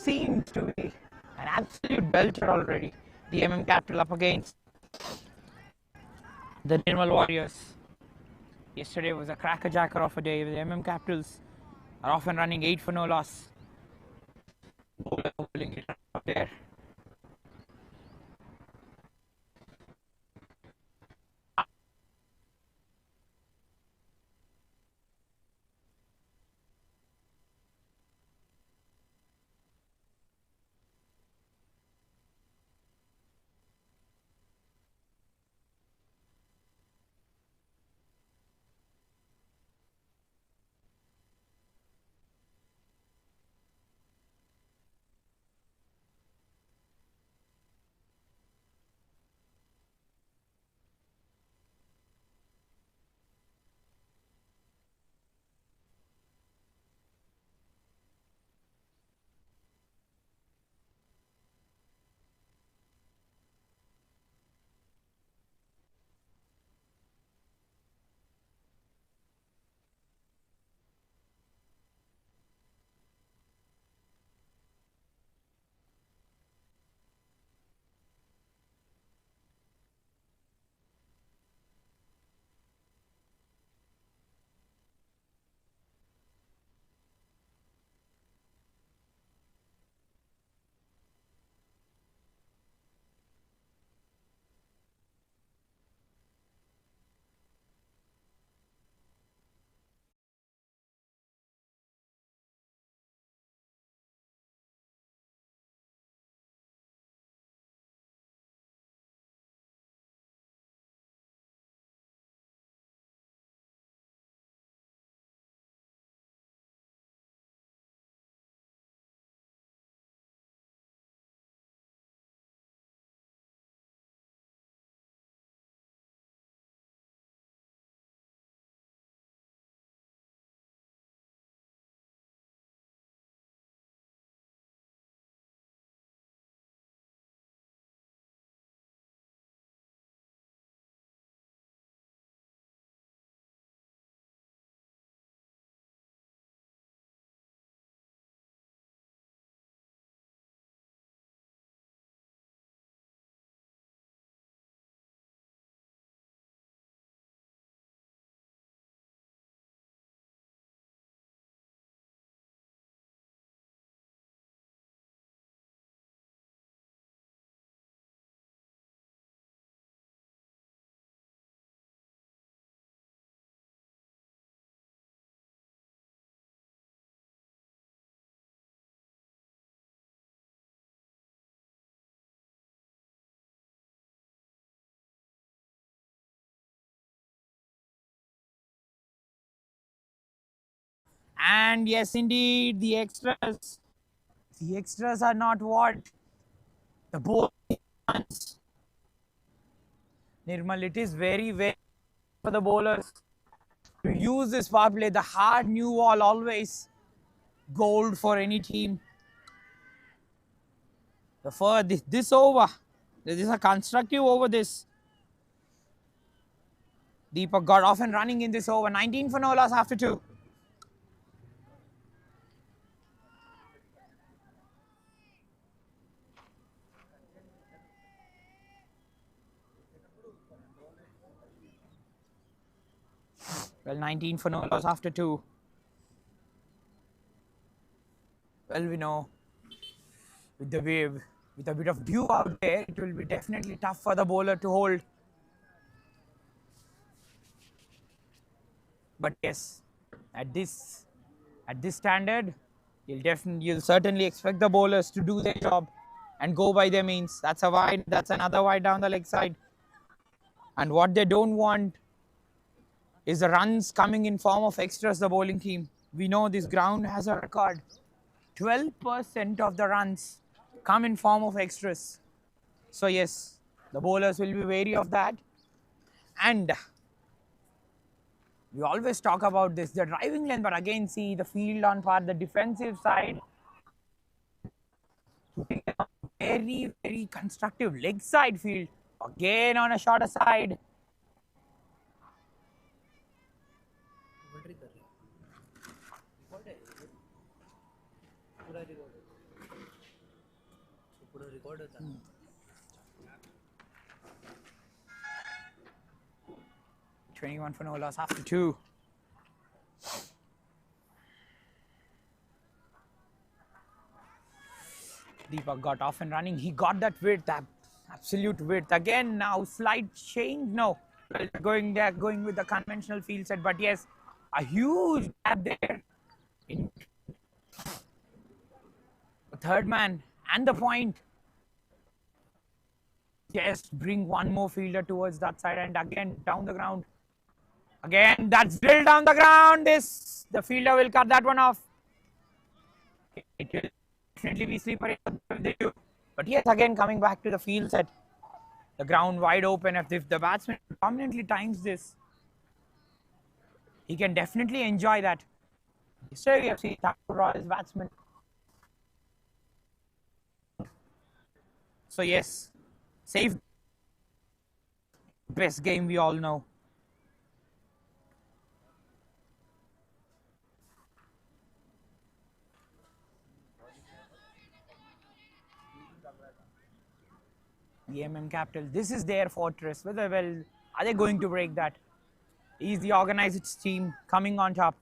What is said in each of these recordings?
seems to be an absolute belter already. The 𝗵 up against the NIRMAL warriors. Yesterday was a crackerjacker of a day. The 𝗵 are often running 8 for no loss. Bowler pulling it up there. And yes, indeed, the extras are not what the bowler wants. NIRMAL, it is very for the bowlers to use this power play. The hard new wall always gold for any team. This over, this is a constructive over. This Deepak got off and running in this over. 19 for no loss after 2. Well, 19 for no loss after 2. Well, we know with a bit of dew out there, it will be definitely tough for the bowler to hold. But yes, at this standard, you'll certainly expect the bowlers to do their job and go by their means. That's a wide. That's another wide down the leg side. And what they don't want is the runs coming in form of extras. The bowling team. We know this ground has a record. 12% of the runs come in form of extras. So yes, the bowlers will be wary of that. And we always talk about this, the driving length, but again see the field on par, the defensive side. Very constructive leg side field. Again on a shorter side. 21 for no loss after 2. 𝗃𝗏𝗃 got off and running. He got that width, that absolute width. Again, now slight change. No, going there, going with the conventional field set. But yes, a huge gap there. In the third man and the point. Just bring one more fielder towards that side and again down the ground. Again, that's drilled down the ground. The fielder will cut that one off. It will definitely be sleeper if they do. But yes, again coming back to the field set. The ground wide open. If the batsman dominantly times this, he can definitely enjoy that. Yesterday we have seen Royal's batsman. So yes, save. Best game we all know. The Capital, this is their fortress. Well, are they going to break that? Is the organized team coming on top?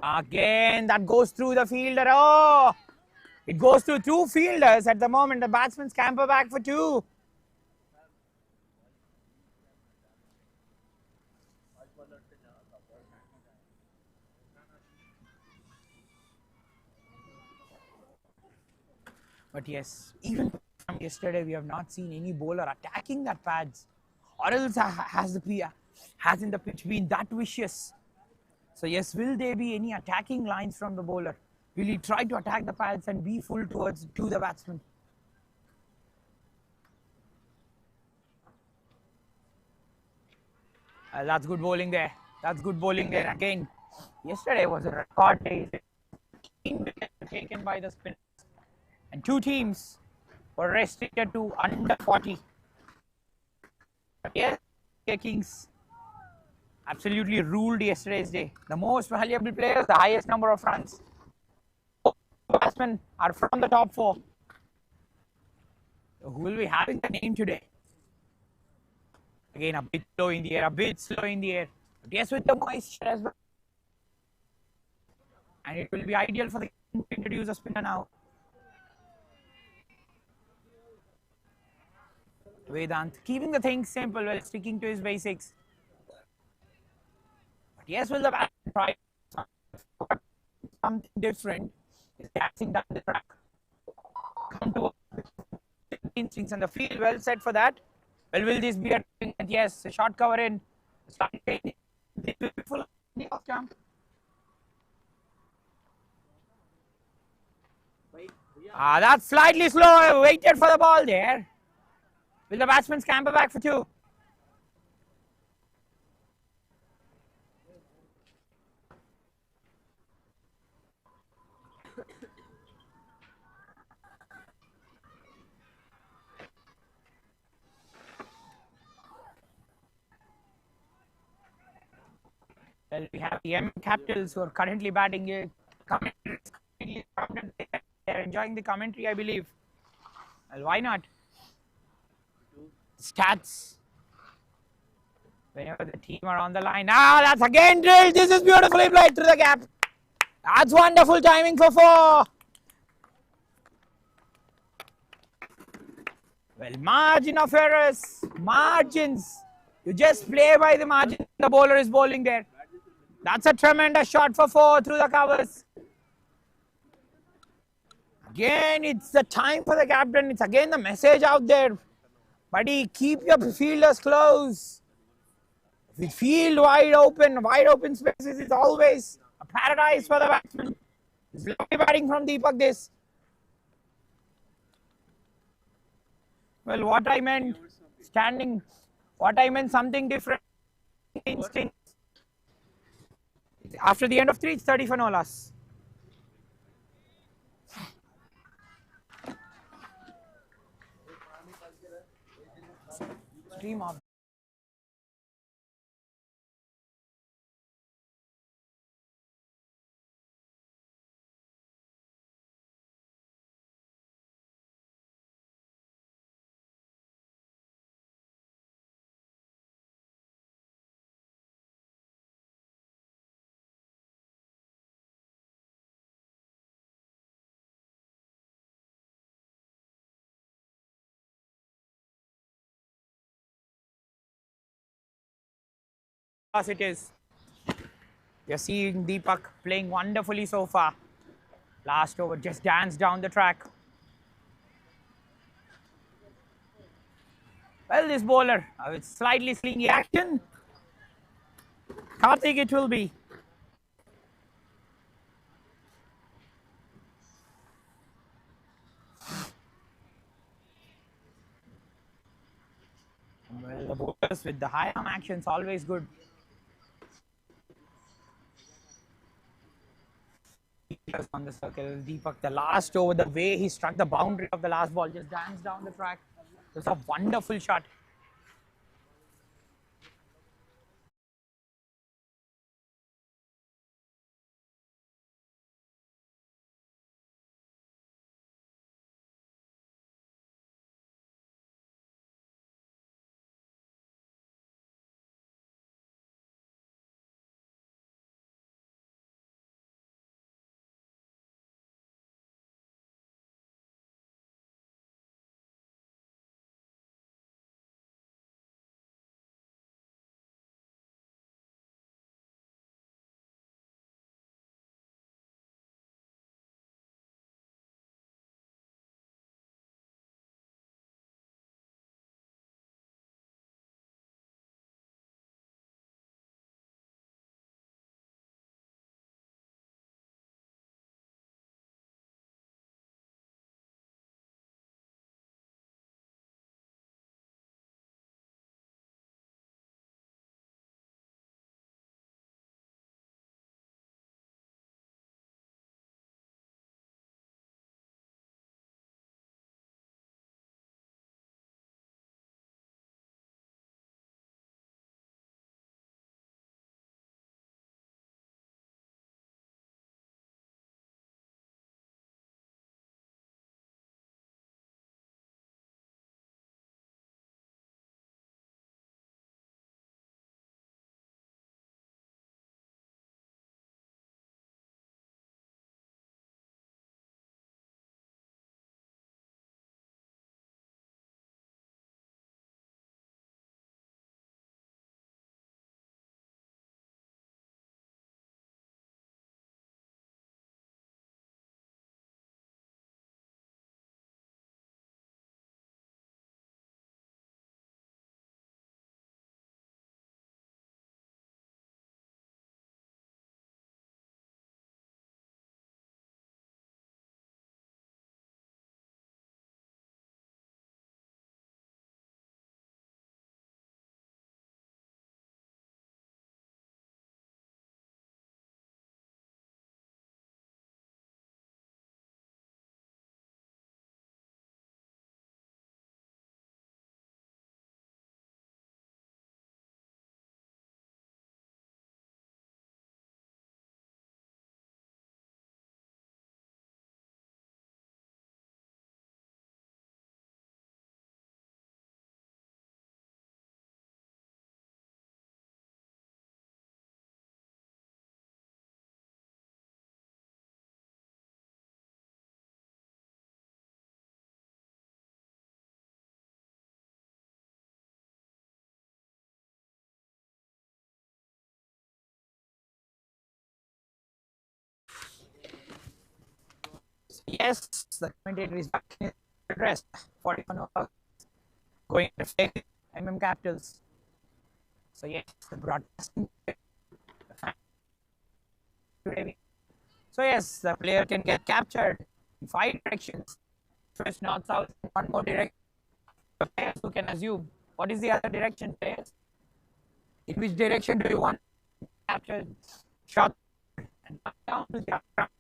Again, that goes through the fielder. Oh, it goes through 2 fielders at the moment. The batsman scamper back for 2. But yes, even from yesterday, we have not seen any bowler attacking that pads, or else has in the pitch been that vicious. So yes, will there be any attacking lines from the bowler? Will he try to attack the pads and be full to the batsman? That's good bowling there. That's good bowling there again. Yesterday was a record day. 15 wickets taken by the spinners. And 2 teams were restricted to under 40. But yes, Kings absolutely ruled yesterday's day. The most valuable players, the highest number of runs. Batsmen are from the top 4. So who will be having the name today? Again, a bit slow in the air, a bit slow in the air. But yes, with the moisture as well. And it will be ideal for the to introduce a spinner now. Vedant keeping the things simple while sticking to his basics. But yes, will the batsman try something different? Is catching down the track. Come to instincts and the field well set for that. Well, will this be a yes, a short cover in? Full off jump. That's slightly slow. I waited for the ball there. Will the batsman scamper back for 2? Well, we have the Capitals who are currently batting here. They're enjoying the commentary, I believe. Well, why not? Stats. Whenever the team are on the line. That's again drilled. This is beautifully played through the gap. That's wonderful timing for 4. Well, margin of errors. Margins. You just play by the margin. The bowler is bowling there. That's a tremendous shot for 4 through the covers. Again, it's the time for the captain. It's again the message out there. Buddy, keep your fielders close. With field wide open spaces, it's always a paradise for the batsman. It's lovely batting from Deepak this. Well, what I meant something different. Instinct. After the end of 3, it's 30 for no loss. Stream of As it is. You're seeing Deepak playing wonderfully so far. Last over, just danced down the track. Well, this bowler with slightly slingy action. Karthik it will be. Well, the bowlers with the high arm actions always good. On the circle, Deepak, the last over, the way he struck the boundary of the last ball, just danced down the track. It was a wonderful shot. Yes, the commentator is back in address. 41 over going to fake capitals. So yes, the broadcasting. So yes, the player can get captured in 5 directions. First, north, south, and one more direction. The players who can assume what is the other direction, players. In which direction do you want to capture shot and down to the other ground?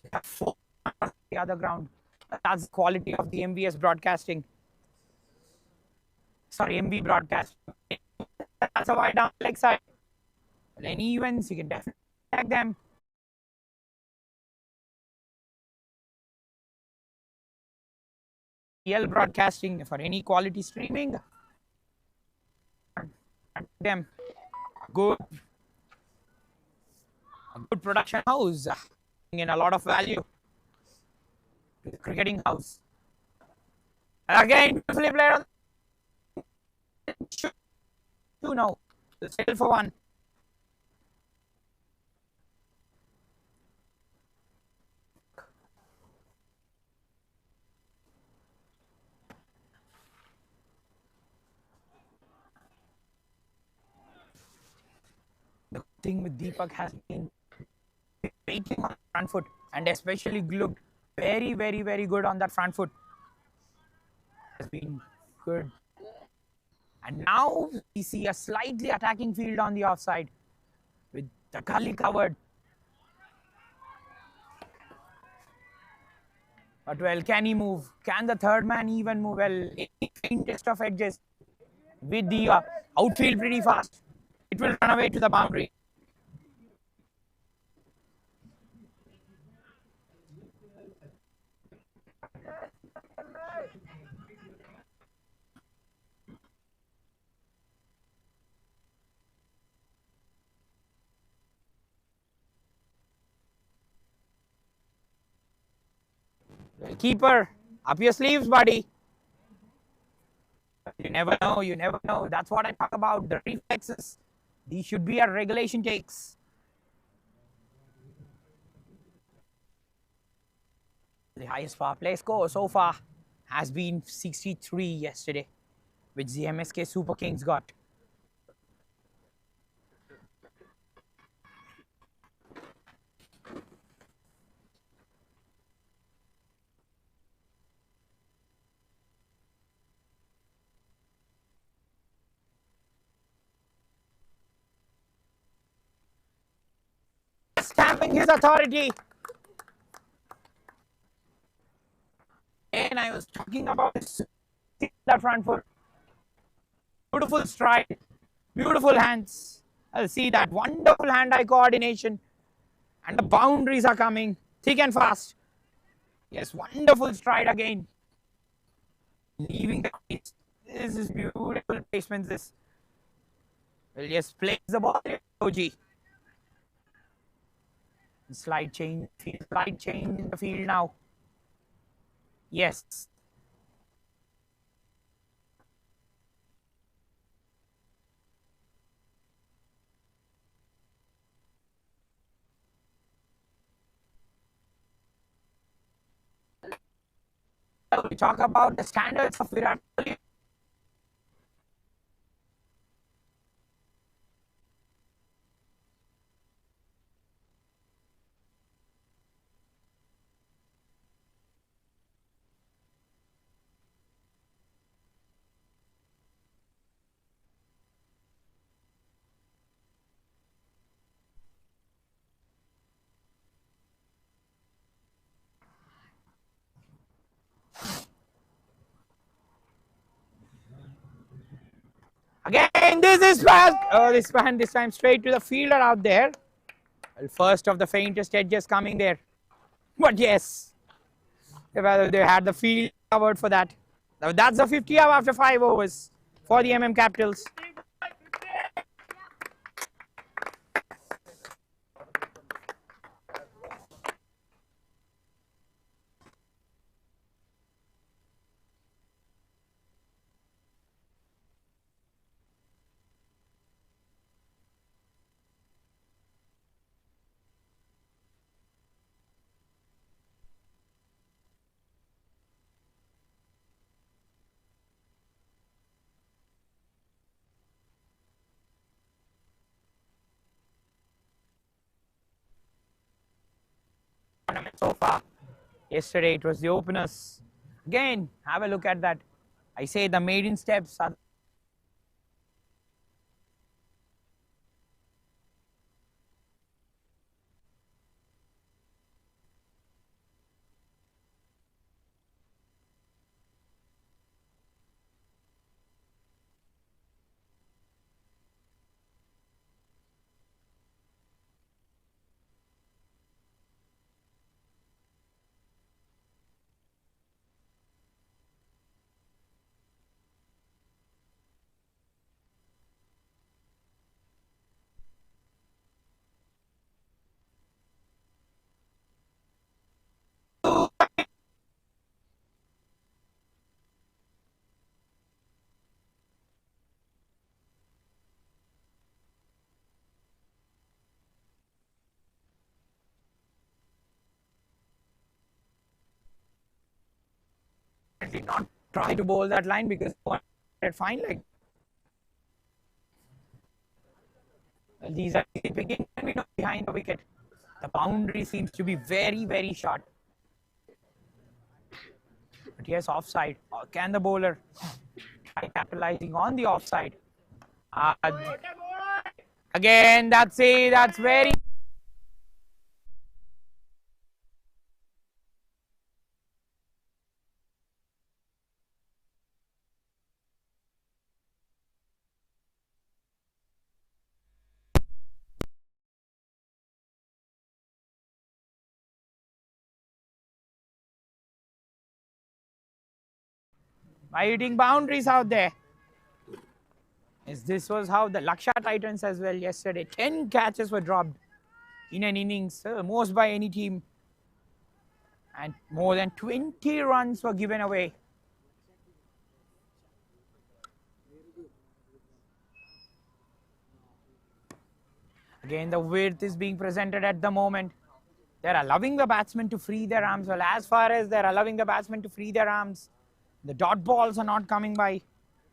You have 4 on the other ground. That's the quality of the MVS broadcasting. Sorry, MV broadcast. That's a wide down leg side. Well, any events, you can definitely tag them. Broadcasting for any quality streaming. Them good, a good production house, in a lot of value to the cricketing house. And again, beautifully played on 2 now. Let's settle for 1. thing with Deepak has been waiting on the front foot and especially looked very, very, very good on that front foot. Has been good. And now we see a slightly attacking field on the offside with the gully covered. But well, can he move? Can the third man even move? Well, faintest of edges with the outfield pretty fast. It will run away to the boundary. Well, keeper, up your sleeves, buddy. You never know, you never know. That's what I talk about, the reflexes. These should be our regulation takes. The highest power play score so far has been 63 yesterday, which the MSK Super Kings got. Stamping his authority. And I was talking about that front foot. Beautiful stride, beautiful hands. I'll see that wonderful hand-eye coordination. And the boundaries are coming thick and fast. Yes, wonderful stride again. Leaving the crease. This is beautiful placement. This. Well, yes, plays the ball. OG. Slight change in the field now. Yes. We talk about the standards of Virat Kohli. Again, this is fast. Oh, this time straight to the fielder out there. Well, first of the faintest edges coming there. But yes, they had the field covered for that. Now that's a 50 after 5 overs for the Capitals. So far. Yesterday it was the openers. Again, have a look at that. I say the maiden steps are did not try to bowl that line because it fine like Well, these are picking behind the wicket. The boundary seems to be very, very short. But yes, offside. Can the bowler try capitalizing on the offside? Again, that's it. That's very. By hitting boundaries out there. Yes, this was how the Laksha Titans as well yesterday. 10 catches were dropped in an innings, most by any team. And more than 20 runs were given away. Again, the width is being presented at the moment. They're allowing the batsmen to free their arms. Well, as far as they're allowing the batsmen to free their arms, the dot balls are not coming by.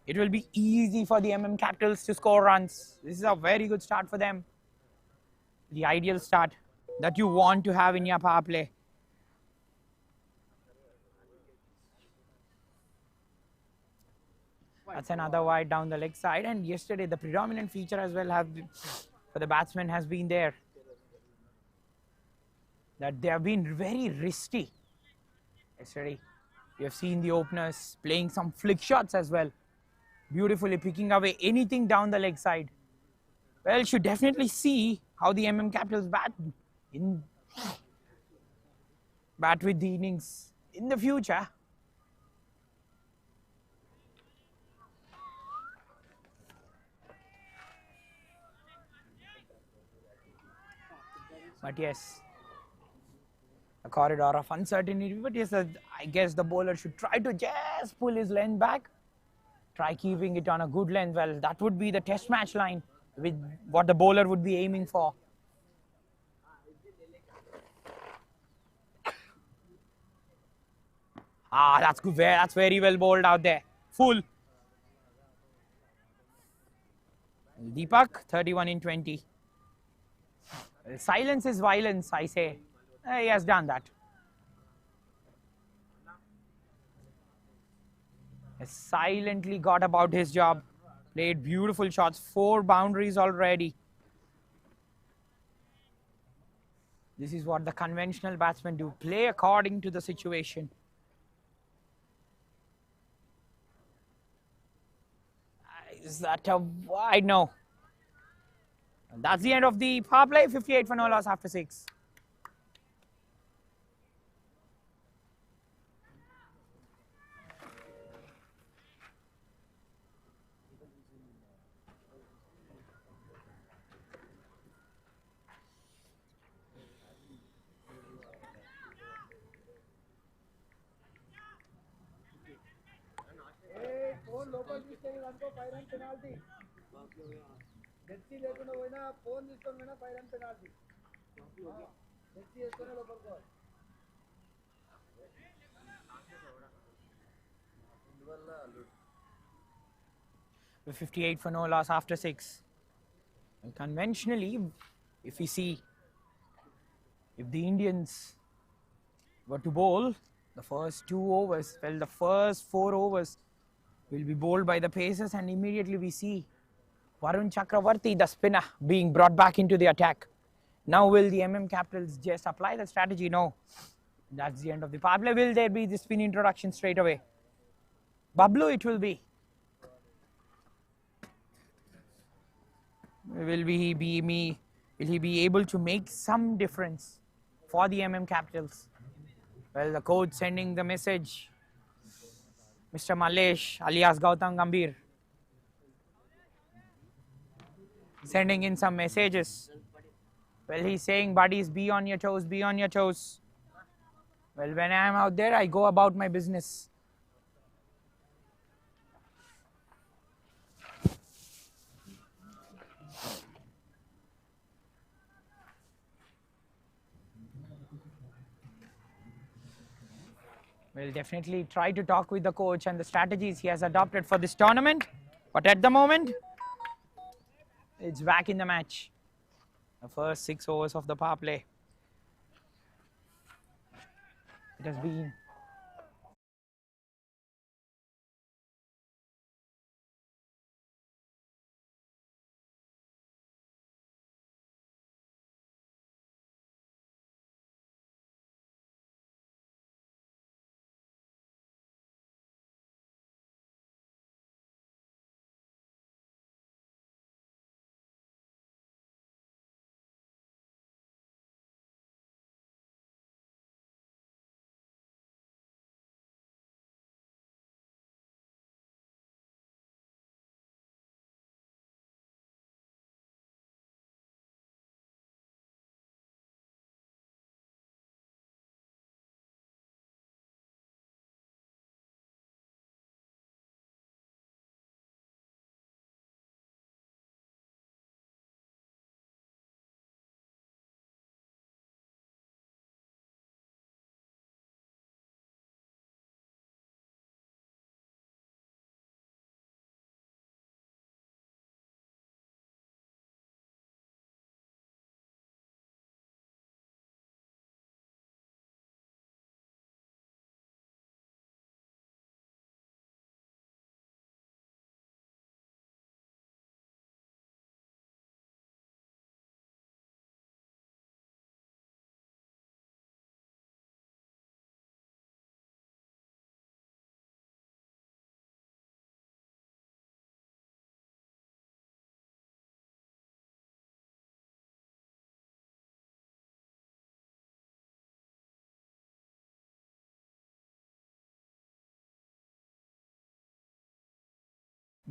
It will be easy for the Capitals to score runs. This is a very good start for them. The ideal start that you want to have in your power play. That's another wide down the leg side. And yesterday, the predominant feature as well for the batsmen has been there. That they have been very risky. Yesterday, we have seen the openers playing some flick shots as well. Beautifully picking away anything down the leg side. Well, should definitely see how the Capitals bat with the innings in the future. But yes, a corridor of uncertainty. But yes, I guess the bowler should try to just pull his length back. Try keeping it on a good length. Well, that would be the test match line with what the bowler would be aiming for. That's good. That's very well bowled out there. Full. Deepak, 31 in 20. Silence is violence, I say. He has done that. Has silently got about his job. Played beautiful shots. 4 boundaries already. This is what the conventional batsmen do. Play according to the situation. Is that a wide? No. And that's the end of the power play. 58 for no loss after 6. With 58 for no loss after 6. And conventionally, if we see, if the Indians were to bowl the first 2 overs, well, the first 4 overs will be bowled by the Pacers, and immediately we see Varun Chakravarti, the spinner, being brought back into the attack. Now will the Capitals just apply the strategy? No. That's the end of the power play. Will there be the spin introduction straight away? Bablu it will be. Will he be able to make some difference for the Capitals? Well, the coach sending the message. Mr. Malesh alias Gautam Gambhir sending in some messages. Well, he's saying, buddies, be on your toes, be on your toes. Well, when I am out there, I go about my business. We'll definitely try to talk with the coach and the strategies he has adopted for this tournament. But at the moment, it's back in the match. The first 6 overs of the power play. It has been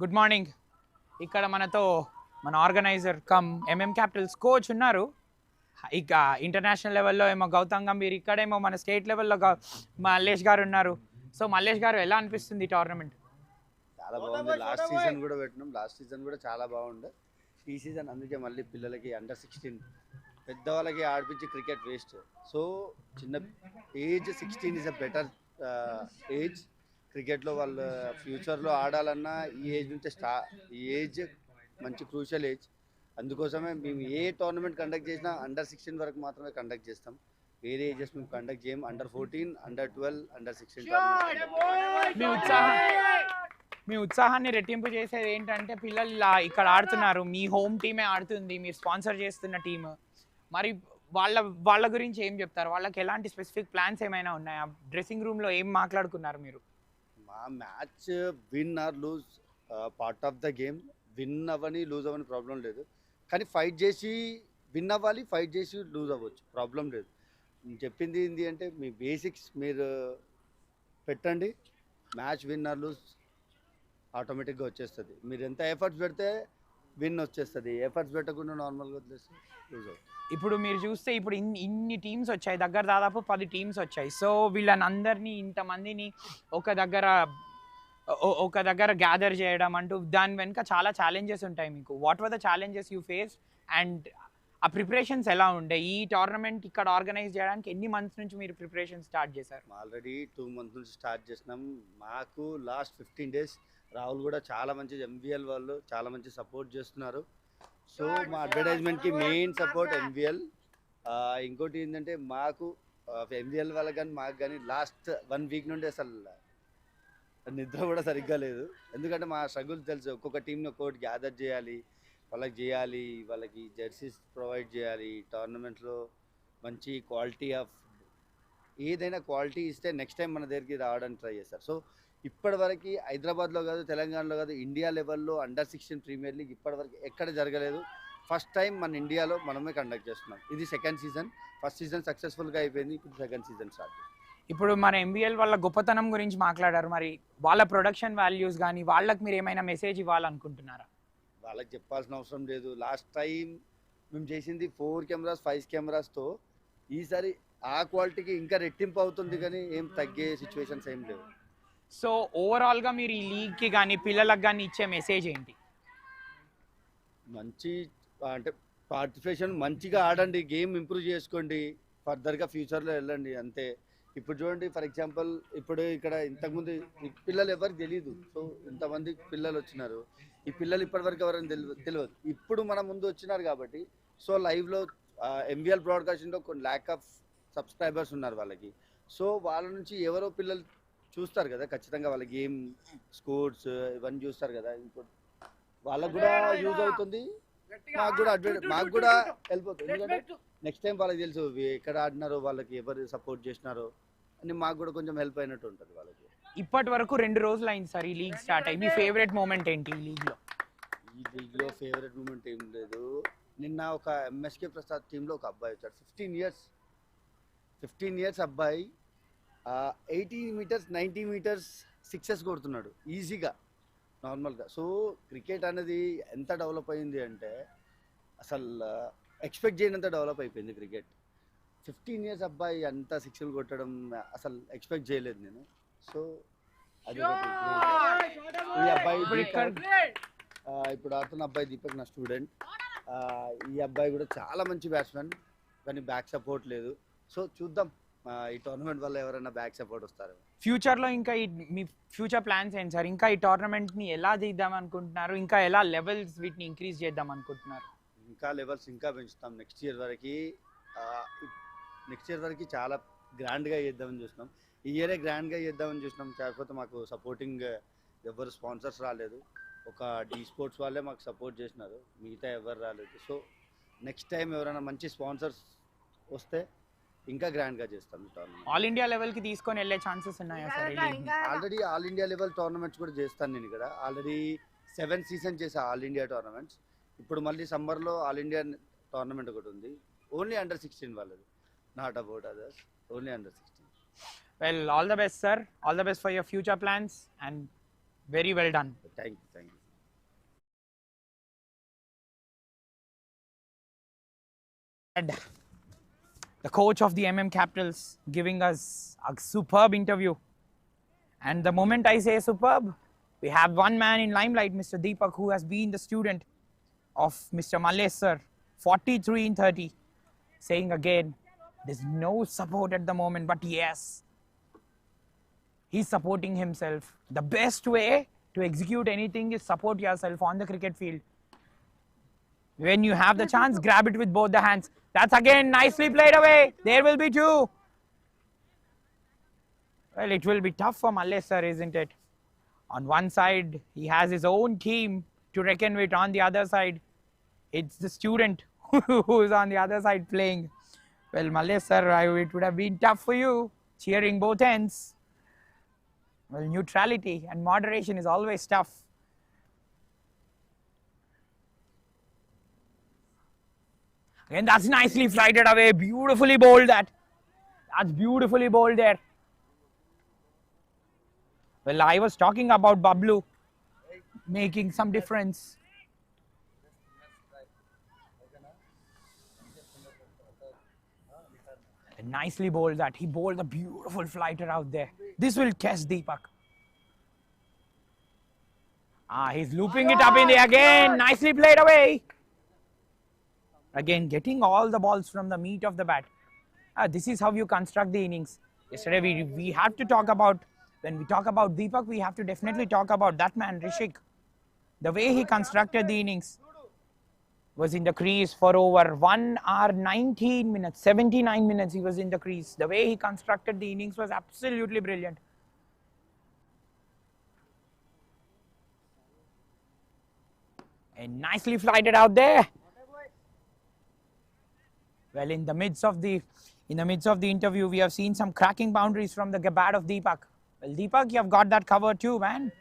good morning. ఇక్కడ మనతో మన organiser cum MM Capitals coach ఉన్నారు. ఇక international లెవెల్లో ఏమో గౌతమ్ గంభీర్, ఇక్కడేమో మన state లెవెల్లో మల్లేష్ గారు ఉన్నారు. సో మల్లేష్ గారు, ఎలా అనిపిస్తుంది ఈ టోర్నమెంట్? చాలా బాగుంది. లాస్ట్ సీజన్ కూడా పెట్టినాం, లాస్ట్ సీజన్ కూడా చాలా బాగుండే. ఈ సీజన్ అందుకే మళ్ళీ పిల్లలకి అండర్-16 పెద్దవాళ్ళకి ఆడిపించి క్రికెట్ వేస్ట్. సో చిన్న age 16 is a better age. క్రికెట్లో వాళ్ళు ఫ్యూచర్లో ఆడాలన్నా ఈ ఏజ్ నుంచే ఈ ఏజ్ మంచి క్రూషియల్ ఏజ్. అందుకోసమే మేము ఏ టోర్నమెంట్ కండక్ట్ చేసినా అండర్-16 వరకు మాత్రమే కండక్ట్ చేస్తాం. వేరే ఏజెస్ మేము కండక్ట్ చేయం. అండర్-14, అండర్-12, అండర్-16 మీ ఉత్సాహాన్ని రెట్టింపు చేసేది ఏంటంటే పిల్లలు ఇలా ఇక్కడ ఆడుతున్నారు, మీ హోమ్ టీమే ఆడుతుంది, మీరు స్పాన్సర్ చేస్తున్న టీమ్. మరి వాళ్ళ గురించి ఏం చెప్తారు? వాళ్ళకి ఎలాంటి స్పెసిఫిక్ ప్లాన్స్ ఏమైనా ఉన్నాయా? డ్రెస్సింగ్ రూమ్లో ఏం మాట్లాడుకున్నారు మీరు? మా match win or lose part of the game. Win అవ్వని లూజ్ అవ్వని ప్రాబ్లం లేదు, కానీ ఫైట్ చేసి విన్ అవ్వాలి, ఫైట్ చేసి లూజ్ అవ్వచ్చు, ప్రాబ్లం లేదు. నేను చెప్పింది ఏంటి అంటే మీ బేసిక్స్ మీరు పెట్టండి, మ్యాచ్ విన్ ఆర్ లూజ్ ఆటోమేటిక్గా వచ్చేస్తుంది. మీరు ఎంత ఎఫర్ట్స్ పెడితే విన్ వచ్చేస్తుంది, ఎఫర్ట్స్ పెట్టకుండా నార్మల్గా వదిలేస్తే లూజ్ అవుతుంది. ఇప్పుడు మీరు చూస్తే ఇప్పుడు ఇన్ని టీమ్స్ వచ్చాయి, దగ్గర దాదాపు 10 టీమ్స్ వచ్చాయి. సో వీళ్ళని అందరినీ, ఇంతమందిని ఒక దగ్గర గ్యాదర్ చేయడం అంటూ దాని వెనుక చాలా ఛాలెంజెస్ ఉంటాయి మీకు. What were the challenges you face and ఆ ప్రిపరేషన్స్ ఎలా ఉండే? ఈ టోర్నమెంట్ ఇక్కడ ఆర్గనైజ్ చేయడానికి ఎన్ని మంత్స్ నుంచి మీరు ప్రిపరేషన్ స్టార్ట్ చేశారు? ఆల్రెడీ 2 మంత్స్ నుంచి స్టార్ట్ చేసినాం. మాకు లాస్ట్ 15 days రాహుల్ కూడా చాలా మంచి ఎంవిఎల్ వాళ్ళు చాలా మంచి సపోర్ట్ చేస్తున్నారు. సో మా అడ్వర్టైజ్మెంట్కి మెయిన్ సపోర్ట్ ఎంవిఎల్. ఇంకోటి ఏంటంటే మాకు ఎంవిఎల్ వాళ్ళకి కానీ మాకు కానీ లాస్ట్ 1 week నుండి అసలు నిద్ర కూడా సరిగ్గా లేదు. ఎందుకంటే మా స్ట్రగుల్ తెలుసు. ఒక్కొక్క టీంని ఒక్కొక్కటి గ్యాదర్ చేయాలి, వాళ్ళకి జెర్సీస్ ప్రొవైడ్ చేయాలి. టోర్నమెంట్లో మంచి క్వాలిటీ ఆఫ్ ఏదైనా క్వాలిటీ ఇస్తే నెక్స్ట్ టైం మన దగ్గరికి రావడానికి ట్రై చేస్తారు. సో ఇప్పటివరకు హైదరాబాద్లో కాదు, తెలంగాణలో కాదు, ఇండియా లెవెల్లో అండర్-16 ప్రీమియర్ లీగ్ ఇప్పటివరకు ఎక్కడ జరగలేదు. ఫస్ట్ టైం మన ఇండియాలో మనమే కండక్ట్ చేస్తున్నాం. ఇది సెకండ్ సీజన్. ఫస్ట్ సీజన్ సక్సెస్ఫుల్గా అయిపోయింది, ఇప్పుడు సెకండ్ సీజన్ స్టార్ట్. ఇప్పుడు మన ఎంబీఎల్ వాళ్ళ గొప్పతనం గురించి మాట్లాడారు. మరి వాళ్ళ ప్రొడక్షన్ వాల్యూస్ కానీ వాళ్ళకి మీరు ఏమైనా మెసేజ్ ఇవ్వాలనుకుంటున్నారా? వాళ్ళకి చెప్పాల్సిన అవసరం లేదు. లాస్ట్ టైం మేము చేసింది 4 cameras 5 camerasతో. ఈసారి ఆ క్వాలిటీకి ఇంకా రెట్టింపు అవుతుంది, కానీ ఏం తగ్గే సిచ్యువేషన్స్ ఏం లేవు. సో ఓవరాల్గా మీరు ఈ లీగ్కి కానీ పిల్లలకు కానీ ఇచ్చే మెసేజ్ ఏంటి? మంచి అంటే పార్టిసిపేషన్ మంచిగా ఆడండి, గేమ్ ఇంప్రూవ్ చేసుకోండి, ఫర్దర్గా ఫ్యూచర్లో వెళ్ళండి, అంతే. ఇప్పుడు చూడండి, ఫర్ ఎగ్జాంపుల్ ఇప్పుడు ఇక్కడ ఇంతకుముందు ఈ పిల్లలు ఎవరికి తెలియదు. సో ఇంతమంది పిల్లలు వచ్చినారు, ఈ పిల్లలు ఇప్పటివరకు ఎవరైనా తెలియదు. ఇప్పుడు మన ముందు వచ్చినారు కాబట్టి సో లైవ్లో ఎంవిఎల్ బ్రాడ్కాస్టింగ్లో కొన్ని ల్యాక్ ఆఫ్ సబ్స్క్రైబర్స్ ఉన్నారు వాళ్ళకి. సో వాళ్ళ నుంచి ఎవరో పిల్లలు చూస్తారు కదా, ఖచ్చితంగా వాళ్ళ గేమ్ స్కోర్స్ ఇవన్నీ చూస్తారు కదా, ఇంకోటి వాళ్ళకు కూడా యూజ్ అవుతుంది, మాకు కూడా హెల్ప్ అవుతుంది. ఎందుకంటే నెక్స్ట్ టైం వాళ్ళకి తెలుసు ఎక్కడ ఆడినారో, వాళ్ళకి ఎవరు సపోర్ట్ చేసినారో అని మాకు కూడా కొంచెం హెల్ప్ అయినట్టు ఉంటుంది వాళ్ళకి. ఇప్పటి వరకు 2 రోజులు అయింది సార్ ఈ లీగ్ స్టార్ట్ అయ్యి. మీ ఫేవరెట్ మూమెంట్ ఏంటి ఈ లీగ్లో? ఈ లీగ్లో ఫేవరెట్ మూమెంట్ ఏం లేదు. నిన్న ఒక 𝗵𝗃 ప్రసాద్ టీంలో ఒక అబ్బాయి వచ్చాడు, 15 ఇయర్స్ అబ్బాయి 80 మీటర్స్ 90 మీటర్స్ సిక్సెస్ కొడుతున్నాడు ఈజీగా నార్మల్గా. సో క్రికెట్ అనేది ఎంత డెవలప్ అయింది అంటే అసలు ఎక్స్పెక్ట్ చేయనంత డెవలప్ అయిపోయింది క్రికెట్. 15 ఇయర్స్ అబ్బాయి అంత సిక్స్లు కొట్టడం అసలు ఎక్స్పెక్ట్ చేయలేదు నేను. సో అది ఈ అబ్బాయి ఇప్పుడు ఆడుతున్న అబ్బాయి దీపక్ నా స్టూడెంట్. ఈ అబ్బాయి కూడా చాలా మంచి బ్యాట్స్మెన్, కానీ బ్యాక్ సపోర్ట్ లేదు. సో చూద్దాం ఈ టోర్నమెంట్ వల్ల ఎవరైనా బ్యాక్ సపోర్ట్ వస్తారు. ఫ్యూచర్లో ఇంకా మీ ఫ్యూచర్ ప్లాన్స్ ఏంటి సార్? ఇంకా ఈ టోర్నమెంట్ని ఎలా చేద్దాం అనుకుంటున్నారు? ఇంకా ఎలా లెవెల్స్ వీటిని ఇంక్రీజ్ చేద్దాం అనుకుంటున్నారు? ఇంకా లెవెల్స్ ఇంకా పెంచుతాం. నెక్స్ట్ ఇయర్ వరకు చాలా గ్రాండ్గా చేద్దామని చూస్తున్నాం. ఈ ఇయరే గ్రాండ్గా చేద్దామని చూసినాం, కాకపోతే మాకు సపోర్టింగ్ ఎవరు స్పాన్సర్స్ రాలేదు. ఒక డి స్పోర్ట్స్ వాళ్ళే మాకు సపోర్ట్ చేసినారు, మిగతా ఎవరు రాలేదు. సో నెక్స్ట్ టైం ఎవరైనా మంచి స్పాన్సర్స్ వస్తే ఇంకా గ్రాండ్గా చేస్తాం ఈ టోర్నమెంట్. ఆల్ ఇండియా లెవెల్కి తీసుకొని వెళ్ళే ఛాన్సెస్ ఉన్నాయా sir? Already all India level tournaments కూడా చేస్తాను నేను ఇక్కడ. ఆల్రెడీ 7 సీజన్ చేసా ఆల్ ఇండియా టోర్నమెంట్స్. ఇప్పుడు మళ్ళీ సమ్మర్లో ఆల్ ఇండియా టోర్నమెంట్ ఒకటి ఉంది, ఓన్లీ అండర్ 16 వాళ్ళది, not about others, only under 16. Well, all the best sir, all the best for your future plans and very well done. Thank you. And the coach of the Capitals giving us a superb interview. And the moment I say superb, we have one man in limelight, Mr. Deepak, who has been the student of Mr. Mallesh sir, 43 in 30, saying again, there's no support at the moment, but yes, he's supporting himself. The best way to execute anything is support yourself on the cricket field. When you have the chance, grab it with both the hands. That's again nicely played away. There will be 2. Well, it will be tough for Mallesh sir, isn't it? On one side, he has his own team to reckon with. On the other side, it's the student who is on the other side playing. Well, Mallesh sir, it would have been tough for you, cheering both ends. Well, neutrality and moderation is always tough. Again, that's nicely flighted away. Beautifully bowled that. That's beautifully bowled there. Well, I was talking about Bablu making some difference. And nicely bowled that. He bowled a beautiful flighter out there. This will catch Deepak. He's looping it up in there again. Nicely played away. Again, getting all the balls from the meat of the bat. This is how you construct the innings. Yesterday, we have to talk about, when we talk about Deepak, we have to definitely talk about that man, 𝗙ષિ. The way he constructed the innings was in the crease for over 1 hour 19 minutes, 79 minutes he was in the crease. The way he constructed the innings was absolutely brilliant. And nicely flighted out there. Well, in the midst of the interview, we have seen some cracking boundaries from the bat of Deepak. Well, Deepak, you have got that covered too, man.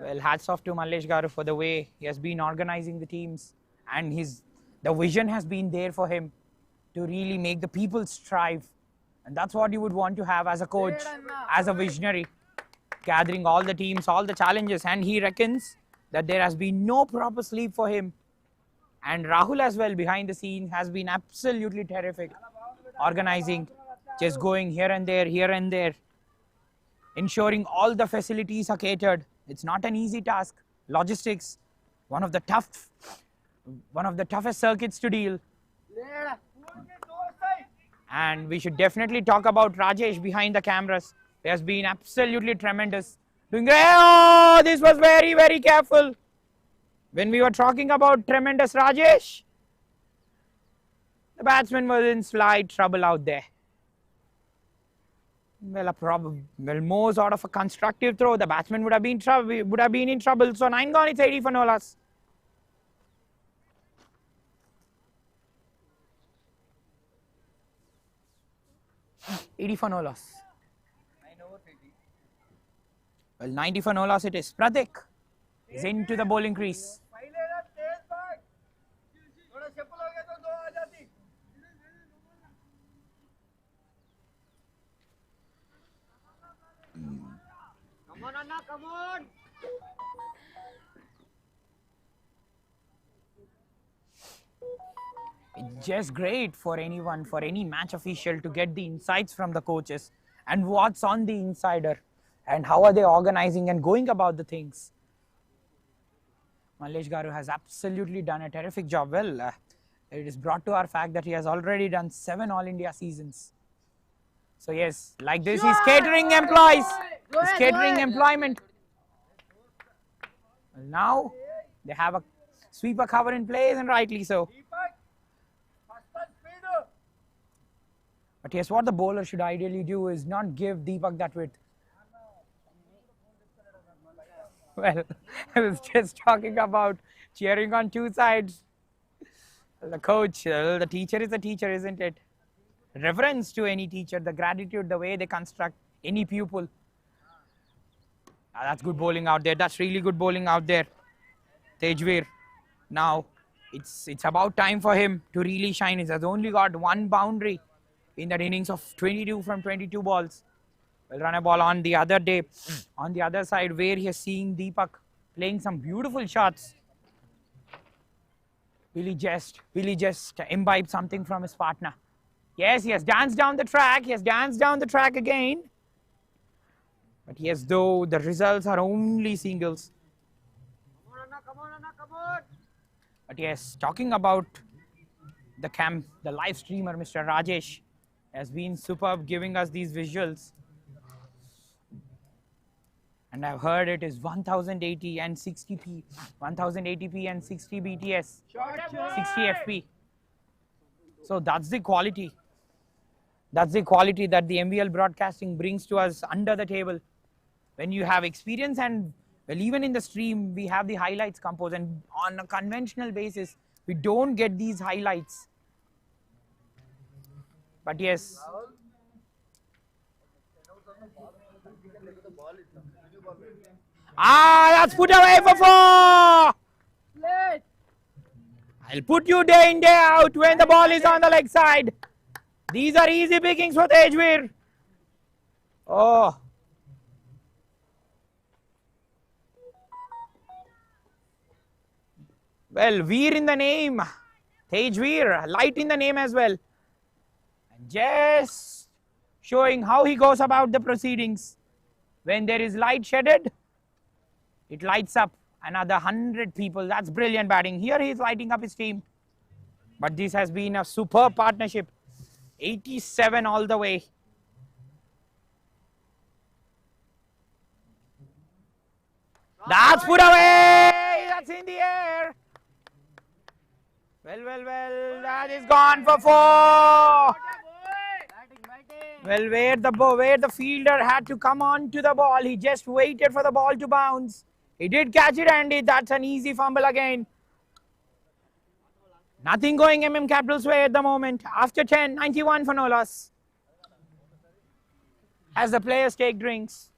Well, hats off to Mallesh garu for the way he has been organizing the teams, and the vision has been there for him to really make the people strive. And that's what you would want to have as a coach, as a visionary, gathering all the teams, all the challenges, and he reckons that there has been no proper sleep for him. And Rahul as well behind the scenes has been absolutely terrific, organizing, just going here and there, ensuring all the facilities are catered. It's not an easy task. Logistics, one of the toughest circuits to deal. And we should definitely talk about Rajesh behind the cameras. He has been absolutely tremendous. Doing great. Oh, this was very, very careful. When we were talking about tremendous Rajesh, the batsman was in slight trouble out there. Well, more sort of a constructive throw. The batsman would have been in trouble. So 9 gone. It's 80 for no loss. For no loss. Well, 90 for no loss it is. Pratik is into the bowling crease. Come on, Anna, come on! It's just great for anyone, for any match official to get the insights from the coaches and what's on the insider and how are they organizing and going about the things. Mallesh Garu has absolutely done a terrific job. Well, it is brought to our fact that he has already done 7 All India seasons. So yes, like this, he's catering employees. He's catering employment. Well, now they have a sweeper cover in place, and rightly so. But yes, what the bowler should ideally do is not give Deepak that width. Well, I was just talking about cheering on 2 sides. The coach, the teacher is the teacher, isn't it? Reverence to any teacher, the gratitude, the way they construct any pupil. That's good bowling out there. That's really good bowling out there. 𝗙𝗃𝗲. Now, it's about time for him to really shine. He has only got 1 boundary in that innings of 22 from 22 balls. Well, run a ball on the other day, on the other side, where he is seeing Deepak playing some beautiful shots. Will he just imbibe something from his partner? Yes, he has danced down the track. He has danced down the track again. But yes, though the results are only singles. Come on, Anna, come on, Anna, come on! But yes, talking about the camp, the live streamer, Mr. Rajesh, has been superb giving us these visuals. And I've heard it is 1080 and 60p, 1080p and 60 BTS, 60 FP. So that's the quality. That's the quality that the MVL broadcasting brings to us under the table. When you have experience and, well, even in the stream, we have the highlights composed, and on a conventional basis, we don't get these highlights. But yes. That's put away for 4! I'll put you day in, day out when the ball is on the leg side. These are easy pickings for 𝗙𝗃𝗲. Oh. Well, Veer in the name. 𝗙𝗃𝗲, light in the name as well. And just showing how he goes about the proceedings. When there is light shedded, it lights up another 100 people. That's brilliant batting. Here he is lighting up his team. But this has been a superb partnership. 87 all the way. That's put away. That's in the air. Well, that is gone for 4. Well, where the fielder had to come on to the ball, he just waited for the ball to bounce. He did catch it, and that's an easy fumble again. Nothing going Capital's way at the moment. After 10, 91 for no loss. As the players take drinks.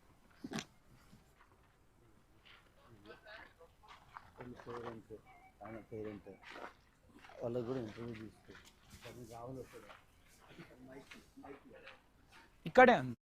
ikkade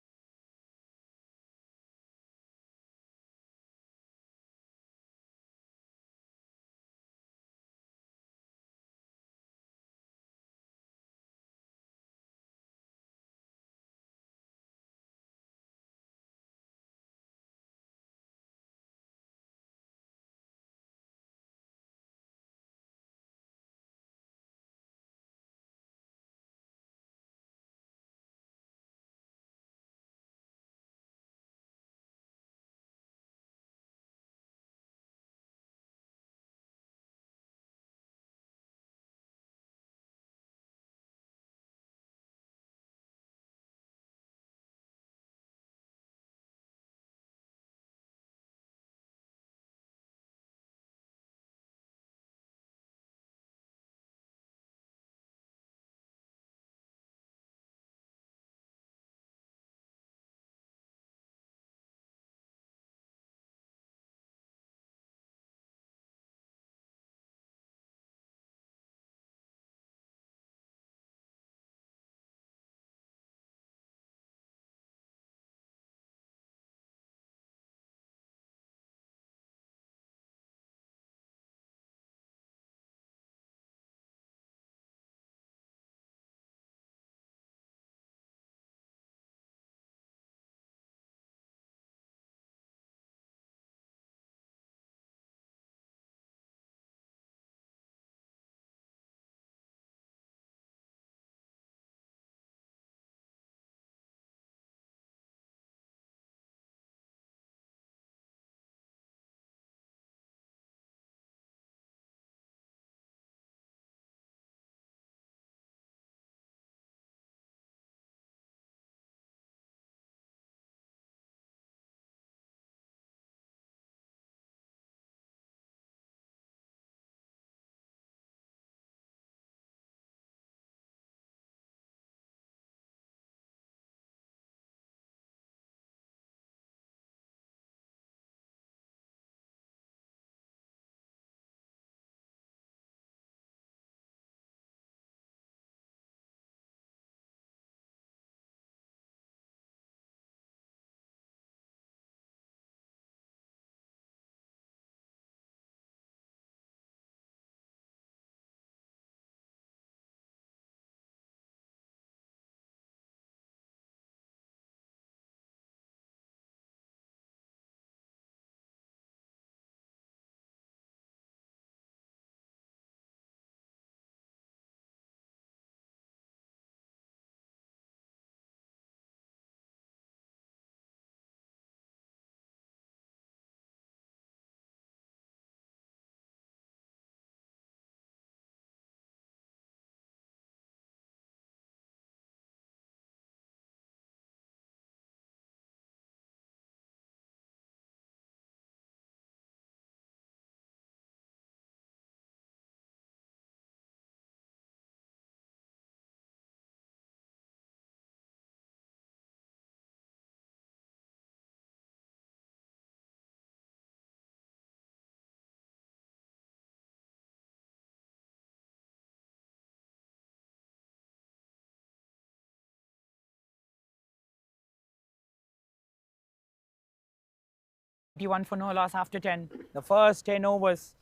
41 for no loss after 10. The first 10 overs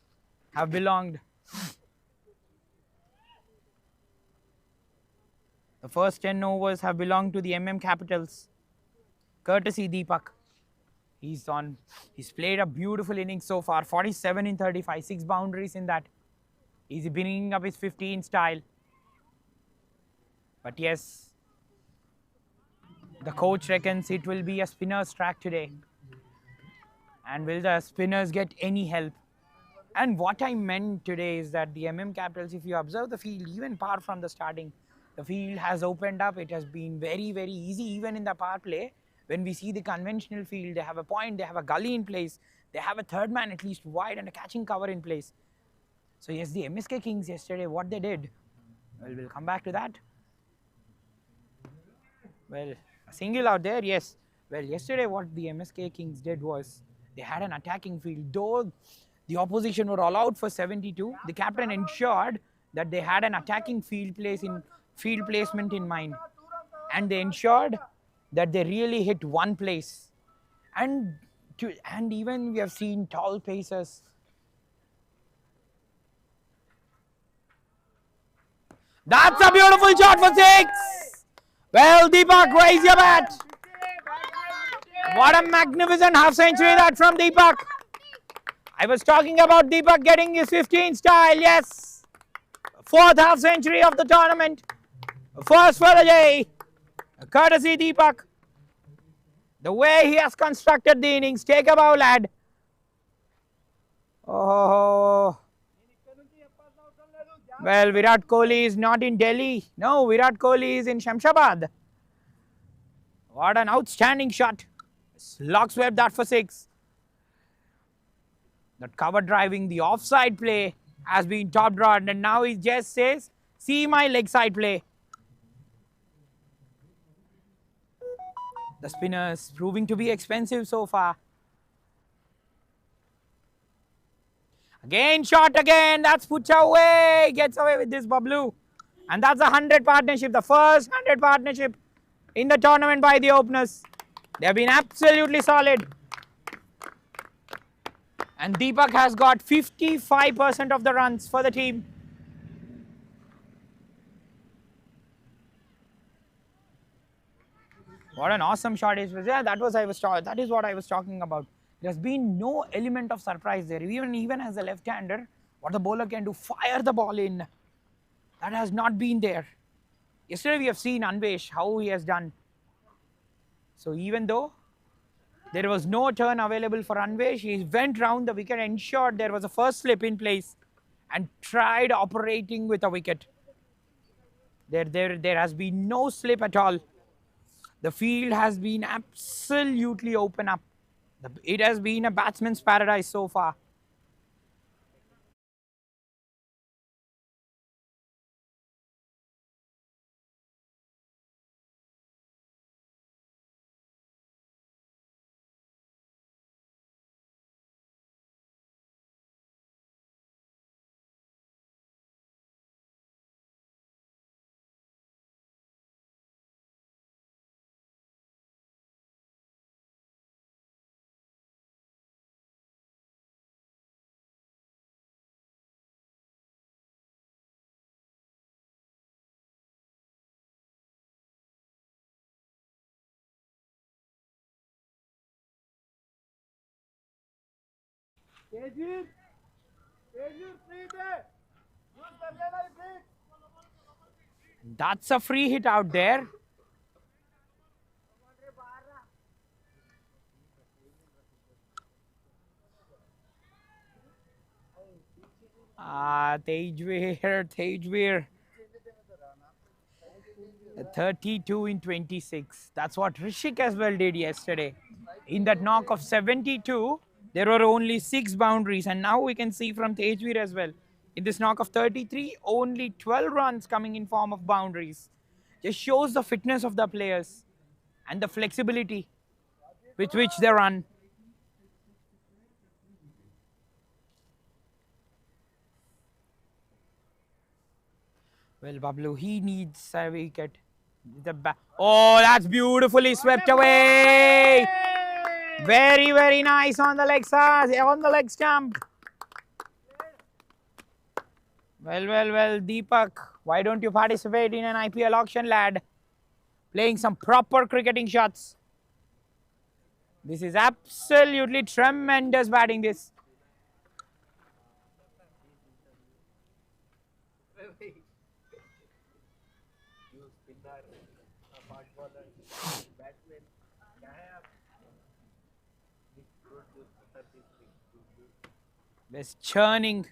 have belonged. The first 10 overs have belonged to the Capitals. Courtesy 𝗃𝗃. He's played a beautiful innings so far. 47 in 35, 6 boundaries in that. He's bringing up his 15 style. But yes, the coach reckons it will be a spinner's track today. And will the spinners get any help? And what I meant today is that the Capitals, if you observe the field, even apart from the starting, the field has opened up. It has been very, very easy, even in the power play. When we see the conventional field, they have a point, they have a gully in place, they have a third man at least wide and a catching cover in place. So yes, the MSK Kings yesterday, what they did, well, we'll come back to that. Well, a single out there, yes. Well, yesterday what the MSK Kings did was, they had an attacking field. Though the opposition were all out for 72, the captain ensured that they had an attacking field placement in mind. And they ensured that they really hit one place. And even we have seen tall pacers. That's a beautiful shot for 6. Well, 𝗃𝗃, raise your bat. What a magnificent half century that from 𝗃𝗃. I was talking about 𝗃𝗃 getting his 15 style, yes. 4th half century of the tournament. First for the day. Courtesy 𝗃𝗃. The way he has constructed the innings, 𝗃𝗶𝗆𝗆. Oh. Well, Virat Kohli is not in Delhi. No, Virat Kohli is in Shamshabad. What an outstanding shot. Locks Webb that for 6. That cover driving the offside play has been top drawn, and now he just says, see my leg side play. The spinners proving to be expensive so far. Again, shot again. That's Pucha away. Gets away with this Bablu. And that's a 100 partnership. The first 100 partnership in the tournament by the openers. They have been absolutely solid. And 𝗃𝗃 has got 55% of the runs for the team. What an awesome shot it was. Yeah, that is what I was talking about. There's been no element of surprise there. Even as a left-hander, what the bowler can do, fire the ball in. That has not been there. Yesterday we have seen 𝗍𝗏, how he has done. So even though there was no turn available for 𝗍𝗏, he went round the wicket, ensured there was a first slip in place and tried operating with a wicket. There has been no slip at all. The field has been absolutely open up. It has been a batsman's paradise so far. That's a free hit out there. 𝗃𝗃. 32 in 26. That's what 𝗬𝗃 as well did yesterday. In that knock of 72, there were only 6 boundaries, and now we can see from 𝗃𝗃 as well. In this knock of 33, only 12 runs coming in form of boundaries. Just shows the fitness of the players and the flexibility with which they run. Well, Bablu, he needs a wicket. Oh, that's beautifully swept away. Very, very nice on the leg side, on the leg stump. Well, well, well, Deepak, why don't you participate in an IPL auction, lad? Playing some proper cricketing shots. This is absolutely tremendous batting, this. This churning.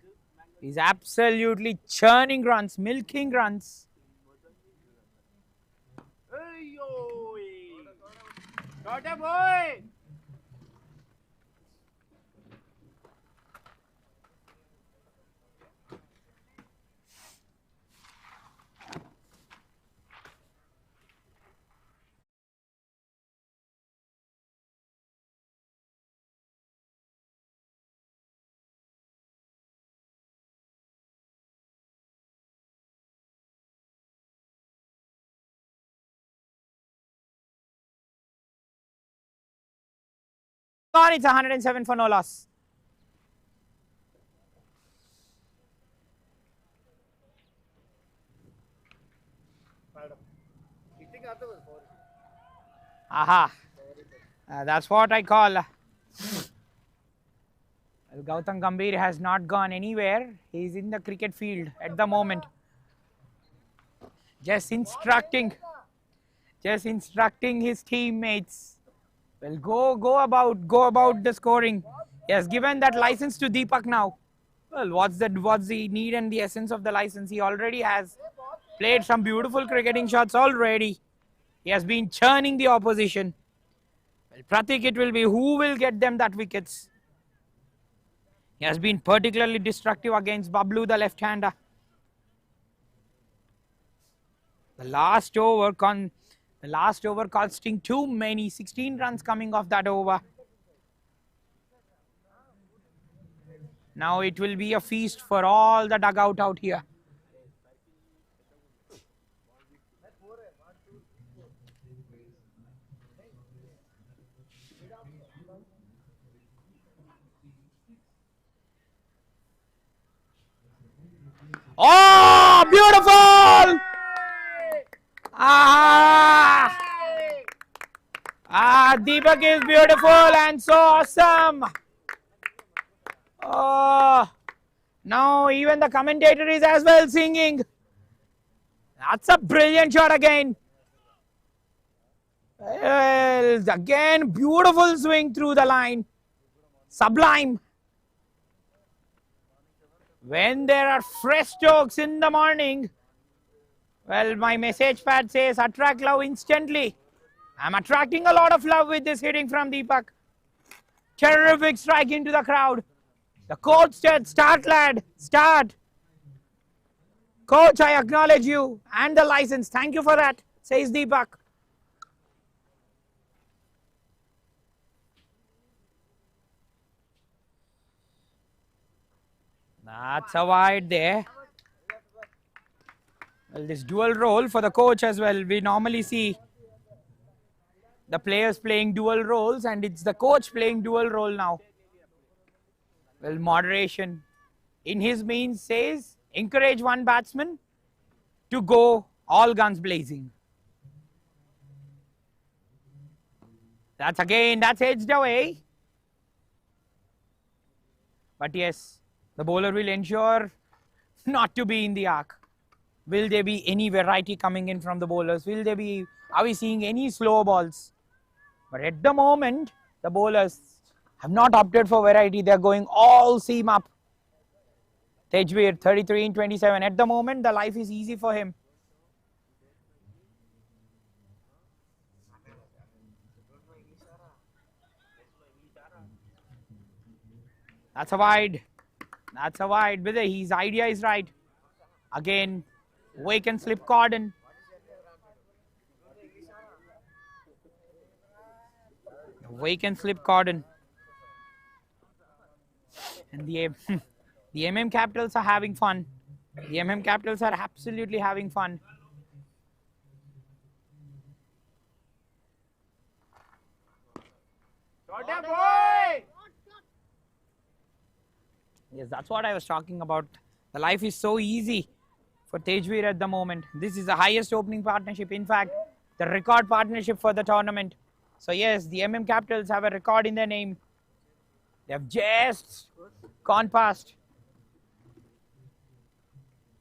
He's absolutely churning runs, milking runs. On, it's 107 for no loss. Aha. That's what I call. Gautam Gambhir has not gone anywhere. He is in the cricket field at the moment. Just instructing his teammates. Well, go about the scoring. He has given that license to Deepak now. Well, what's the need and the essence of the license? He already has played some beautiful cricketing shots already. He has been churning the opposition. Well, Pratik, it will be who will get them that wickets. He has been particularly destructive against Bablu, the left-hander. The last over costing too many, 16 runs coming off that over. Now it will be a feast for all the dugout out here. Oh, beautiful! Deepak is beautiful and so awesome. Oh, now even the commentator is as well singing. That's a brilliant shot again. Well, again, beautiful swing through the line. Sublime. When there are fresh strokes in the morning, well, my message pad says attract love instantly. I'm attracting a lot of love with this hitting from Deepak. Terrific strike into the crowd. The coach said, start lad, start. Coach, I acknowledge you and the license. Thank you for that, says Deepak. That's a wide there. Well, this dual role for the coach as well. We normally see the players playing dual roles and it's the coach playing dual role now. Well, moderation in his means says encourage one batsman to go all guns blazing. That's edged away. But yes, the bowler will ensure not to be in the arc. Will there be any variety coming in from the bowlers? Are we seeing any slow balls? But at the moment, the bowlers have not opted for variety. They are going all seam up. Tejveer, 33 in 27. At the moment, the life is easy for him. That's a wide. That's a wide. But his idea is right. Again, wake and slip cordon. Wake and slip cordon. And the MM Capitals are having fun. The MM Capitals are absolutely having fun. Yes, that's what I was talking about. The life is so easy for 𝗃𝗃 at the moment. This is the highest opening partnership. In fact, the record partnership for the tournament. So yes, the Capitals have a record in their name. They have just gone past.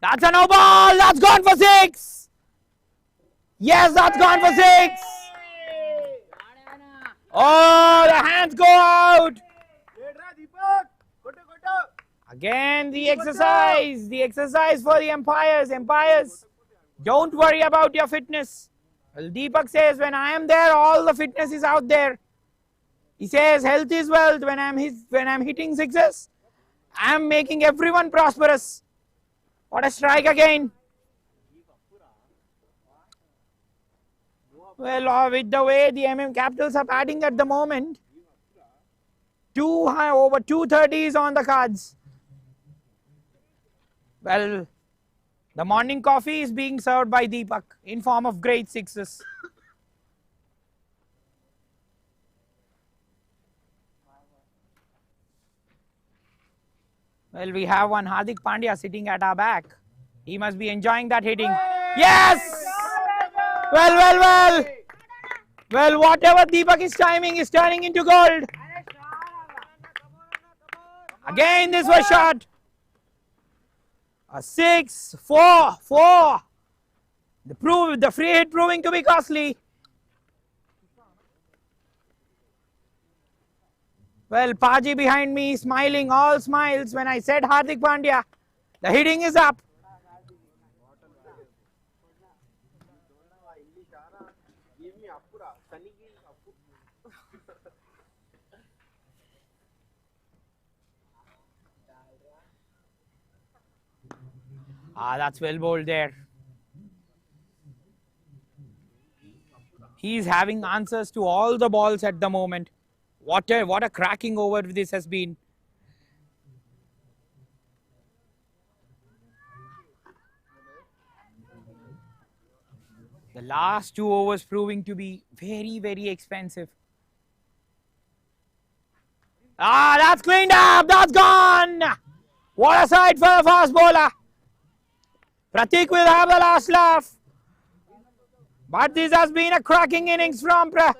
That's a no ball. That's gone for 6. Yes, that's gone for 6. Oh, the hands go out. Again, the exercise for the umpires. Umpires, don't worry about your fitness. Well, Deepak says, when I am there, all the fitness is out there. He says, health is wealth. When I'm hitting sixes, I'm making everyone prosperous. What a strike again. Well, with the way the Capitals are batting at the moment, over 230 is on the cards. Well, the morning coffee is being served by Deepak in form of great sixes. Well, we have one Hardik Pandya sitting at our back. He must be enjoying that hitting. Yes! Well, whatever Deepak is timing is turning into gold. Again, this was shot. A 6, 4, 4. The free hit proving to be costly. Well, Paji behind me smiling, all smiles when I said Hardik Pandya. The hitting is up. That's well bowled there. He is having answers to all the balls at the moment. What a cracking over this has been. The last 2 overs proving to be very, very expensive. That's cleaned up. That's gone. What a sight for the fast bowler. Pratik will have the last laugh. But this has been a cracking innings from what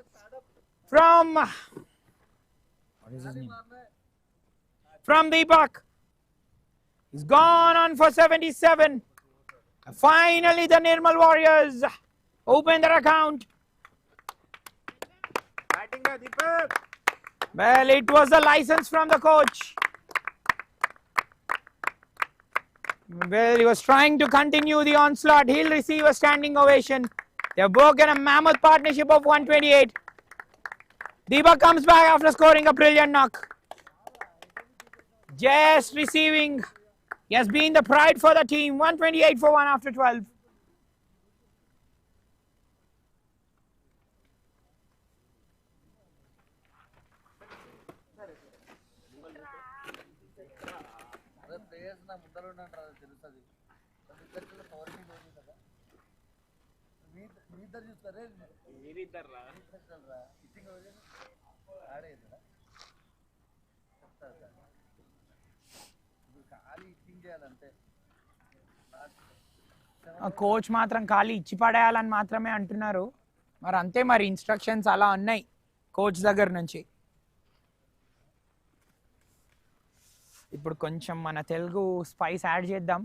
is his name? From Deepak. He's gone on for 77. Finally, the NIRMAL Warriors open their account. Well, it was a license from the coach. Well, he was trying to continue the onslaught. He'll receive a standing ovation. They have broken a mammoth partnership of 128. Deepak comes back after scoring a brilliant knock. Just receiving. He has been the pride for the team. 128 for 1 after 12. Coach మాత్రం ఖాళీ ఇచ్చి పడేయాలని మాత్రమే అంటున్నారు. మరి అంతే, మరి instructions అలా ఉన్నాయి కోచ్ దగ్గర నుంచి. ఇప్పుడు కొంచెం మన తెలుగు స్పైస్ యాడ్ చేద్దాం.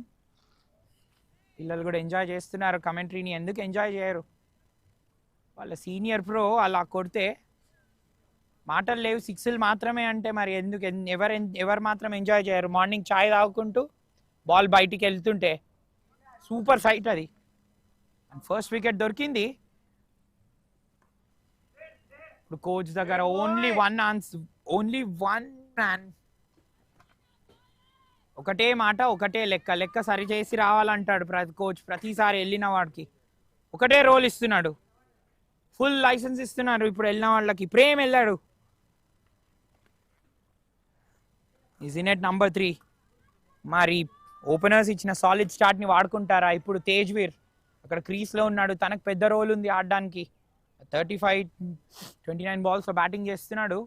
పిల్లలు కూడా ఎంజాయ్ చేస్తున్నారు కమెంటరీని. ఎందుకు ఎంజాయ్ చేయరు? వాళ్ళ సీనియర్ ప్రో అలా కొడితే మాటలు లేవు, 6లు మాత్రమే అంటే మరి ఎందుకు ఎవరు మాత్రం ఎంజాయ్ చేయరు? మార్నింగ్ చాయ్ తాగుకుంటూ బాల్ బయటికి వెళ్తుంటే సూపర్ సైట్ అది. ఫస్ట్ వికెట్ దొరికింది. ఇప్పుడు కోచ్ దగ్గర ఓన్లీ వన్ మ్యాన్. ఒకటే మాట, ఒకటే లెక్క సరి చేసి రావాలంటాడు కోచ్. ప్రతిసారి వెళ్ళిన వాడికి ఒకటే రోల్ ఇస్తున్నాడు, ఫుల్ లైసెన్స్ ఇస్తున్నారు. ఇప్పుడు వెళ్ళిన వాళ్ళకి ప్రేమ్ వెళ్ళాడు. Is in at number 3. మరి ఓపెనర్స్ ఇచ్చిన సాలిడ్ స్టార్ట్ని వాడుకుంటారా? ఇప్పుడు 𝗃𝗃 అక్కడ క్రీస్లో ఉన్నాడు. తనకు పెద్ద రోల్ ఉంది ఆడడానికి. 35-29 బాల్స్లో బ్యాటింగ్ చేస్తున్నాడు.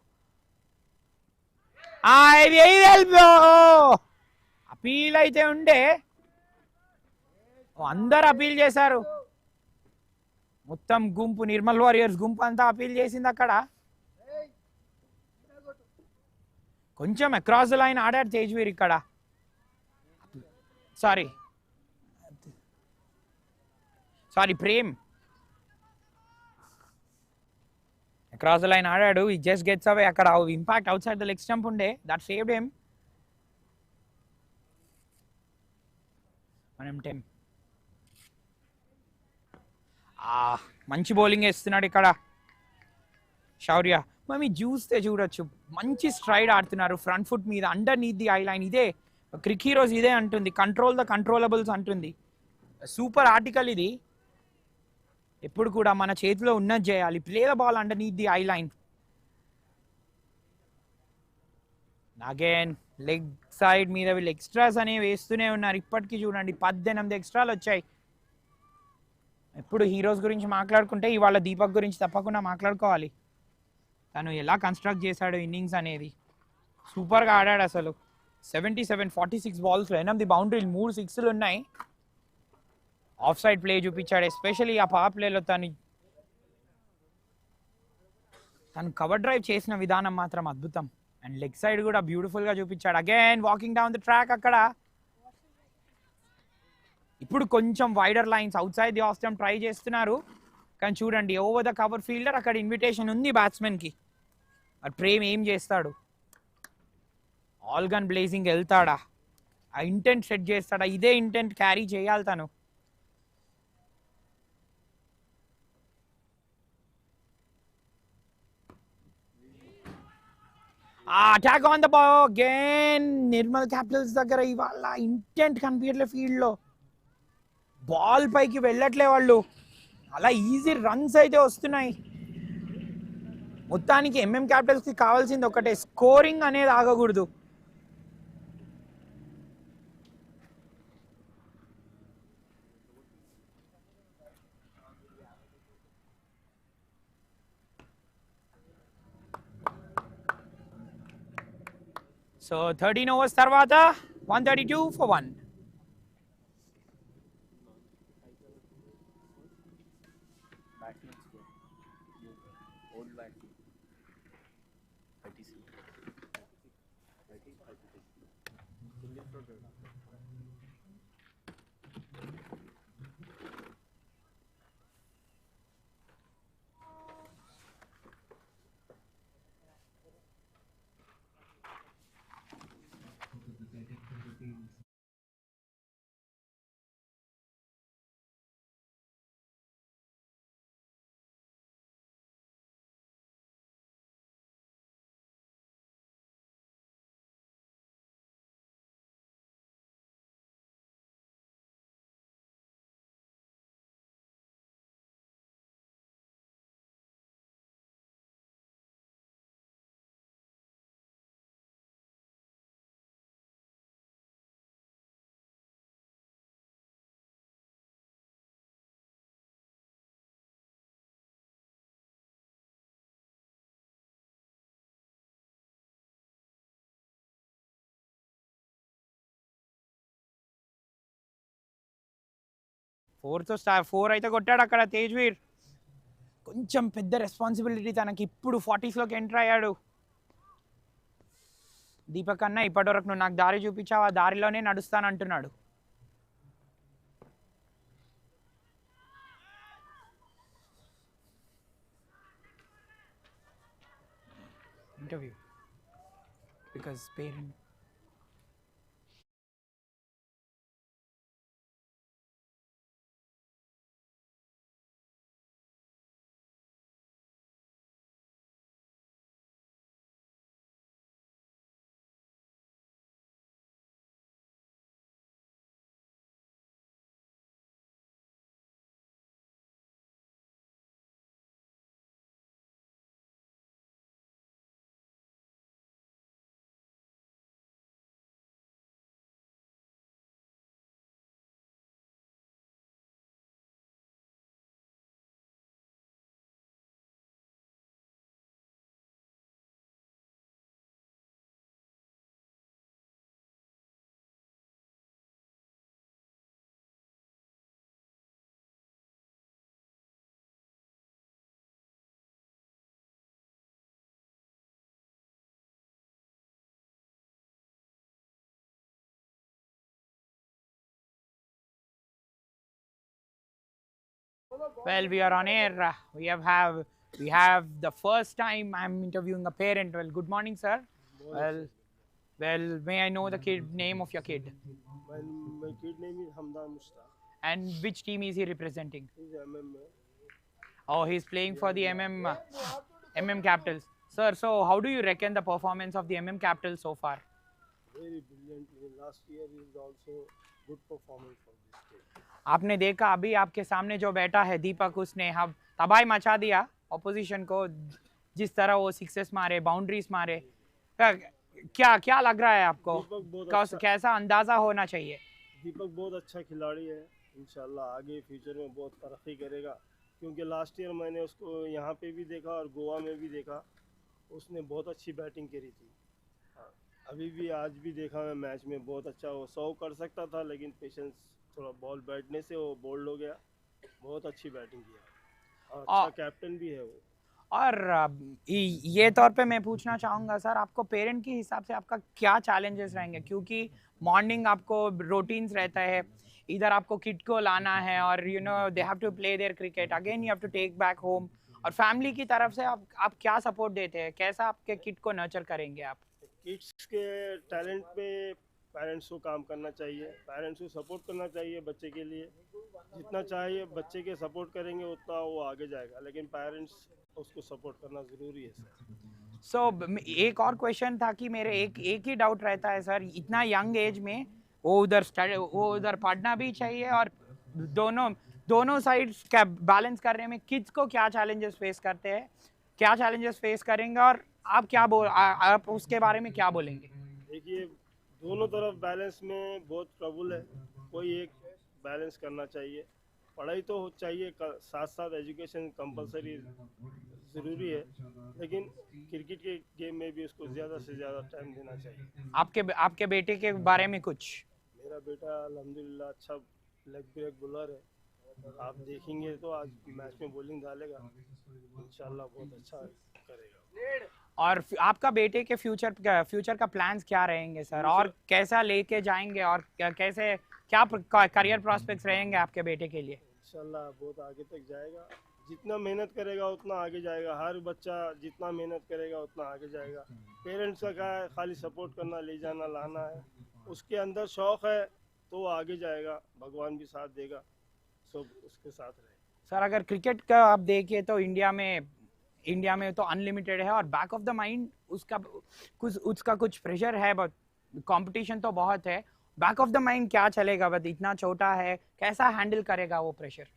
ఇది బ్రో అపీల్ అయితే ఉండే అందరు అపీల్ చేశారు. మొత్తం గుంపు నిర్మల్ వారియర్స్ గుంపు అంతా అపీల్ చేసింది అక్కడ. కొంచెం అక్రాస్ ద లైన్ ఆడాడు తేజ్వీర్ ఇక్కడ. Sorry Prem across the line ఆడాడు. He just gets away. అక్కడ impact outside the leg stump ఉండే, దట్ సేవ్డ్ హిమ్. మనం టెం మంచి బౌలింగ్ వేస్తున్నాడు ఇక్కడ శౌర్య. మేము చూస్తే చూడొచ్చు మంచి స్ట్రైడ్ ఆడుతున్నారు ఫ్రంట్ ఫుట్ మీద, under neath the I line. ఇదే క్రిక్ హీరోస్ ఇదే అంటుంది, కంట్రోల్ ద కంట్రోలబుల్స్ అంటుంది. సూపర్ ఆర్టికల్ ఇది. ఎప్పుడు కూడా మన చేతిలో ఉన్నది చేయాలి. Play the ball under neath the I line. Again leg side మీద వీళ్ళు ఎక్స్ట్రాస్ అనేవి వేస్తూనే ఉన్నారు. ఇప్పటికీ చూడండి 18 ఎక్స్ట్రాలు వచ్చాయి. ఎప్పుడు హీరోస్ గురించి మాట్లాడుకుంటే ఇవాళ దీపక్ గురించి తప్పకుండా మాట్లాడుకోవాలి. తను ఎలా కన్స్ట్రక్ట్ చేశాడు ఇన్నింగ్స్ అనేది. సూపర్గా ఆడాడు అసలు. 77 46 బాల్స్లో 8 బౌండరీలు 3 సిక్స్లు ఉన్నాయి. ఆఫ్ సైడ్ ప్లే చూపించాడు. ఎస్పెషల్లీ ఆ పవర్ ప్లేలో తను కవర్ డ్రైవ్ చేసిన విధానం మాత్రం అద్భుతం. అండ్ లెగ్ సైడ్ కూడా బ్యూటిఫుల్గా చూపించాడు. Again walking down the track అక్కడ. ఇప్పుడు కొంచెం wider lines outside the off stump try చేస్తున్నారు. కానీ చూడండి ఓవర్ ద కవర్ ఫీల్డర్ అక్కడ ఇన్విటేషన్ ఉంది బ్యాట్స్మెన్కి. మరి ప్రేమ్ ఏం చేస్తాడు? ఆల్ గన్ బ్లేజింగ్ వెళ్తాడా? ఆ ఇంటెంట్ సెట్ చేస్తాడా? ఇదే ఇంటెంట్ క్యారీ చేయాలి తను. Attack on the ball again. Nirmal Capitals దగ్గర ఇవాళ ఇంటెంట్ కనిపించట్లే ఫీల్డ్లో. బాల్ పైకి వెళ్ళట్లే వాళ్ళు. అలా ఈజీ రన్స్ అయితే వస్తున్నాయి. మొత్తానికి క్యాపిటల్స్కి కావాల్సింది ఒకటే, స్కోరింగ్ అనేది ఆగకూడదు. సో 13 overs తర్వాత 132 for 1. ఫోర్ అయితే కొట్టాడు అక్కడ తేజ్వీర్. కొంచెం పెద్ద రెస్పాన్సిబిలిటీ తనకి. ఇప్పుడు 40స్లోకి ఎంటర్ అయ్యాడు. దీపక్ అన్న ఇప్పటివరకు నువ్వు నాకు దారి చూపించావు, ఆ దారిలోనే నడుస్తానంటున్నాడు. Interview because parent Well, we are on air. We have the first time I'm interviewing a parent. Well, good morning, sir. Well, may I know the name of your kid? My kid name is Hamdan Mushtaq. And which team is he representing? He's MMA. Oh, he's playing for the MM Capitals. Sir, so how do you reckon the performance of the MM Capitals so far? Very brilliant. Last year is also good performance from this team. आपने देखा अभी आपके सामने जो बैठा है दीपक, उसने हम तबाही मचा दिया ऑपोजिशन को, जिस तरह वो सिक्सेस मारे, बाउंड्रीज मारे। क्या क्या लग रहा है आपको? कैसा अंदाजा होना चाहिए? दीपक बहुत अच्छा खिलाड़ी है, इंशाल्लाह आगे फ्यूचर में बहुत तरक्की करेगा, क्योंकि लास्ट ईयर मैंने उसको यहाँ पे भी देखा और गोवा में भी देखा, उसने बहुत अच्छी बैटिंग करी थी। अभी भी आज भी देखा मैं मैच में, बहुत अच्छा वो 100 कर सकता था, लेकिन पेशेंस थोड़ा बॉल बैठने से वो बोल्ड हो गया। बहुत अच्छी बैटिंग किया और अच्छा कैप्टन भी है वो। और ये तौर पे मैं पूछना चाहूँगा सर, आपको पेरेंट के हिसाब से आपका क्या चैलेंजेस रहेंगे? क्योंकि मॉर्निंग आपको रूटीन्स रहता है, इधर आपको किड को लाना है और you know they have to play there cricket, again you have to take back home, और फैमिली की तरफ से आप क्या सपोर्ट देते हैं? कैसा आपके किड को नर्चर करेंगे आप? किड्स के टैलेंट पे पेरेंट्स को काम करना चाहिए, पेरेंट्स को सपोर्ट करना चाहिए बच्चे के लिए। जितना चाहिए बच्चे के सपोर्ट करेंगे उतना वो आगे जाएगा, लेकिन पेरेंट्स उसको सपोर्ट करना ज़रूरी है सर। सो एक और क्वेश्चन था कि मेरे एक ही डाउट रहता है सर, इतना यंग एज में वो उधर पढ़ना भी चाहिए और दोनों साइड्स का बैलेंस करने में किड्स को क्या चैलेंजेस फेस करते हैं, क्या चैलेंजेस फेस करेंगे, और आप उसके बारे में क्या बोलेंगे? देखिए, दोनों तरफ बैलेंस में बहुत ट्रबल है, कोई एक बैलेंस करना चाहिए। पढ़ाई तो चाहिए, साथ साथ एजुकेशन कंपलसरी ज़रूरी है, लेकिन क्रिकेट के गेम में भी उसको ज़्यादा से ज़्यादा टाइम देना चाहिए। आपके बेटे के बारे में कुछ? मेरा बेटा अल्हम्दुलिल्लाह अच्छा लेग ब्रेक बॉलर है, आप देखेंगे तो आज मैच में बॉलिंग डालेगा, इंशाल्लाह बहुत अच्छा करेगा। और आपका बेटे के फ्यूचर का प्लान्स क्या रहेंगे सर, और कैसा लेके जाएंगे, और क्या करियर प्रॉस्पेक्ट्स रहेंगे आपके बेटे के लिए? इंशाल्लाह बहुत आगे तक जाएगा, जितना मेहनत करेगा उतना आगे जाएगा। हर बच्चा जितना मेहनत करेगा उतना आगे जाएगा। पेरेंट्स का क्या है, खाली सपोर्ट करना, ले जाना लाना है, उसके अंदर शौक़ है तो वो आगे जाएगा, भगवान भी साथ देगा, सब उसके साथ रहे। सर, अगर क्रिकेट का आप देखिए तो इंडिया में तो अनलिमिटेड है, और बैक ऑफ द माइंड उसका कुछ प्रेशर है, बट कंपटीशन तो बहुत है। बैक ऑफ द माइंड क्या चलेगा, बट इतना छोटा है, कैसा हैंडल करेगा वो प्रेशर?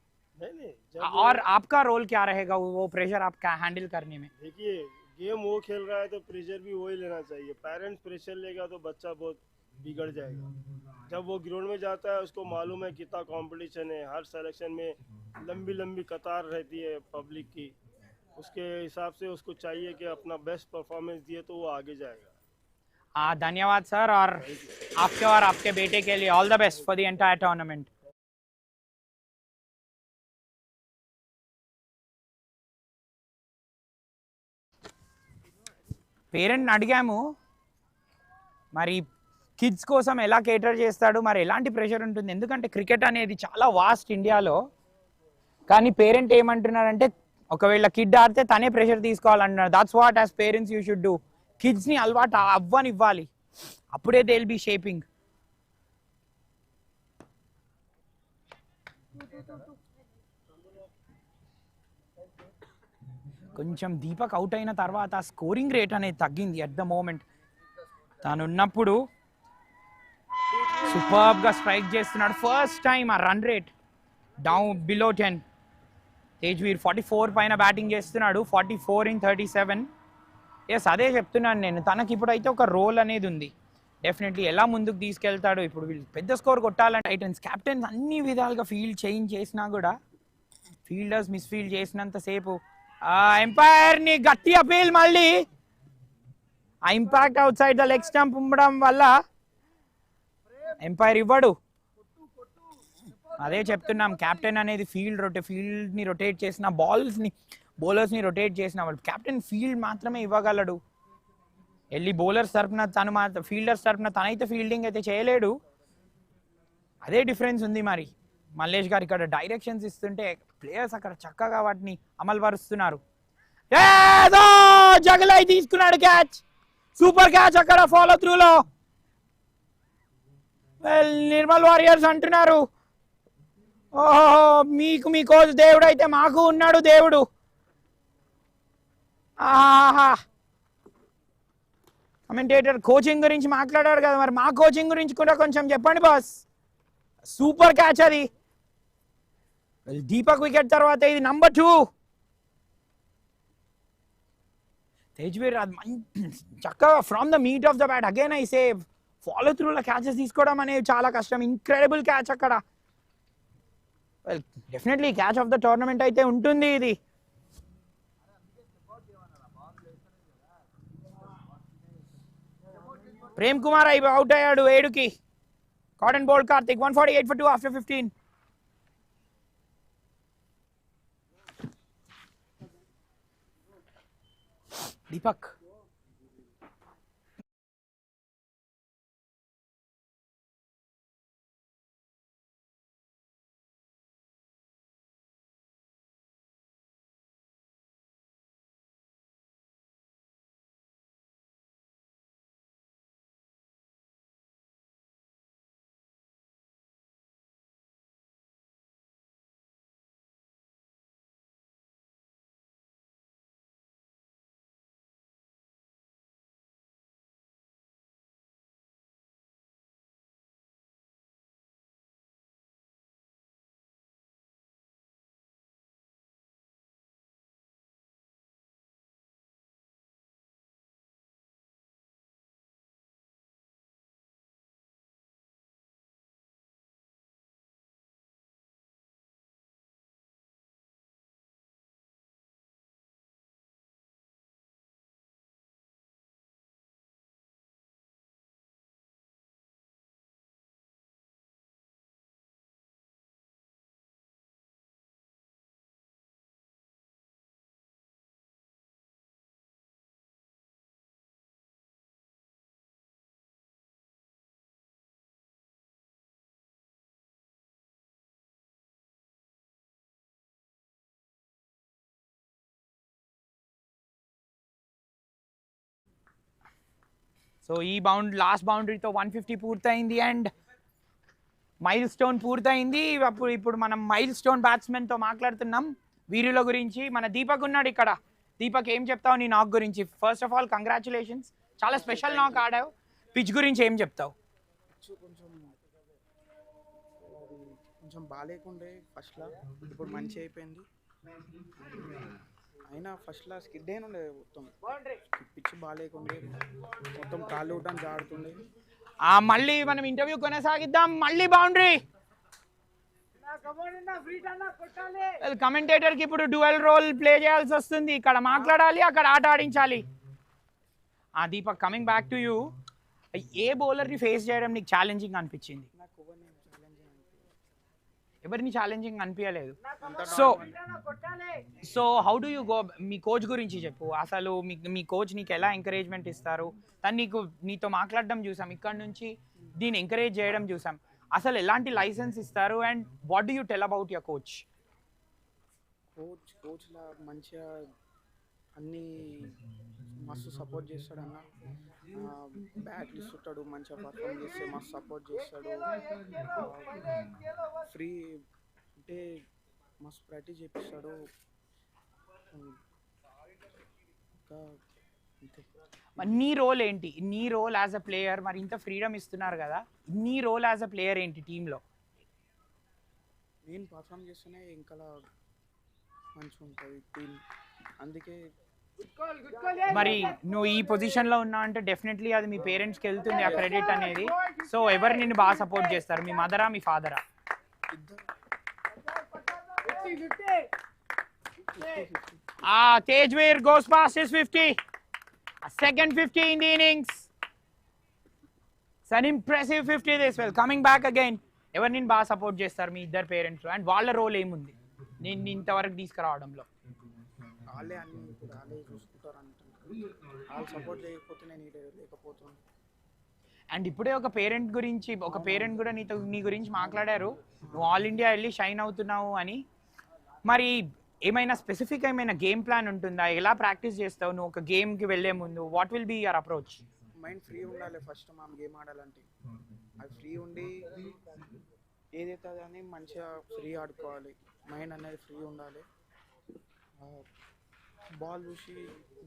नहीं, और आपका रोल क्या रहेगा वो प्रेशर आपका हैंडल करने में? देखिए, गेम वो खेल रहा है तो प्रेशर भी वही लेना चाहिए। पेरेंट्स प्रेशर लेगा तो बच्चा बहुत बिगड़ जाएगा। जब वो ग्राउंड में जाता है उसको मालूम है कितना कंपटीशन है, हर सिलेक्शन में लंबी कतार रहती है पब्लिक की, उसके हिसाब से उसको चाहिए कि अपना बेस्ट परफॉर्मेंस दिए तो वो आगे जाएगा। धन्यवाद सर, और आपके और आपके बेटे के लिए all the best for the entire tournament. పేరెంట్ని అడిగాము మరి కిడ్స్ కోసం ఎలా కేటర్ చేస్తాడు, మరి ఎలాంటి ప్రెషర్ ఉంటుంది, ఎందుకంటే క్రికెట్ అనేది చాలా వాస్ట్ ఇండియాలో, కానీ పేరెంట్ ఏమంటున్నారంటే ఒకవేళ కిడ్ ఆడితే తనే ప్రెషర్ తీసుకోవాలంటున్నారు. That's what as parents you should do. కిడ్స్ని అలవాటు అవ్వనివ్వాలి, అప్పుడే దే విల్ బి షేపింగ్. కొంచెం దీపక్ అవుట్ అయిన తర్వాత స్కోరింగ్ రేట్ అనేది తగ్గింది అట్ ద మూమెంట్. తాను ఉన్నప్పుడు సూపర్బ్గా స్ట్రైక్ చేస్తున్నాడు, ఫస్ట్ టైం ఆ run rate down below 10. Tejveer 44 పైన బ్యాటింగ్ చేస్తున్నాడు, 44 in 37. ఎస్, అదే చెప్తున్నాను నేను, తనకి ఇప్పుడైతే ఒక రోల్ అనేది ఉంది. డెఫినెట్లీ ఎలా ముందుకు తీసుకెళ్తాడో. ఇప్పుడు వీళ్ళు పెద్ద స్కోర్ కొట్టాలంటే టైటన్స్ కెప్టెన్స్ అన్ని విధాలుగా ఫీల్డ్ చేంజ్ చేసినా కూడా, ఫీల్డర్స్ మిస్ఫీల్డ్ చేసినంతసేపు ఎంపైర్ని గట్టి అపీల్, మళ్ళీ ఆ impact outside the leg stump ఉండడం వల్ల ఎంపైర్ ఇవ్వడు. అదే చెప్తున్నాం, కెప్టెన్ అనేది ఫీల్డ్ని రొటేట్ చేసిన, బౌలర్స్ని రొటేట్ చేసిన వాళ్ళు, కెప్టెన్ ఫీల్డ్ మాత్రమే ఇవ్వగలడు. వెళ్ళి బౌలర్స్ తరఫున ఫీల్డర్స్ తరఫున తనైతే ఫీల్డింగ్ అయితే చేయలేడు. అదే డిఫరెన్స్ ఉంది. మరి మల్లేష్ గారు ఇక్కడ డైరెక్షన్స్ ఇస్తుంటే ప్లేయర్స్ అక్కడ చక్కగా వాటిని అమలు పరుస్తున్నారు. జగలై తీసుకున్నాడు క్యాచ్, సూపర్ క్యాచ్ అక్కడ ఫాలో త్రూలో. నిర్మల్ వారియర్స్ అంటున్నారు, ఓహో మీకు మీ కోచ్ దేవుడు అయితే మాకు ఉన్నాడు దేవుడు. ఆహా, కమెంటేటర్ కోచింగ్ గురించి మాట్లాడారు కదా, మరి మా కోచింగ్ గురించి కూడా కొంచెం చెప్పండి బాస్. సూపర్ క్యాచ్ అది. దీపక్ వికెట్ తర్వాత ఇది నంబర్ 2. తేజ్వీర్ చక్కగా from the meat of the bat again I save. Follow త్రూలో క్యాచెస్ తీసుకోవడం అనేది చాలా కష్టం. ఇంక్రెడిబుల్ క్యాచ్ అక్కడ. Well definitely catch of the tournament అయితే ఉంటుంది ఇది. ప్రేమ్ కుమార్ అవుట్ అయ్యాడు 7కి. Caught and bowled Karthik 148 for 2 after 15. Deepak so ఈ లాస్ట్ బౌండరీతో 150 పూర్తయింది అండ్ మైల్ స్టోన్ పూర్తయింది. ఇప్పుడు మనం మైల్ స్టోన్ బ్యాట్స్మెన్తో మాట్లాడుతున్నాం, వీరుల గురించి. మన దీపక్ ఉన్నాడు ఇక్కడ. దీపక్ ఏం చెప్తావు నీ నాక్ గురించి? ఫస్ట్ ఆఫ్ ఆల్ కంగ్రాచులేషన్స్, చాలా స్పెషల్ నాక్ ఆడావు. పిచ్ గురించి ఏం చెప్తావు? కొంచెం బాగాలేకుండే ఫస్ట్లో, ఇప్పుడు మంచి అయిపోయింది. అయినా ఫస్ట్లో స్కిడ్ అయినుండే, మొత్తం పిచ్ బాగాలేకుండే, మొత్తం కాళ్ళు ఊటానికి ఆడుతుండే. మళ్ళీ మనం ఇంటర్వ్యూ కొనసాగిద్దాం. మళ్ళీ బౌండరీ. కమెంటేటర్ కి ఇప్పుడు డ్యూయల్ రోల్ ప్లే చేయాల్సి వస్తుంది. ఇక్కడ మాట్లాడాలి, అక్కడ ఆట ఆడించాలి. Deepak, coming back to you, ఏ బౌలర్ ని ఫేస్ చేయడం నీకు ఛాలెంజింగ్ అనిపించింది? ఎవరిని ఛాలెంజింగ్ అనిపించలేదు. So how do you go? మీ కోచ్ గురించి చెప్పు. అసలు మీ కోచ్ నీకు ఎలా ఎంకరేజ్మెంట్ ఇస్తారు? తను నీతో మాట్లాడడం చూసాం, ఇక్కడ నుంచి దీన్ని ఎంకరేజ్ చేయడం చూసాం. అసలు ఎలాంటి లైసెన్స్ ఇస్తారు and what do you tell about your coach? కోచ్లా మంచిగా అన్నీ మస్తు సపోర్ట్ చేస్తాడు అన్న. బ్యాట్లు ఇస్తుంటాడు, మంచిగా పర్ఫామ్ చేస్తే మస్తు సపోర్ట్ చేస్తాడు. ఫ్రీ అంటే మస్తు ప్రాక్టీస్ చేపిస్తాడు. నీ రోల్ ఏంటి? నీ రోల్ యాజ్ అ ప్లేయర్, మరి ఇంత ఫ్రీడమ్ ఇస్తున్నారు కదా, నీ రోల్ యాజ్ అ ప్లేయర్ ఏంటి టీంలో? నేను పర్ఫామ్ చేస్తేనే ఇంకా మంచిగా ఉంటుంది టీం. అందుకే మరి నువ్వు ఈ పొజిషన్లో ఉన్నావు అంటే డెఫినెట్లీ అది మీ పేరెంట్స్కి వెళ్తుంది ఆ క్రెడిట్ అనేది. సో ఎవరు నిన్ను బాగా సపోర్ట్ చేస్తారు, మీ మదరా మీ ఫాదరా? తేజ్వీర్ goes past his 50, a second 50 in the innings. It's an impressive 50 this well. Coming back again, ఎవరు నిన్ను బాగా సపోర్ట్ చేస్తారు మీ ఇద్దరు పేరెంట్స్, అండ్ వాళ్ళ రోల్ ఏముంది నేను ఇంతవరకు తీసుకురావడంలో? వాళ్ళే చూసుకుంటారు అంటున్నారు. వాళ్ళు సపోర్ట్ చేయకపోతే నేను లేకపోతున్నాను. అండ్ ఇప్పుడే ఒక పేరెంట్ కూడా నీ గురించి మాట్లాడారు, నువ్వు ఆల్ ఇండియా వెళ్ళి షైన్ అవుతున్నావు అని. మరి ఏమైనా స్పెసిఫిక్ ఏమైనా గేమ్ ప్లాన్ ఉంటుందా? ఎలా ప్రాక్టీస్ చేస్తావు నువ్వు ఒక గేమ్కి వెళ్ళే ముందు? What will be your approach? Mind free ఉండాలి ఫస్ట్ మనం గేమ్ ఆడాలంటే. అది ఫ్రీ ఉండి ఏదైతే అని మంచిగా ఫ్రీ ఆడుకోవాలి. మైండ్ అనేది ఫ్రీ ఉండాలి. బాల్ చూసి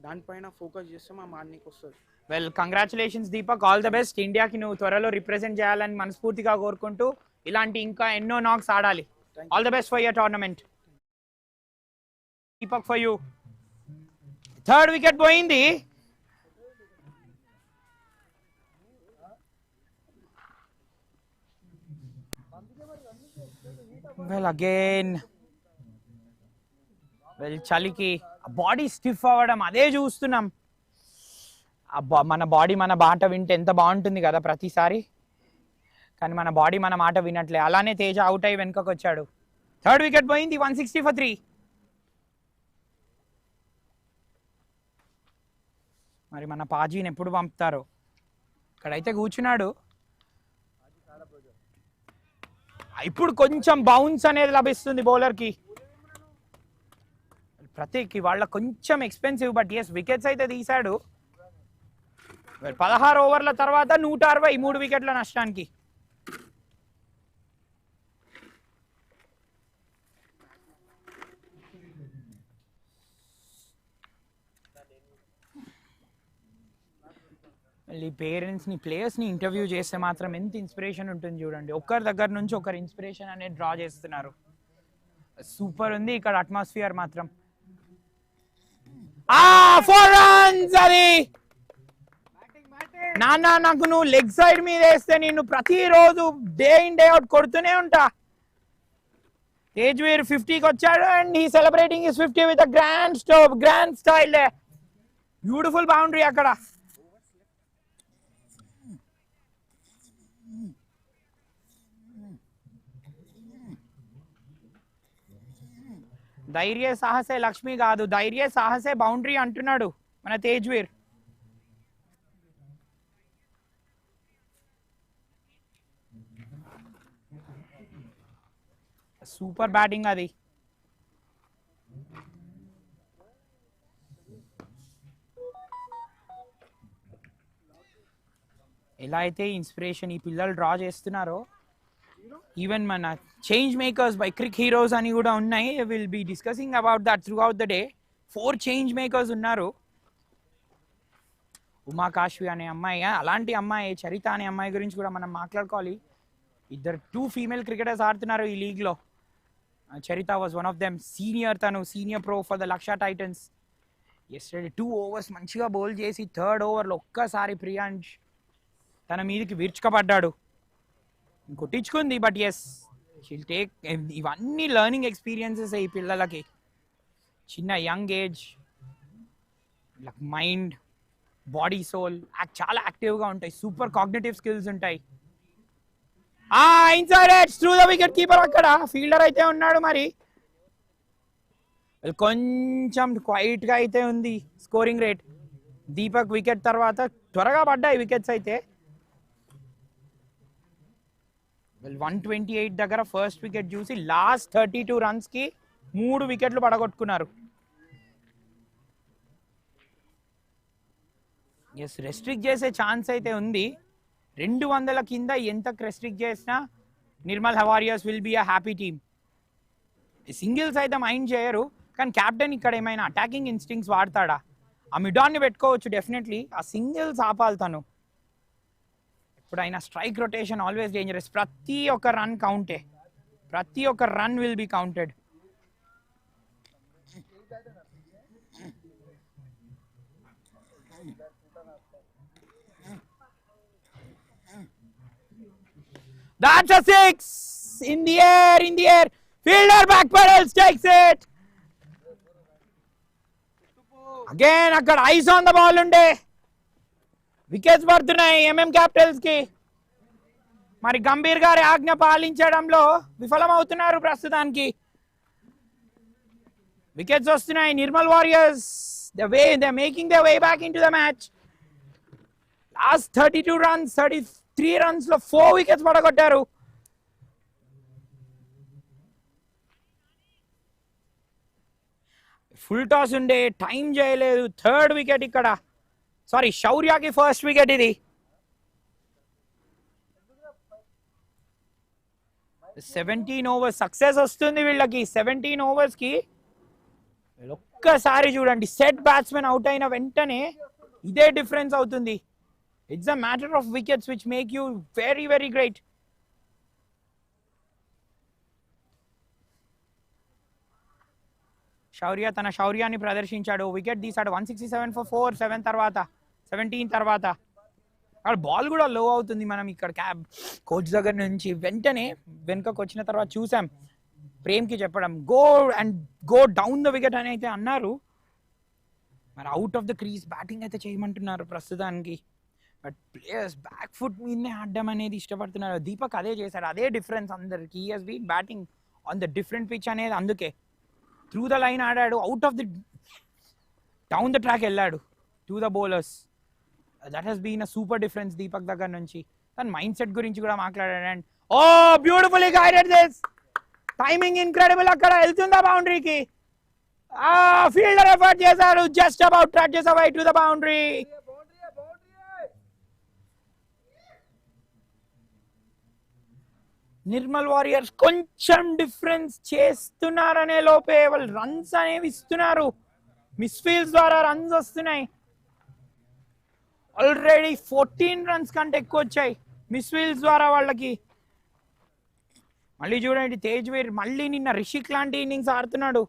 దానిపైన ఫోకస్ చేస్తే మా ఆడనీకి వస్తుంది. Well, congratulations Deepak, all the best. ఇండియాకి నువ్వు త్వరలో రిప్రజెంట్ చేయాలని మనస్ఫూర్తిగా కోరుకుంటూ ఇలాంటి ఇంకా ఎన్నో నాక్స్ ఆడాలి. All the best for your tournament. Deepak for you. Third wicket పోయింది. వెల్ అగైన్ చలికి బాడీ స్టిఫ్ అవ్వడం అదే చూస్తున్నాం. మన బాడీ మన మాట వింటే ఎంత బాగుంటుంది కదా ప్రతిసారి, కానీ మన బాడీ మన మాట వినట్లే. అలానే తేజ అవుట్ అయ్యి వెనుకకు వచ్చాడు. థర్డ్ వికెట్ పోయింది. 160 for 3. మరి మన పాజీని ఎప్పుడు పంపుతారో. ఇక్కడైతే కూర్చున్నాడు. ఇప్పుడు కొంచెం బౌన్స్ అనేది లభిస్తుంది బౌలర్కి. ప్రతీక్ వాళ్ళ కొంచెం ఎక్స్పెన్సివ్, బట్ ఎస్ వికెట్స్ అయితే తీశాడు. 16 ఓవర్ల తర్వాత 160, 3 వికెట్ల నష్టానికి. మళ్ళీ పేరెంట్స్ని ప్లేయర్స్ని ఇంటర్వ్యూ చేస్తే మాత్రం ఎంత ఇన్స్పిరేషన్ ఉంటుంది చూడండి. ఒకరి దగ్గర నుంచి ఒకరు ఇన్స్పిరేషన్ అనేది డ్రా చేస్తున్నారు. సూపర్ ఉంది ఇక్కడ అట్మాస్ఫియర్ మాత్రం. 4 runs. అది నాన్న, నాకు నువ్వు లెగ్ సైడ్ మీద వేస్తే నేను ప్రతిరోజు డే ఇన్ డే అవుట్ కొడుతూనే ఉంటా. తేజ్వీర్ 50కి వచ్చాడు and he celebrating his 50 with grand style. Beautiful boundary అక్కడ. ధైర్య సాహసే లక్ష్మి కాదు, ధైర్య సాహసే బౌండరీ అంటున్నాడు మన తేజ్వీర్. సూపర్ బ్యాటింగ్ అది. ఎలా అయితే ఇన్స్పిరేషన్ ఈ పిల్లలు డ్రా చేస్తున్నారో, ఈవెన్ మన change makers by Crick heroes అని కూడా ఉన్నాయి. Will be discussing about that through out the day. 4 change makers ఉన్నారు. ఉమాకాశ్వి అనే అమ్మాయి, అలాంటి అమ్మాయి చరిత అనే అమ్మాయి గురించి కూడా మనం మాట్లాడుకోవాలి. 2 ఫీమేల్ క్రికెటర్స్ ఆడుతున్నారు ఈ లీగ్లో. Charitha was one of them. తను senior pro for the Laksha Titans. Yesterday 2 overs మంచిగా బౌల్ చేసి 3rd ఓవర్లో ఒక్కసారి ప్రియాంష్ తన మీదకి విరుచుకపడ్డాడు. కొట్టించుకుంది, బట్ ఎస్ షీల్ టేక్. ఇవన్నీ లెర్నింగ్ ఎక్స్పీరియన్సెస్ ఈ పిల్లలకి. చిన్న young age, mind, body, soul చాలా యాక్టివ్గా ఉంటాయి. సూపర్ కాగ్నిటివ్ స్కిల్స్ ఉంటాయి. Inside edge through the wicket keeper. అక్కడ ఫీల్డర్ అయితే ఉన్నాడు. మరి కొంచెం క్వైట్గా అయితే ఉంది స్కోరింగ్ రేట్. దీపక్ వికెట్ తర్వాత త్వరగా పడ్డాయి వికెట్స్ అయితే. 128 దగ్గర ఫస్ట్ వికెట్ చూసి లాస్ట్ 32 రన్స్కి 3 వికెట్లు పడగొట్టుకున్నారు. ఎస్, రెస్ట్రిక్ట్ చేసే ఛాన్స్ అయితే ఉంది. 200 కింద ఎంత రెస్ట్రిక్ట్ చేసినా Nirmal warriors will be a happy team. Singles అయితే మైండ్ చేయరు, కానీ కెప్టెన్ ఇక్కడ ఏమైనా అటాకింగ్ ఇన్స్టింగ్స్ వాడతాడా? ఆ మిడాన్ని పెట్టుకోవచ్చు డెఫినెట్లీ. ఆ సింగిల్స్ ఆపాలి తను. ఎప్పుడైనా స్ట్రైక్ రొటేషన్ ఆల్వేస్ డేంజరస్. ప్రతి ఒక్క రన్ కౌంటే. ప్రతి ఒక్క run will be counted. That's a 6 in the air. Fielder backpedals, takes it. Again, అక్కడ ఐస్ ఆన్ ద బాల్ ఉండే వికెట్స్ పడుతున్నాయి క్యాపిటల్స్ కి. మరి గంభీర్ గారి ఆజ్ఞ పాలించడంలో విఫలమవుతున్నారు ప్రస్తుతానికి. వికెట్స్ వస్తున్నాయి. Nirmal warriors they making they way back in to the match. Last 32 runs, 33 runs లో 4 వికెట్స్ పడగొట్టారు. ఫుల్ టాస్ ఉండే, టైం చేయలేదు. థర్డ్ వికెట్ ఇక్కడ. సారీ, శౌర్యకి ఫస్ట్ వికెట్ ఇది. 17 ఓవర్స్ సక్సెస్ వస్తుంది వీళ్ళకి. 17 ఓవర్స్కి ఒక్కసారి చూడండి, సెట్ బ్యాట్స్మెన్ అవుట్ అయిన వెంటనే ఇదే డిఫరెన్స్ అవుతుంది. It's a matter of wickets which make you very very great. Shaurya తన శౌర్యాన్ని ప్రదర్శించాడు, వికెట్ తీశాడు. 167 for 4, 17 తర్వాత. అక్కడ బాల్ కూడా లో అవుతుంది. మనం ఇక్కడ కోచ్ దగ్గర నుంచి వెంటనే వెనుకకు వచ్చిన తర్వాత చూసాం ప్రేమ్కి చెప్పడం, గో డౌన్ ద వికెట్ అని అయితే అన్నారు. మరి out of the crease batting అయితే చేయమంటున్నారు ప్రస్తుతానికి. బట్ ప్లేయర్స్ బ్యాక్ ఫుట్ మీదనే ఆడడం అనేది ఇష్టపడుతున్నారు. దీపక్ అదే చేశాడు, అదే డిఫరెన్స్ అందరికి. He has been batting on the different pitch అనేది. అందుకే త్రూ ద లైన్ ఆడాడు, out of the down the track వెళ్ళాడు to the bowlers. That has been a super difference Deepak దగ్గర నుంచి. తన మైండ్ సెట్ గురించి కూడా మాట్లాడాడు. And beautifully guided this. Timing incredible. అక్కడ వెళ్తుందా బౌండరీకి. ఫీల్డర్ ఎఫర్ట్ చేశారు, just about touches away to the boundary. Nirmal Warriors కొంచెం డిఫరెన్స్ చేస్తున్నారనే లోపే వాళ్ళు రన్స్ అనేవి ఇస్తున్నారు. మిస్ఫీల్డ్స్ ద్వారా రన్స్ వస్తున్నాయి. ఆల్రెడీ 14 రన్స్ కంటే ఎక్కువ వచ్చాయి మిస్ఫీల్డ్స్ ద్వారా వాళ్ళకి. మళ్ళీ చూడండి తేజ్వీర్ మళ్ళీ నిన్న రిషిక్ లాంటి ఇన్నింగ్స్ ఆడుతున్నాడు.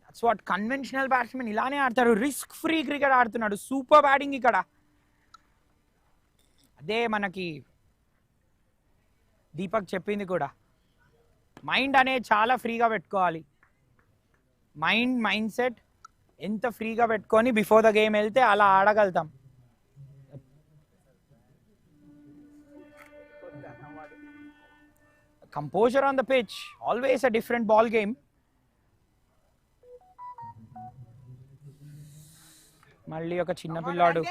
దట్స్ వాట్ కన్వెన్షనల్ బ్యాట్స్మెన్ ఇలానే ఆడతారు. రిస్క్ ఫ్రీ క్రికెట్ ఆడుతున్నాడు. సూపర్ బ్యాటింగ్ ఇక్కడ. అదే మనకి దీపక్ చెప్పింది కూడా, మైండ్ అనేది చాలా ఫ్రీగా పెట్టుకోవాలి. మైండ్ సెట్ ఎంత ఫ్రీగా పెట్టుకొని బిఫోర్ ద గేమ్ వెళ్తే అలా ఆడగలుగుతాం. Composure on the pitch, always a different ball game. మళ్ళీ ఒక చిన్న పిల్లాడు,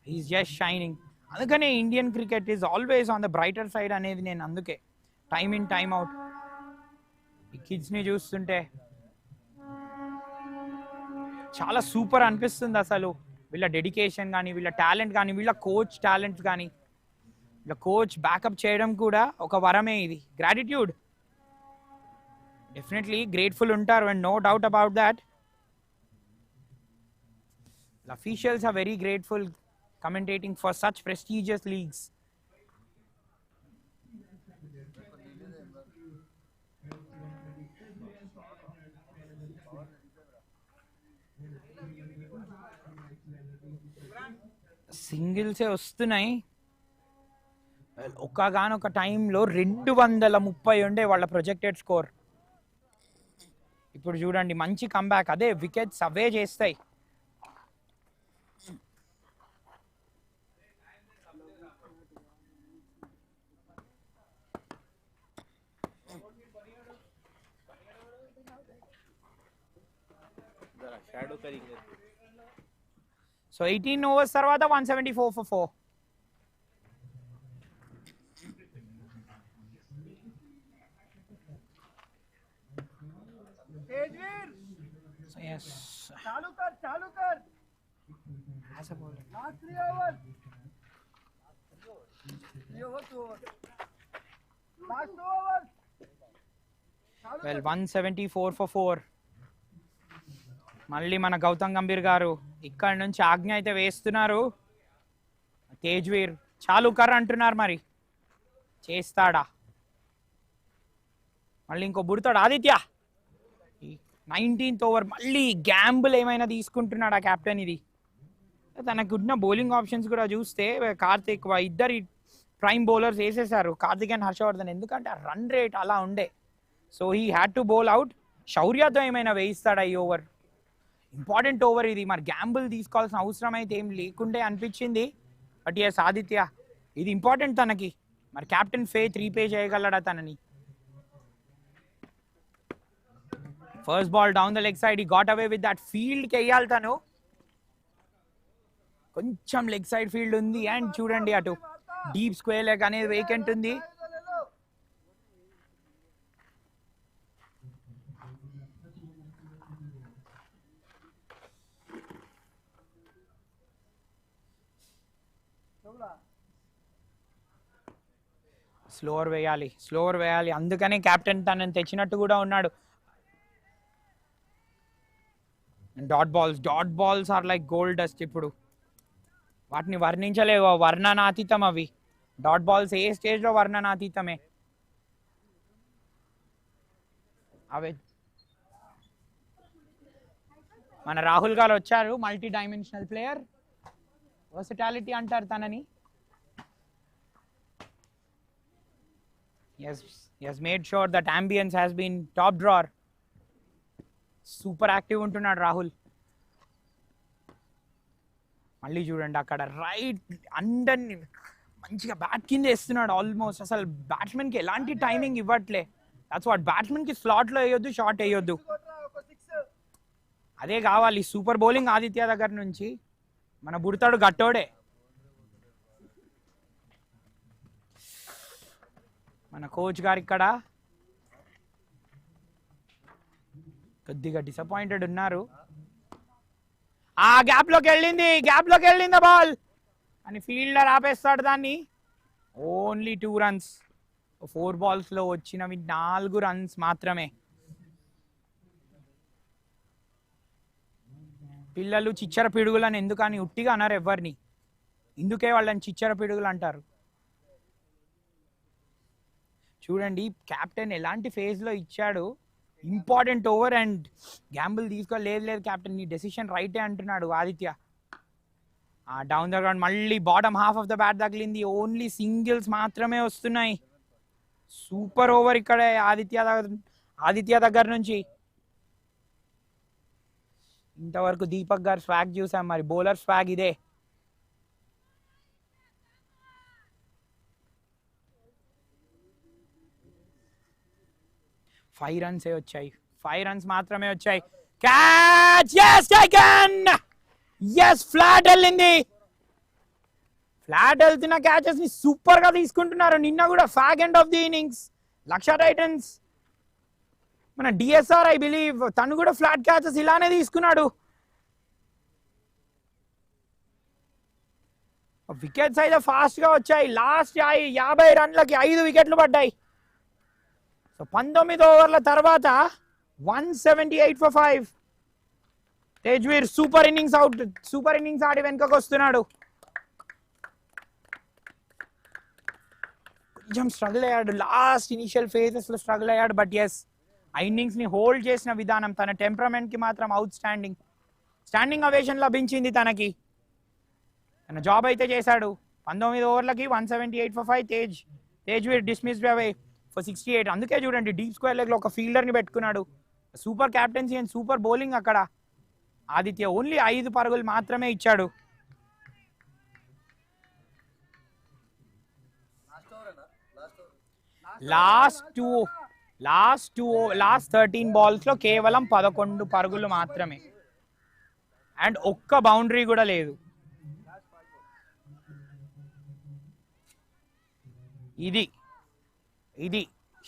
హీస్ జస్ట్ షైనింగ్. అందుకనే Indian cricket is always on the brighter side అనేది నేను అందుకే టైమ్ ఇన్ టైమ్ అవుట్ ఈ కిడ్స్ని చూస్తుంటే చాలా సూపర్ అనిపిస్తుంది అసలు. వీళ్ళ డెడికేషన్ కానీ, వీళ్ళ టాలెంట్ కానీ, వీళ్ళ కోచ్ టాలెంట్స్ కానీ, వీళ్ళ కోచ్ బ్యాకప్ చేయడం కూడా ఒక వరమే ఇది. గ్రాటిట్యూడ్, డెఫినెట్లీ గ్రేట్ఫుల్ ఉంటారు and no doubt about that. The officials are very grateful commentating for such prestigious leagues. సింగిల్సే వస్తున్నాయి. ఒక్కగానొక టైంలో 230 ఉండే వాళ్ళ ప్రొజెక్టెడ్ స్కోర్. ఇప్పుడు చూడండి మంచి కంబ్యాక్. అదే వికెట్స్ అవే చేస్తాయి. సో 18 ఓవర్స్ తర్వాత 174 for 4. So yes, चालू कर as a bowler. Last 3 over last 2 over Well, 174 for 4. మళ్ళీ మన గౌతమ్ గంభీర్ గారు ఇక్కడ నుంచి ఆజ్ఞ అయితే వేస్తున్నారు. తేజ్వీర్ చాలు కర్ అంటున్నారు, మరి చేస్తాడా? మళ్ళీ ఇంకో బుడతాడు ఆదిత్య. 19th ఓవర్ మళ్ళీ గ్యాంబుల్ ఏమైనా తీసుకుంటున్నాడు ఆ కెప్టెన్. ఇది తనకున్న బౌలింగ్ ఆప్షన్స్ కూడా చూస్తే కార్తిక్ ఇద్దరు ప్రైమ్ బౌలర్స్ వేసేసారు, కార్తిక్ అండ్ హర్షవర్ధన్. ఎందుకంటే ఆ రన్ రేట్ అలా ఉండే. So he had to bowl out. శౌర్యతో ఏమైనా వేయిస్తాడా ఈ ఓవర్? ఇంపార్టెంట్ ఓవర్ ఇది. మరి గ్యాంబుల్ తీసుకోవాల్సిన అవసరం అయితే ఏం లేకుండే అనిపించింది. బట్ ఎస్ ఆదిత్య, ఇది ఇంపార్టెంట్ తనకి. మరి కెప్టెన్ ఫేత్ రీపే చేయగలడా తనని? First ball down the leg side, he got away with that. ఫీల్డ్కి వెయ్యాలి తను. కొంచెం లెగ్ సైడ్ ఫీల్డ్ ఉంది. అండ్ చూడండి అటు డీప్ స్క్వేర్ లెగ్ అనేది వేకెంట్ ఉంది. స్లోవర్ వేయాలి అందుకనే కెప్టెన్ తనని తెచ్చినట్టు కూడా ఉన్నాడు. Dot balls are like gold dust. ఇప్పుడు వాటిని వర్ణించలేవు, వర్ణనాతీతం అవి. డాట్ బాల్స్ ఏ స్టేజ్లో వర్ణనాతీతమే అవి. మన రాహుల్ గారు వచ్చారు, మల్టీ డైమెన్షనల్ ప్లేయర్, వర్సటాలిటీ అంటారు తనని. he has made sure that ambience has been top drawer. Super active ఉంటున్నాడు రాహుల్. మళ్ళీ చూడండి అక్కడ రైట్ అండర్ మంచిగా బ్యాట్ కింద వేస్తున్నాడు ఆల్మోస్ట్. అసలు బ్యాట్స్మెన్కి ఎలాంటి టైమింగ్ ఇవ్వట్లే. దట్స్ వాట్, బ్యాట్స్మెన్కి స్లాట్లో వేయొద్దు, షార్ట్ వేయొద్దు, అదే కావాలి. సూపర్ బౌలింగ్ ఆదిత్య దగ్గర నుంచి. మన బుడతాడు గట్టోడే. మన కోచ్ గారు ఇక్కడ కొద్దిగా డిసప్పాయింటెడ్ ఉన్నారు. ఆ గ్యాప్లోకి వెళ్ళింది బాల్ అని ఫీల్డర్ ఆపేస్తాడు దాన్ని. Only 2 runs. 4 balls లో వచ్చినవి 4 runs మాత్రమే. పిల్లలు చిచ్చర పిడుగులని ఎందుకని ఉట్టిగా అన్నారు ఎవరిని, ఇందుకే వాళ్ళని చిచ్చర పిడుగులు అంటారు. చూడండి కెప్టెన్ ఎలాంటి ఫేజ్లో ఇచ్చాడు. ఇంపార్టెంట్ ఓవర్ అండ్ గ్యాంబుల్ లేదు కెప్టెన్, నీ డెసిషన్ రైటే అంటున్నాడు ఆదిత్య. డౌన్ ద గ్రౌండ్ మళ్ళీ bottom half of the bat తగిలింది. ఓన్లీ సింగిల్స్ మాత్రమే వస్తున్నాయి. సూపర్ ఓవర్ ఇక్కడ ఆదిత్య దగ్గర నుంచి. ఇంతవరకు దీపక్ గారు స్వాగ్ చూసాం, మరి బౌలర్ స్వాగ్ ఇదే. ఫైవ్ రన్స్ మాత్రమే వచ్చాయి. Catch, yes taken, yes flat వెళ్ళింది. ఫ్లాట్ వెళ్తున్న క్యాచెస్ ని సూపర్ గా తీసుకుంటున్నారు. నిన్న కూడా fag end of the innings lakh Titans మన డిఎస్ఆర్ ఐ బిలీవ్ తను కూడా ఫ్లాట్ క్యాచెస్ ఇలానే తీసుకున్నాడు. వికెట్స్ అయితే ఫాస్ట్ గా వచ్చాయి. లాస్ట్ 50 రన్లకి 5 వికెట్లు పడ్డాయి. సో 19 ఓవర్ల తర్వాత 178 for 5. తేజ్వీర్ సూపర్ ఇన్నింగ్స్ ఆడి వెనుకకు వస్తున్నాడు. కొంచెం స్ట్రగుల్ అయ్యాడు, లాస్ట్ ఇనిషియల్ ఫేజెస్ లో స్ట్రగుల్ అయ్యాడు. బట్ ఎస్, ఆ ఇన్నింగ్స్ ని హోల్డ్ చేసిన విధానం, తన టెంపరమెంట్ కి మాత్రం అవుట్ స్టాండింగ్ అవేషన్ లభించింది తనకి. తన జాబ్ అయితే చేశాడు. 19 ఓవర్లకి 178 for 5. తేజ్వీర్ డిస్మిస్డ్ అవే for 68. అందుకే చూడండి డీప్ స్క్వేర్ లెగ్ లో ఒక ఫీల్డర్ ని పెట్టుకున్నాడు. Super captaincy and super bowling అక్కడ. ఆదిత్య ఓన్లీ 5 పరుగులు మాత్రమే ఇచ్చాడు. లాస్ట్ 13 balls లో కేవలం 11 పరుగులు మాత్రమే అండ్ ఒక్క బౌండరీ కూడా లేదు. ఇది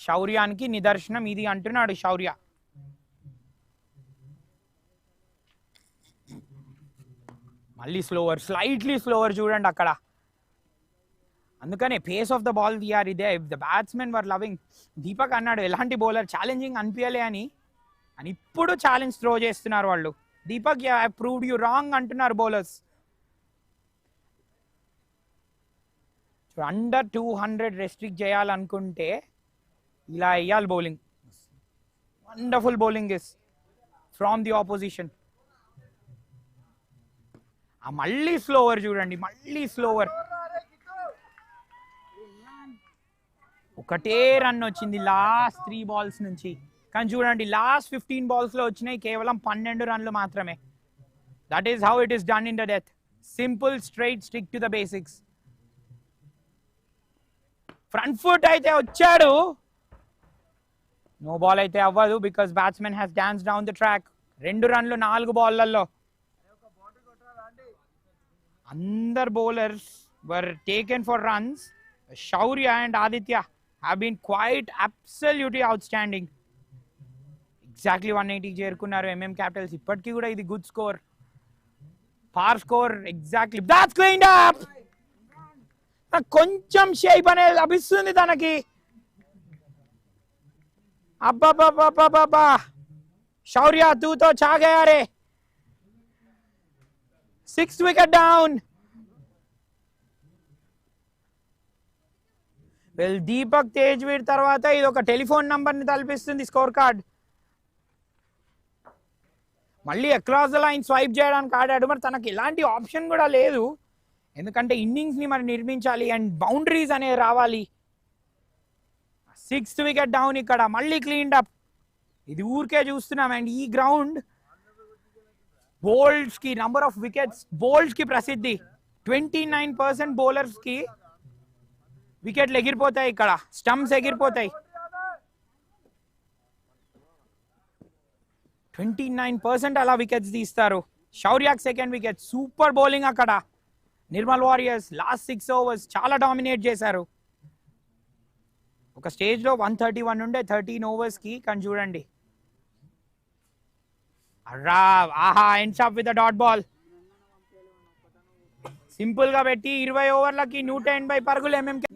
శౌర్యానికి నిదర్శనం ఇది అంటున్నాడు శౌర్య. మళ్ళీ స్లైట్లీ స్లోవర్ చూడండి అక్కడ. అందుకనే pace off the ball we are ఇదే. The batsmen were loving. Deepak అన్నాడు ఎలాంటి బౌలర్ ఛాలెంజింగ్ అనిపించలే అని ఇప్పుడు ఛాలెంజ్ త్రో చేస్తున్నారు వాళ్ళు. Deepak I have proved you wrong అంటున్నారు బౌలర్స్. అండర్ 200 రెస్ట్రిక్ట్ చేయాలనుకుంటే ఇలా వేయాలి bowling. Wonderful bowling is from the opposition. మళ్ళీ స్లోవర్ చూడండి, ఒకటే రన్ వచ్చింది లాస్ట్ 3 balls నుంచి. కానీ చూడండి లాస్ట్ 15 balls లో వచ్చినాయి కేవలం 12 రన్లు మాత్రమే. That is how it is done in the death. Simple, straight, stick to the basics. Front foot అయితే వచ్చాడు, నో బాల్ అయితే అవ్వదు because batsmen has dance down the track. 2 రన్లు 4 బాల్లలో. అందరు bowlers were taken for runs. Shaurya and Aditya have been quite absolutely outstanding. Exactly 180 చేరుకున్నారు MM Capitals. ఇప్పటికీ కూడా ఇది good score, par score. Exactly, that's cleaned up. కొంచెం shape అనేది లభిస్తుంది తనకి. అబ్బబ్బబ్బబ్బబ్బా, శౌర్య 2తో చాగాయారే. 6th wicket down. Well Deepak Tejveer తర్వాత ఇది ఒక టెలిఫోన్ నంబర్ ని తలపిస్తుంది స్కోర్ కార్డ్. మళ్ళీ అక్రాస్ ద లైన్ స్వైప్ చేయడానికి ఆడాడు. మరి తనకి ఎలాంటి ఆప్షన్ కూడా లేదు, ఎందుకంటే ఇన్నింగ్స్ ని మరి నిర్మించాలి అండ్ బౌండరీస్ అనేవి రావాలి. 6th wicket down. ఇక్కడ మళ్ళీ క్లీన్డ్ అప్. ఇది ఊరికే చూస్తున్నాం. అండ్ ఈ గ్రౌండ్ బౌల్డ్స్ కి నంబర్ ఆఫ్ వికెట్స్ బౌల్డ్స్ కి ప్రసిద్ధి. 29% బౌలర్స్ కి వికెట్లు ఎగిరిపోతాయి, ఇక్కడ స్టంప్స్ ఎగిరిపోతాయి. 29% అలా వికెట్స్ తీస్తారు. శౌర్యాక్ 2nd wicket. సూపర్ బౌలింగ్ అక్కడ. నిర్మల్ వారియర్స్ లాస్ట్ 6 overs చాలా డామినేట్ చేశారు. ఒక స్టేజ్లో 131 ఉండే 13 overs కి, కానీ చూడండి ఆహా ends up with dot ball. Simple గా పెట్టి 20 ఓవర్లకి 180 పరుగులు MMK.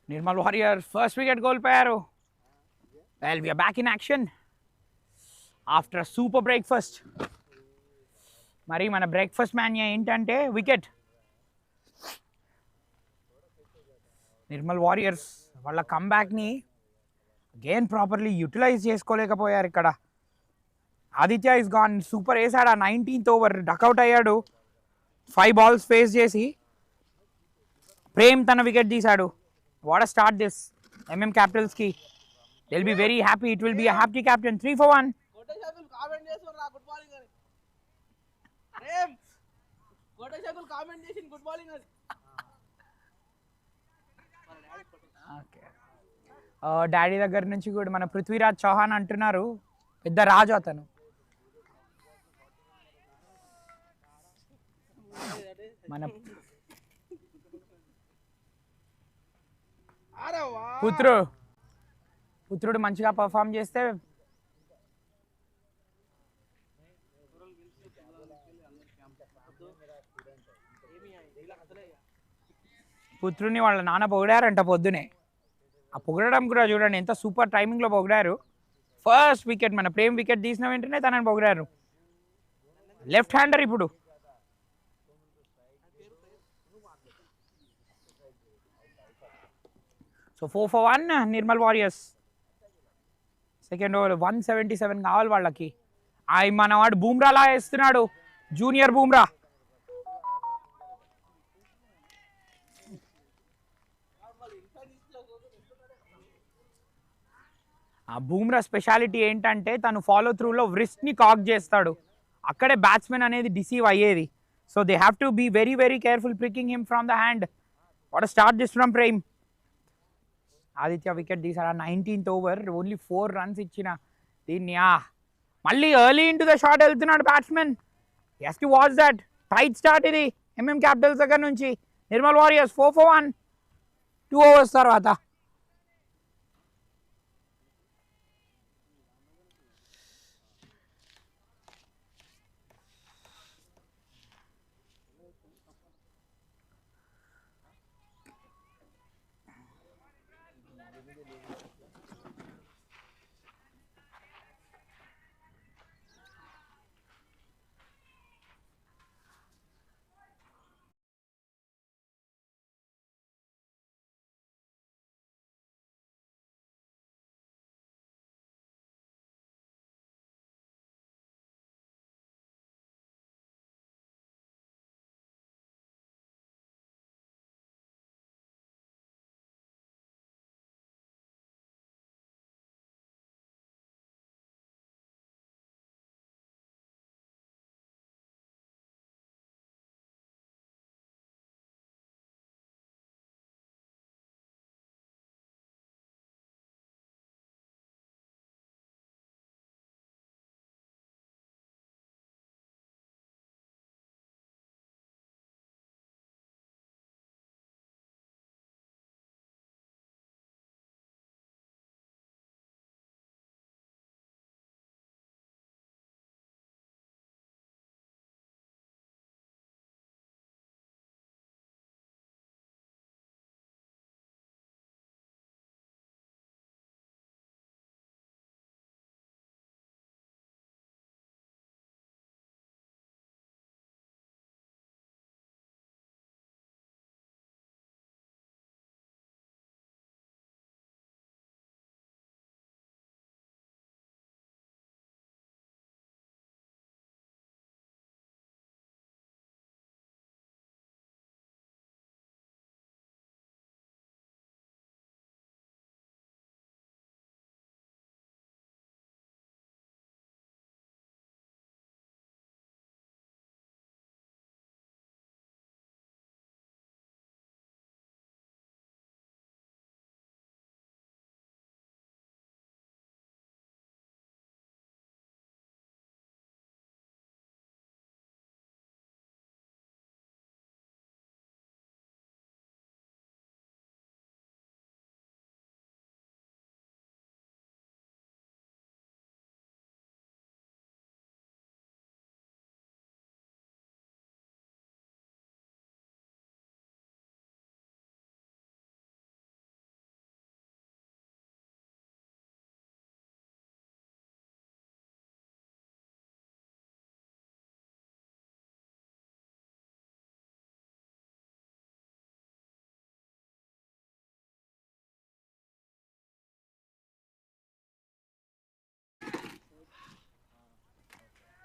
Nirmal Warrior, first wicket 𝗀𝗏𝗃𝗏. Well, we are back in action after a super breakfast. మరి మన బ్రేక్ఫాస్ట్ మాన్యా ఏంటంటే వికెట్. నిర్మల్ వారియర్స్ వాళ్ళ కమ్బ్యాక్ని అగైన్ ప్రాపర్లీ యూటిలైజ్ చేసుకోలేకపోయారు ఇక్కడ. ఆదిత్య ఇస్ గాన్, సూపర్ వేసాడు ఆ 19th ఓవర్, డకౌట్ అయ్యాడు 5 balls ఫేస్ చేసి. ప్రేమ్ తన వికెట్ తీశాడు. What start this 𝗵𝗵𝗃𝗏𝗄𝗏. they'll be very happy, it will be a happy captain. 3 for 1. Daddy దగ్గర నుంచి కూడా మన పృథ్వీరాజ్ చౌహాన్ అంటున్నారు, పెద్ద రాజు అతను. మన పుత్రుడు మంచిగా పర్ఫామ్ చేస్తే పుత్రుడిని వాళ్ళ నాన్న పొగిడారంట పొద్దునే. ఆ పొగడడం కూడా చూడండి ఎంత సూపర్ టైమింగ్లో పొగిడారు. ఫస్ట్ వికెట్ మన ప్రేమ్ వికెట్ తీసిన వెంటనే తనని పొగిడారు. లెఫ్ట్ హ్యాండర్ ఇప్పుడు. So 4 for 1 Nirmal warriors. Second over 177 కావాలి వాళ్ళకి. మనవాడు బూమ్రాలా వేస్తున్నాడు, జూనియర్ బూమ్రా. ఆ బూమ్రా స్పెషాలిటీ ఏంటంటే తను ఫాలో త్రూలో రిస్ట్ని కాక్ చేస్తాడు, అక్కడే బ్యాట్స్మెన్ అనేది డిసీవ్ అయ్యేది. So they have to be very very careful picking him from the hand. What start this from Prem. Aditya wicket తీసాడు 19th ఓవర్, ఓన్లీ 4 runs ఇచ్చిన దీన్ని. మళ్ళీ ఎర్లీ ఇంటూ ద షాట్ వెళ్తున్నాడు batsmen. Has to watch that. Tight start ఇది 𝗵𝗵𝗃𝗏𝗏 దగ్గర నుంచి. Nirmal Warriors 4 for 1 2 overs తర్వాత.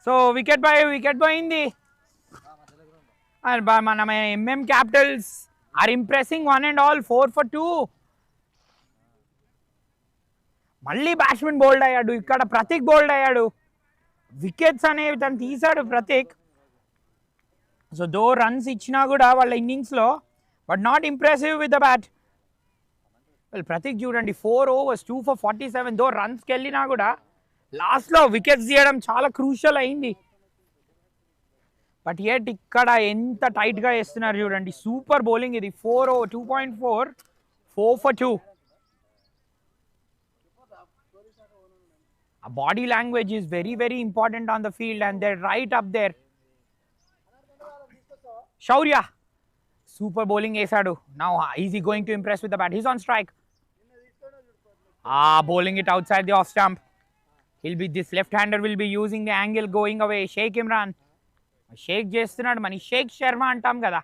So wicket పోయింది. మన MM Capitals are impressing one and all. 4 for 2. మళ్ళీ బ్యాట్స్మెన్ బోల్డ్ అయ్యాడు. ఇక్కడ ప్రతీక్ బోల్డ్ అయ్యాడు. వికెట్స్ అనేవి తను తీశాడు ప్రతీక్. సో దో రన్స్ ఇచ్చినా కూడా వాళ్ళ ఇన్నింగ్స్లో, but not impressive with the bat. Well Prateek చూడండి 4 overs 2 for 47. దో రన్స్కి వెళ్ళినా కూడా లాస్ట్లో వికెట్స్ తీయడం చాలా క్రూషియల్ అయింది. బట్ ఎట్ ఇక్కడ ఎంత టైట్గా వేస్తున్నారు చూడండి. సూపర్ బౌలింగ్ ఇది. 4 over 2.4 4 for 2. A body language is very, very important on the field and they're right up there. Shaurya, super bowling వేసాడు. Now is he going to impress with the bat? He's on strike. Bowling it outside the off stump. This left-hander will be using the angle going away. Sheikh Imran. Sheikh చేస్తున్నాడు. మన షేక్ శర్మ అంటాం కదా,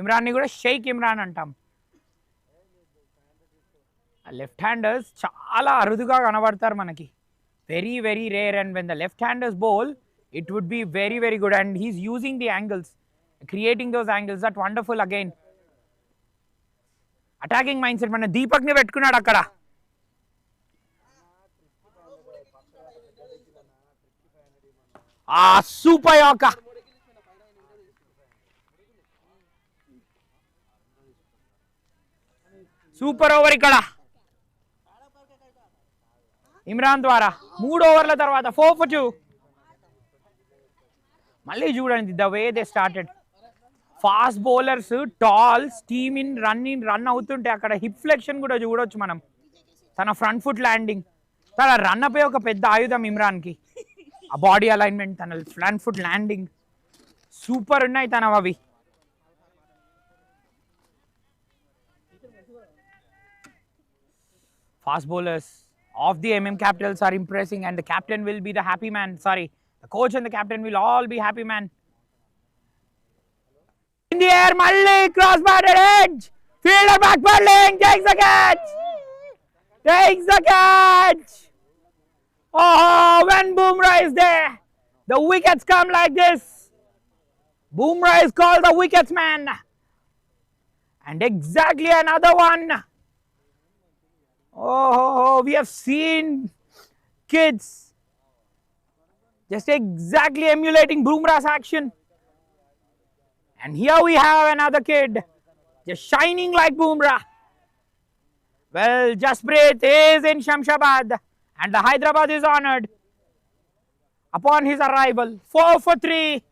ఇమ్రాన్ని కూడా షేక్ ఇమ్రాన్ అంటాం. Left handers చాలా అరుదుగా కనబడతారు మనకి. Very very rare. And when the left handers bowl it would be very, very good. And he's using the angles, creating those angles. That wonderful again. Attacking mindset. మన దీపక్ని పెట్టుకున్నాడు అక్కడ. Super yorker. సూపర్ ఓవర్ ఇక్కడ ఇమ్రాన్ ద్వారా. 3 ఓవర్ల తర్వాత 4 for 2. మళ్ళీ చూడండి the way they started. Fast bowlers tall steam in run అవుతుంటే అక్కడ హిప్ ఫ్లెక్షన్ కూడా చూడవచ్చు మనం. తన ఫ్రంట్ ఫుట్ ల్యాండింగ్, తన రన్ అప్ ఒక పెద్ద ఆయుధం ఇమ్రాన్కి. ఆ బాడీ అలైన్మెంట్, తన ఫ్రంట్ ఫుట్ ల్యాండింగ్ సూపర్ ఉన్నాయి తనవి అవి. Fast bowlers of the MM Capitals are impressing and the captain will be the happy man. Sorry, the coach and the captain will all be happy man. In the air, Malli cross-batted edge. Fielder back bowling, takes the catch. Takes the catch. Oh, when Bumrah is there, the wickets come like this. Bumrah is called the wickets man. And exactly another one. Oh, we have seen kids just exactly emulating Bumrah's action. And here we have another kid just shining like Bumrah. Well, Jasprit is in Shamshabad and the Hyderabad is honoured upon his arrival. 4 for 3.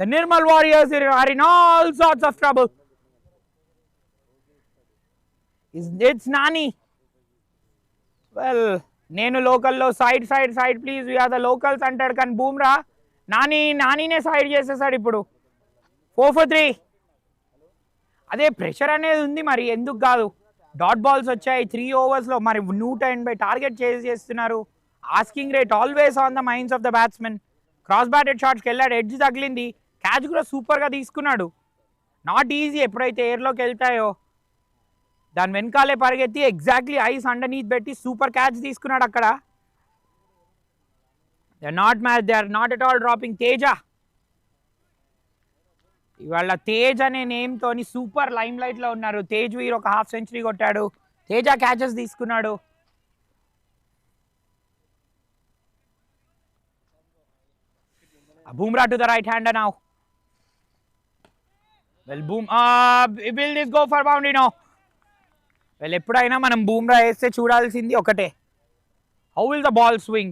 The Nirmal Warriors are in all sorts of trouble. It's Nani. Well, నేను లోకల్లో side please, we are the locals అంటాడు. కానీ Bumrah నానినే side చేసేసాడు ఇప్పుడు. 4 for 3. అదే pressure అనేది ఉంది మరి, ఎందుకు కాదు. డాట్ బాల్స్ వచ్చాయి 3 ఓవర్స్లో. మరి 180 టార్గెట్ చేస్తున్నారు. Asking rate always on the minds of the batsmen. Cross batted షాట్స్కి వెళ్ళాడు, ఎడ్జ్ తగిలింది, క్యాచ్ కూడా సూపర్గా తీసుకున్నాడు. నాట్ ఈజీ ఎప్పుడైతే ఎయిర్లోకి వెళ్తాయో. దాని వెనకాలే పరిగెత్తి ఎగ్జాక్ట్లీ ఐస్ అండర్నీత్ పెట్టి సూపర్ క్యాచ్ తీసుకున్నాడు అక్కడ. They are not at all dropping. Teja ఇవాళ తేజ్ అనే నేమ్తోని సూపర్ లైమ్ లైట్లో ఉన్నారు. తేజ్ వీర్ ఒక హాఫ్ సెంచరీ కొట్టాడు, తేజ క్యాచెస్ తీసుకున్నాడు. Bumrah to the right hander now. Well, will this go for boundary? No. Well, ఎప్పుడైనా మనం బూమ్రా వేస్తే చూడాల్సింది ఒకటే, how will the ball swing?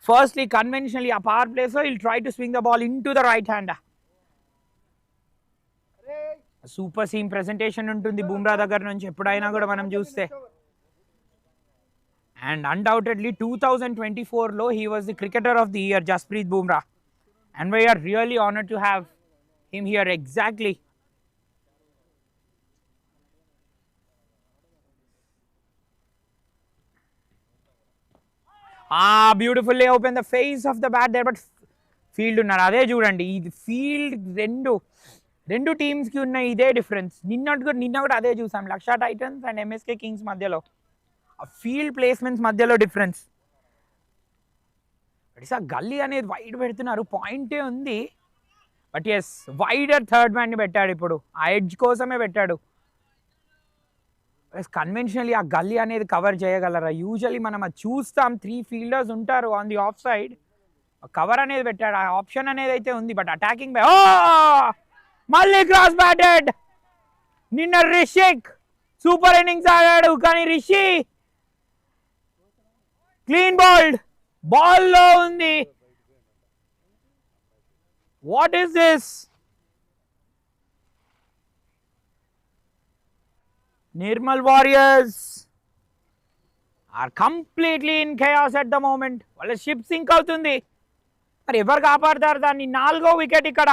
Firstly, conventionally, a power play, so he'll try to swing the ball into the right hander. Super seam presentation ఉంటుంది బూమ్రా దగ్గర నుంచి ఎప్పుడైనా కూడా మనం చూస్తే. And undoubtedly 2024 he was the cricketer of the year, Jasprit Bumrah, and we are really honored to have him here. Exactly. Beautifully open the face of the bat there, but field ఉన్నారు. అదే చూడండి, ఇది field రెండు టీమ్స్కి ఉన్న ఇదే difference. నిన్న కూడా అదే చూసాం, లక్ష టైటన్స్ అండ్ MSK కింగ్స్ మధ్యలో ఆ ఫీల్డ్ ప్లేస్మెంట్స్ మధ్యలో డిఫరెన్స్. ఇట్స్ ఆ గల్లీ అనేది వైడ్ పెడుతున్నారు, పాయింటే ఉంది. బట్ ఎస్ వైడర్ థర్డ్ మ్యాన్ని పెట్టాడు ఇప్పుడు, ఆ ఎడ్జ్ కోసమే పెట్టాడు. కన్వెన్షనల్లీ ఆ గల్లీ అనేది కవర్ చేయగలరా? యూజువల్లీ మనం అది చూస్తాం, 3 ఫీల్డర్స్ ఉంటారు on the of side, cover అనేది పెట్టాడు, ఆ ఆప్షన్ అనేది అయితే ఉంది. బట్ అటాకింగ్ బై మళ్ళీ క్రాస్ బ్యాటెడ్. నిన్న రిషిక్ సూపర్ ఇన్నింగ్స్ ఆడాడు, కానీ రిషి క్లీన్ బౌల్డ్, బాల్లో ఉంది. What is this? Nirmal Warriors are completely in chaos at the moment. వాళ్ళ షిప్ సింక్ అవుతుంది. మరి ఎవరు కాపాడతారు దాన్ని? 4వ వికెట్ ఇక్కడ,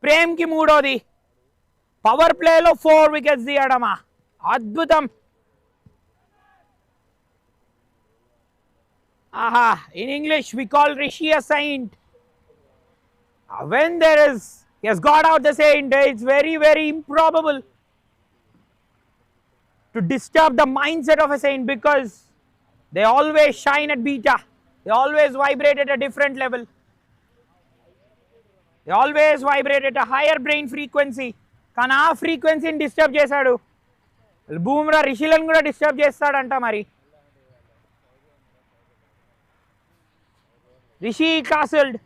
ప్రేమ్కి 3వది. పవర్ ప్లేలో 4 వికెట్స్ తీయడమా, అద్భుతం. ఆహా, in English we call 𝗀ిషి a saint. When he has got out the saint, it's very, very improbable to disturb the mindset of a saint, because they always shine at beta, they always vibrate at a different level, they always vibrate at a higher brain frequency. కానీ ఆ ఫ్రీక్వెన్సీని disturb చేశాడు. బూమ్రా రిషిలను కూడా disturb చేస్తాడంట. మరి రిషి కాసల్డ్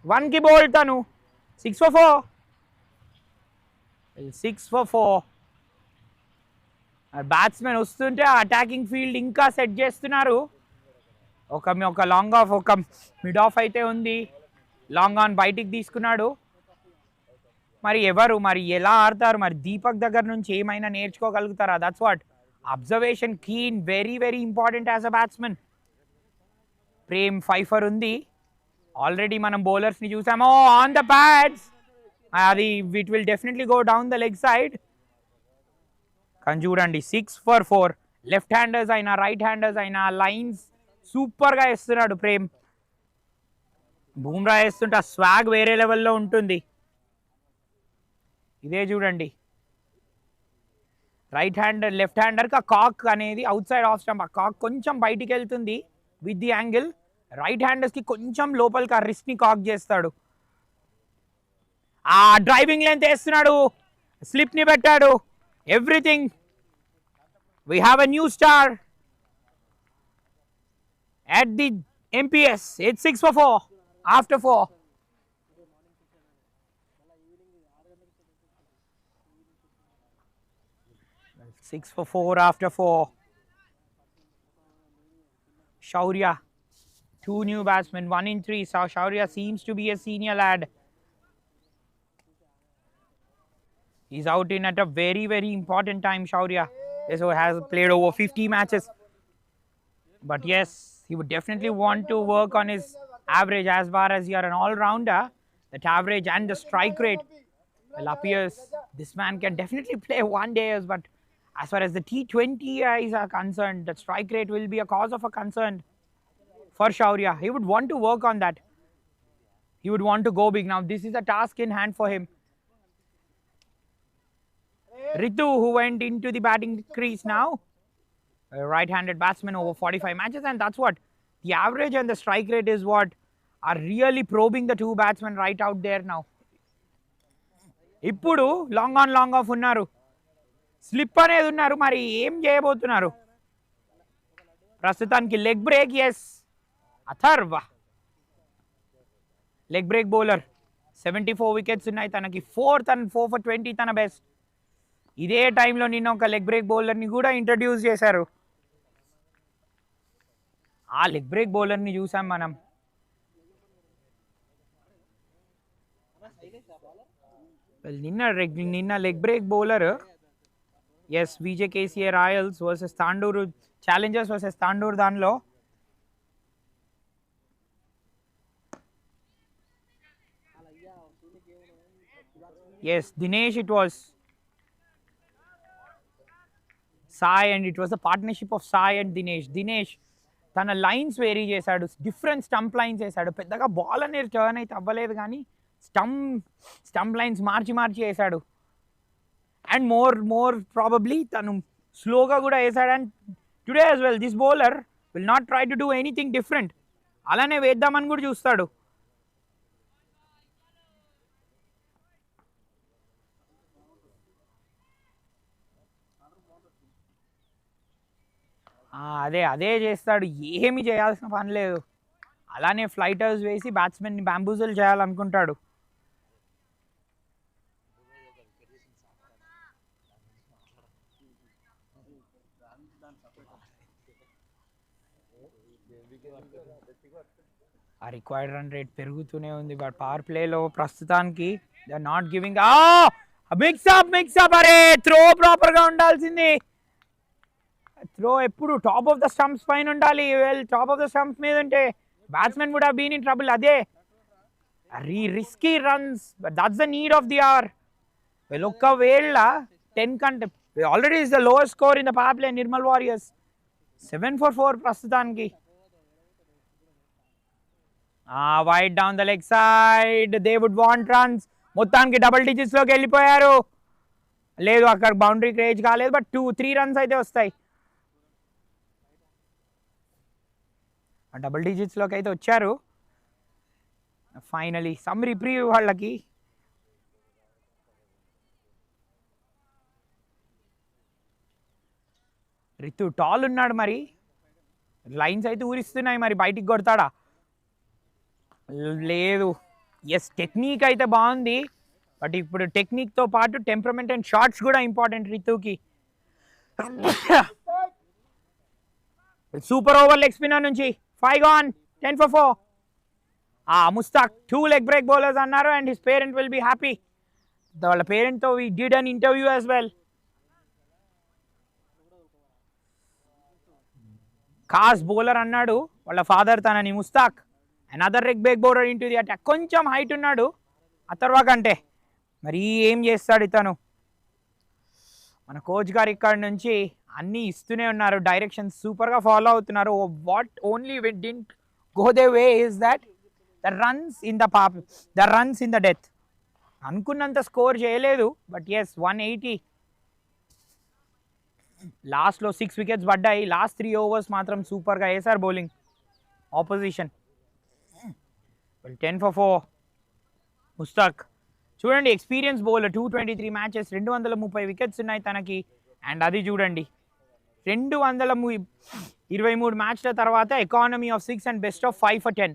1కి bowled, తను 6 for 4. 6 for 4. Batsmen వస్తుంటే అటాకింగ్ ఫీల్డ్ ఇంకా సెట్ చేస్తున్నారు. ఒక లాంగ్ ఆఫ్, ఒక మిడ్ ఆఫ్ అయితే ఉంది. లాంగ్ ఆన్ బయటికి తీసుకున్నాడు. మరి ఎవరు మరి ఎలా ఆడతారు? మరి దీపక్ దగ్గర నుంచి ఏమైనా నేర్చుకోగలుగుతారా? That's what observation, keen, very very important as a batsmen. Prem 5 for ఉంది. ఆల్రెడీ మనం బౌలర్స్ని చూసాము ఆన్ ద ప్యాడ్స్. అది it will definitely go down the leg side. కానీ చూడండి 6 for 4. లెఫ్ట్ హ్యాండర్స్ అయినా రైట్ హ్యాండర్స్ అయినా లైన్స్ సూపర్గా వేస్తున్నాడు ప్రేమ్. బూమ్రా వేస్తుంటే ఆ స్వాగ్ వేరే లెవెల్లో ఉంటుంది. ఇదే చూడండి, రైట్ హ్యాండర్ లెఫ్ట్ హ్యాండర్కి ఆ కాక్ అనేది అవుట్ సైడ్ ఆఫ్ స్టంప్, ఆ కాక్ కొంచెం బయటికి వెళ్తుంది విత్ ది యాంగిల్. రైట్ హ్యాండర్స్కి కొంచెం లోపలికి ఆ రిస్ట్ని కాక్ చేస్తాడు. ఆ డ్రైవింగ్ లెంత్ వేస్తున్నాడు, స్లిప్ని పెట్టాడు, everything. We have a new star at the MPS. It's 6 for 4 after 4. Six for 4 after 4. Shaurya, 2 new batsmen, 1 in 3. So Shaurya seems to be a senior lad. He's out in at a very, very important time, Shaurya. So has played over 50 matches. But yes, he would definitely want to work on his average. As far as you are an all-rounder, that average and the strike rate, well, appears this man can definitely play one-dayers. But as far as the T20s are concerned, the strike rate will be a cause of a concern for Shaurya. He would want to work on that. He would want to go big. Now this is a task in hand for him. Ritu, who went into the batting crease now, a right-handed batsman over 45 matches, and that's what the average and the strike rate is what are really probing the 2 batsmen right out there now. ఇప్పుడు long on long off ఉన్నారు, slip అనేది ఉన్నారు. మరి ఏం చేయబోతున్నారు? ప్రస్తుతానికి leg break. Yes, Atharva leg break bowler, 74 wickets ఉన్నాయి తనకి. 4 for 20 తన బెస్ట్. ఇదే టైంలో నిన్న ఒక లెగ్ బ్రేక్ బౌలర్ని కూడా ఇంట్రడ్యూస్ చేశారు. ఆ లెగ్ బ్రేక్ బౌలర్ని చూసాం మనం. నిన్న leg break bowler, yes, 𝗃𝗃 Royals versus Tandur, Challengers versus Tandur. దానిలో yes Dinesh, it was Sai, and it was the partnership of Sai and Dinesh. తన లైన్స్ వేరీ చేశాడు, డిఫరెంట్ స్టంప్ లైన్స్ వేశాడు. పెద్దగా బాల్ అనేది టర్న్ అయితే అవ్వలేదు, కానీ స్టంప్ లైన్స్ మార్చి వేశాడు. అండ్ మోర్ ప్రాబబ్లీ తను స్లోగా కూడా వేశాడు. And today as well this bowler will not try to do anything different. అలానే వేద్దామని కూడా చూస్తాడు. అదే చేస్తాడు, ఏమి చేయాల్సిన పని లేదు. అలానే ఫ్లైటర్స్ వేసి బ్యాట్స్మెన్ని బ్యాంబూజల్ చేయాలనుకుంటాడు. ఆ రిక్వైర్డ్ రన్ రేట్ పెరుగుతూనే ఉంది. బట్ పవర్ ప్లేలో ప్రస్తుతానికి they are not giving. Mix up అరే త్రో ప్రాపర్గా ఉండాల్సింది. త్రో ఎప్పుడు టాప్ ఆఫ్ ద స్టంప్స్ పైన ఉండాలి. Well top of the stumps మీద ఉంటే batsmen would have been in trouble. అదే risky runs, but that's the need of the hour. Well ఒక్కవేళ 10 కంటే already is the lowest score in the power play Nirmal Warriors. 7 for 4 ప్రస్తుతానికి. Wide down the leg side, they would want runs. మొత్తానికి double డిజిట్స్లోకి వెళ్ళిపోయారు. లేదు అక్కడ boundary క్రేజ్ కాలేదు, బట్ 2-3 రన్స్ అయితే వస్తాయి. డబుల్ డిజిట్స్లోకి అయితే వచ్చారు. ఫైనలీ సమ్ రిప్రీవ్ వాళ్ళకి. రితు టాల్ ఉన్నాడు, మరి లైన్స్ అయితే ఊరిస్తున్నాయి, మరి బయటికి కొడతాడా? లేదు. ఎస్ టెక్నిక్ అయితే బాగుంది, బట్ ఇప్పుడు టెక్నిక్తో పాటు టెంపరమెంట్ అండ్ షాట్స్ కూడా ఇంపార్టెంట్ రితుకి. సూపర్ ఓవర్ లెగ్ స్పిన్నర్ నుంచి 5 gone, 10 for 4. Mushtaq 2 leg break bowlers అన్నారు, and his parent will be happy. వాళ్ళ పేరెంట్తో we did an interview as well. ఖాస్ బౌలర్ అన్నాడు వాళ్ళ ఫాదర్ తనని. Mushtaq another leg break bowler into the attack. కొంచెం హైట్ ఉన్నాడు అథర్వ కంటే, మరి ఏం చేస్తాడు ఇతను? మన కోచ్ గారు ఇక్కడ నుంచి అన్నీ ఇస్తూనే ఉన్నారు, డైరెక్షన్స్ సూపర్గా ఫాలో అవుతున్నారు. What only didn't go they way is that the runs in the death. అనుకున్నంత స్కోర్ చేయలేదు, బట్ ఎస్ 180. లాస్ట్లో 6 wickets పడ్డాయి. లాస్ట్ 3 overs మాత్రం సూపర్గా వేశారు బౌలింగ్ ఆపోజిషన్. 10 for 4 ముస్తాక్. చూడండి ఎక్స్పీరియన్స్ బౌలర్, 223 మ్యాచెస్, 230 wickets ఉన్నాయి తనకి. అండ్ అది చూడండి 223 మ్యాచ్ల తర్వాత economy of 6 and best of 5 for 10.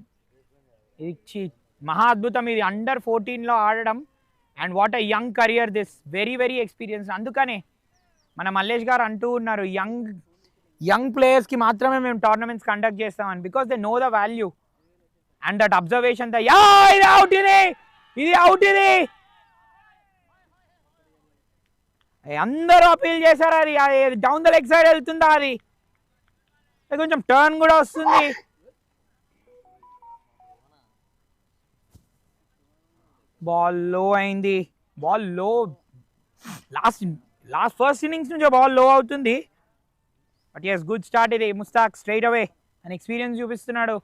ఇది మహా అద్భుతం. ఇది అండర్ 14లో ఆడడం. And what a young career this, very very experience. అందుకనే మన మల్లేష్ గారు అంటూ ఉన్నారు, యంగ్ ప్లేయర్స్కి మాత్రమే మేము టోర్నమెంట్స్ కండక్ట్ చేస్తామని, because they know the value. And that observation ఇది అవుట్, ఇది అవుట్. ఇది అందరూ అపీల్ చేశారు. అది డౌన్ ద లెగ్ సైడ్ వెళ్తుందా? అది కొంచెం టర్న్ కూడా వస్తుంది. బాల్ లో అయింది. బాల్ లో లాస్ట్ ఫస్ట్ ఇన్నింగ్స్ నుంచి బాల్ లో అవుతుంది. బట్ ఎస్ గుడ్ స్టార్ట్ ఇది. ముస్తాక్ స్ట్రైట్ అవే అని ఎక్స్పీరియన్స్ చూపిస్తున్నాడు.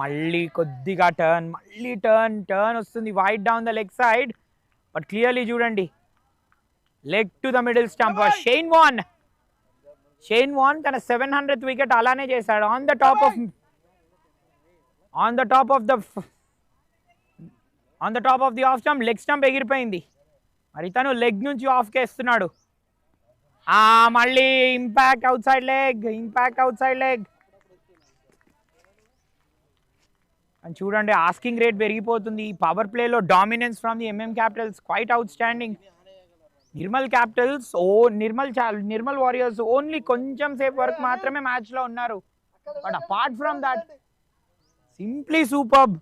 మళ్ళీ కొద్దిగా టర్న్ వస్తుంది. Wide down the leg side, but clearly చూడండి leg to the middle stump. Shane Warne తన 700th వికెట్ అలానే చేశాడు. On the top of the off stump, leg stump ఎగిరిపోయింది. మరి తను లెగ్ నుంచి ఆఫ్ కేస్తున్నాడు. మళ్ళీ ఇంపాక్ట్ అవుట్ సైడ్ లెగ్. అని చూడండి ఆస్కింగ్ రేట్ పెరిగిపోతుంది. పవర్ ప్లేలో dominance from the MM Capitals quite outstanding. Nirmal Warriors only కొంచెం సేపు వరకు మాత్రమే మ్యాచ్లో ఉన్నారు, but apart from that simply superb.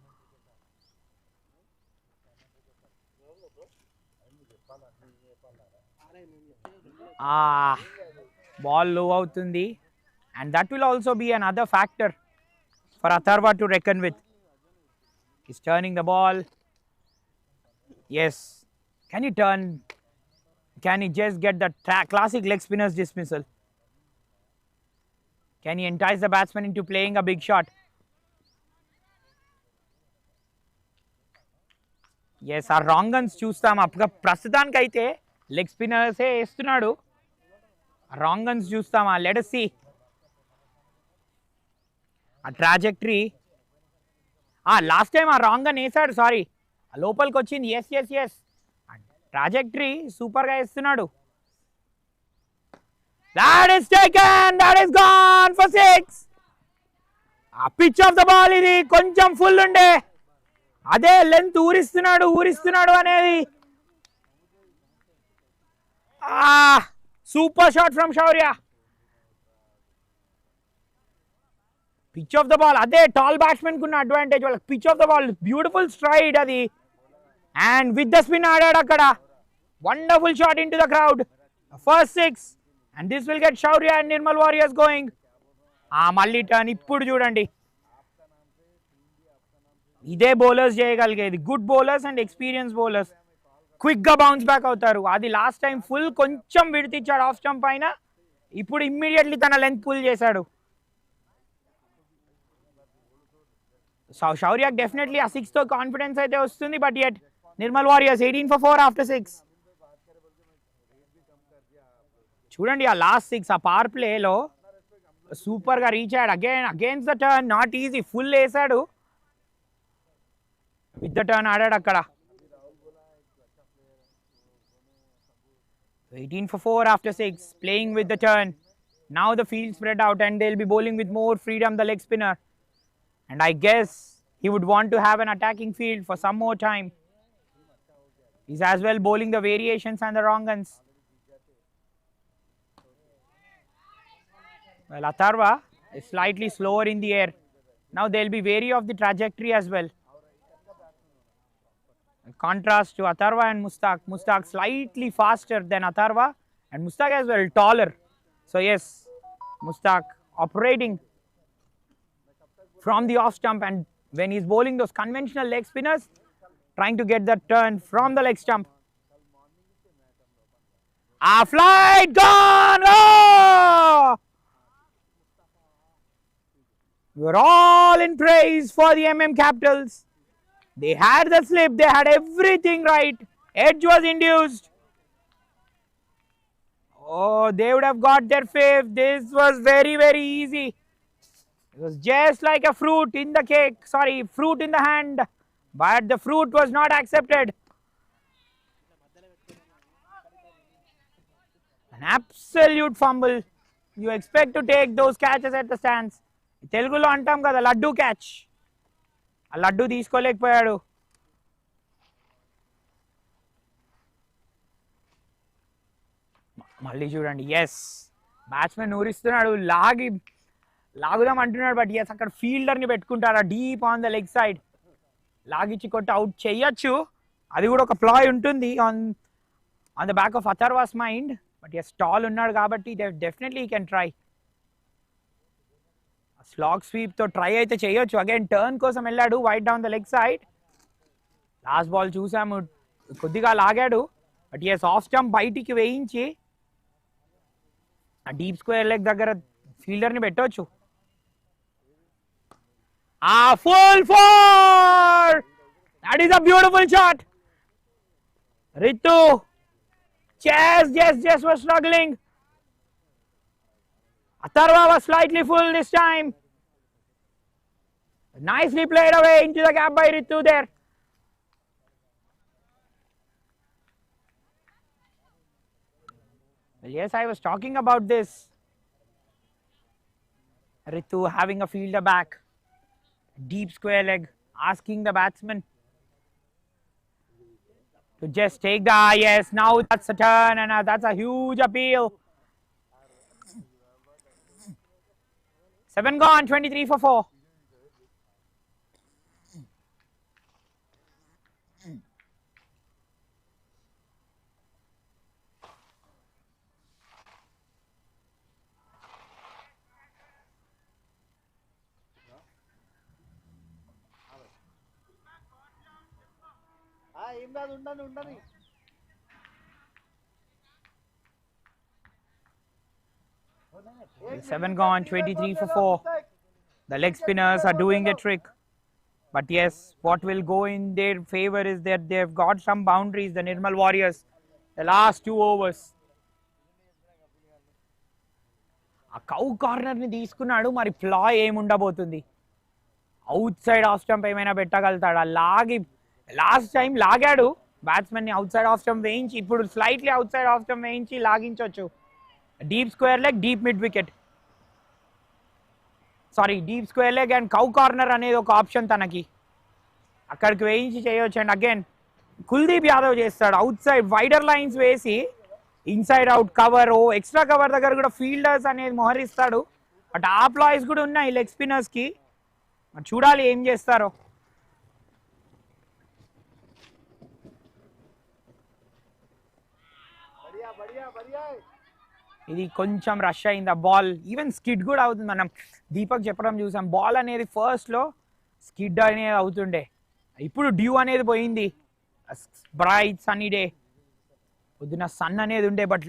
Ball low అవుతుంది, and that will also be another factor for Atharva to reckon with. He's turning the ball. Yes. Can he just get the classic leg spinner's dismissal? Can he entice the batsman into playing a big shot? Yes, our wrong guns చూస్తాం. ప్రస్తుతానికి అయితే leg స్పిన్నర్సే వేస్తున్నాడు. Wrong'uns చూస్తామా? Let us see. ఆ trajectory last time ఆ రాంగ్గా వేసాడు, సారీ లోపలికి వచ్చింది. ఎస్ ఎస్ ఎస్ ట్రాజెక్టరీ సూపర్గా వేస్తున్నాడు. That is taken, that is gone for 6. ఆ పిచ్ ఆఫ్ ద బాల్ ఇది కొంచెం ఫుల్ ఉండే, అదే లెంత్ ఊరిస్తున్నాడు అనేది. Super shot from Shaurya. Pitch of the ball అదే టాల్ బ్యాట్స్మెన్ కున్న అడ్వాంటేజ్ వాళ్ళకి. Pitch of the ball beautiful stride అది, అండ్ విత్ ద స్పిన్ ఆడాడు అక్కడ. Wonderful shot in to the crowd. First 6 and this will get Shaurya and Nirmal Warriors going. మళ్ళీ turn. ఇప్పుడు చూడండి ఇదే బౌలర్స్ చేయగలిగేది. Good bowlers and experience bowlers క్విక్గా bounce back అవుతారు. అది లాస్ట్ టైం ఫుల్ కొంచెం విడితిచ్చాడు ఆఫ్ స్టంప్ పైన, ఇప్పుడు ఇమ్మీడియట్లీ తన లెంత్ పుల్ చేశాడు. శౌర్యకి డెఫినెట్లీ ఆ 6తో కాన్ఫిడెన్స్ అయితే వస్తుంది. But at Nirmal warriors 18 for 4 after 6. చూడండి ఆ లాస్ట్ 6 ఆ పవర్ ప్లేలో సూపర్గా రీచ్ అయ్యాడు. Against the turn not easy. Full వేసాడు, విత్ ద టర్న్ ఆడాడు అక్కడ. 18 for 4 after 6, playing with the turn. Now the field spread out and they'll be bowling with more freedom, the leg spinner. And I guess he would want to have an attacking field for some more time. He's as well bowling the variations and the wrong ones. Well, 𝗃𝗏 is slightly slower in the air. Now they'll be wary of the trajectory as well. In contrast to 𝗃𝗏 and Mushtaq. Mushtaq slightly faster than 𝗃𝗏 and Mushtaq as well taller. So yes, Mushtaq operating from the off stump, and when he's bowling those conventional leg spinners, trying to get that turn from the leg stump. Flight gone! Oh! We're all in praise for the MM Capitals. They had the slip, they had everything right. Edge was induced. Oh, they would have got their fifth. This was very, very easy. It was just like a fruit in the cake, sorry, fruit in the hand. But the fruit was not accepted. An absolute fumble. You expect to take those catches at the stands. తెలుగులో అంటాం కదా laddu catch. ఆ లడ్డూ తీసుకోలేకపోయాడు. మళ్ళీ చూడండి, yes batsmen ఊరిస్తున్నాడు, లాగుదాం అంటున్నాడు. But yes అక్కడ ఫీల్డర్ని పెట్టుకుంటాడు deep on the leg side. లాగిచ్చి కొట్టి అవుట్ చేయొచ్చు, అది కూడా ఒక ప్లాయ్ ఉంటుంది on the back of 𝗃𝗏's mind. But yes tall ఉన్నాడు కాబట్టి definitely he can try. Slog స్వీప్తో ట్రై అయితే చేయొచ్చు. అగైన్ టర్న్ కోసం వెళ్ళాడు wide down the leg side. Last ball చూసాము కొద్దిగా లాగాడు. బట్ ఎస్ ఆఫ్ స్టంప్ బయటికి వేయించి ఆ డీప్ స్క్వేర్ లెగ్ దగ్గర ఫీల్డర్ని పెట్టవచ్చు. Full 4! That is a beautiful shot. Ritu just was struggling. 𝗃𝗏 was slightly full this time. Nicely played away into the gap by Ritu there. Well, yes, I was talking about this. Ritu having a fielder back, deep square leg, asking the batsman to just take the yes. Now that's a turn, and that's a huge appeal. 7 gone, 23 for 4. ఉండని 7 gone, 23 for 4. The leg spinners are doing the trick. But yes, what will go in their favor is that they've got some boundaries, the Nirmal Warriors, the last 2 overs. ఆ cow కార్నర్ని తీసుకున్నాడు, మరి ploy ఏముండబోతుంది. Outside off stump ఏమైనా పెట్టగలుగుతాడా? లాగి last time లాగాడు బ్యాట్స్మెన్ని అవుట్ సైడ్ ఆఫ్ స్టంప్ వేయించి, ఇప్పుడు slightly outside off stump వేయించి లాగించవచ్చు. Deep square leg, deep mid wicket, sorry deep square leg and cow corner అనేది ఒక ఆప్షన్ తనకి, అక్కడికి వేయించి చేయొచ్చు. అండ్ అగైన్ కుల్దీప్ యాదవ్ చేస్తాడు అవుట్ సైడ్ వైడర్ లైన్స్ వేసి inside out cover, extra cover దగ్గర కూడా ఫీల్డర్స్ అనేది మొహరిస్తాడు. బట్ ఆ ప్లాయిస్ కూడా ఉన్నాయి లెగ్ స్పిన్నర్స్కి, చూడాలి ఏం చేస్తారో. ఇది కొంచెం రష్ అయింది ఆ బాల్, ఈవెన్ స్కిడ్ కూడా అవుతుంది. మనం దీపక్ చెప్పడం చూసాం, బాల్ అనేది ఫస్ట్లో స్కిడ్ అనేది అవుతుండే, ఇప్పుడు డ్యూ అనేది పోయింది. బ్రైట్ సన్నీ డే, పొద్దున సన్ అనేది ఉండే, బట్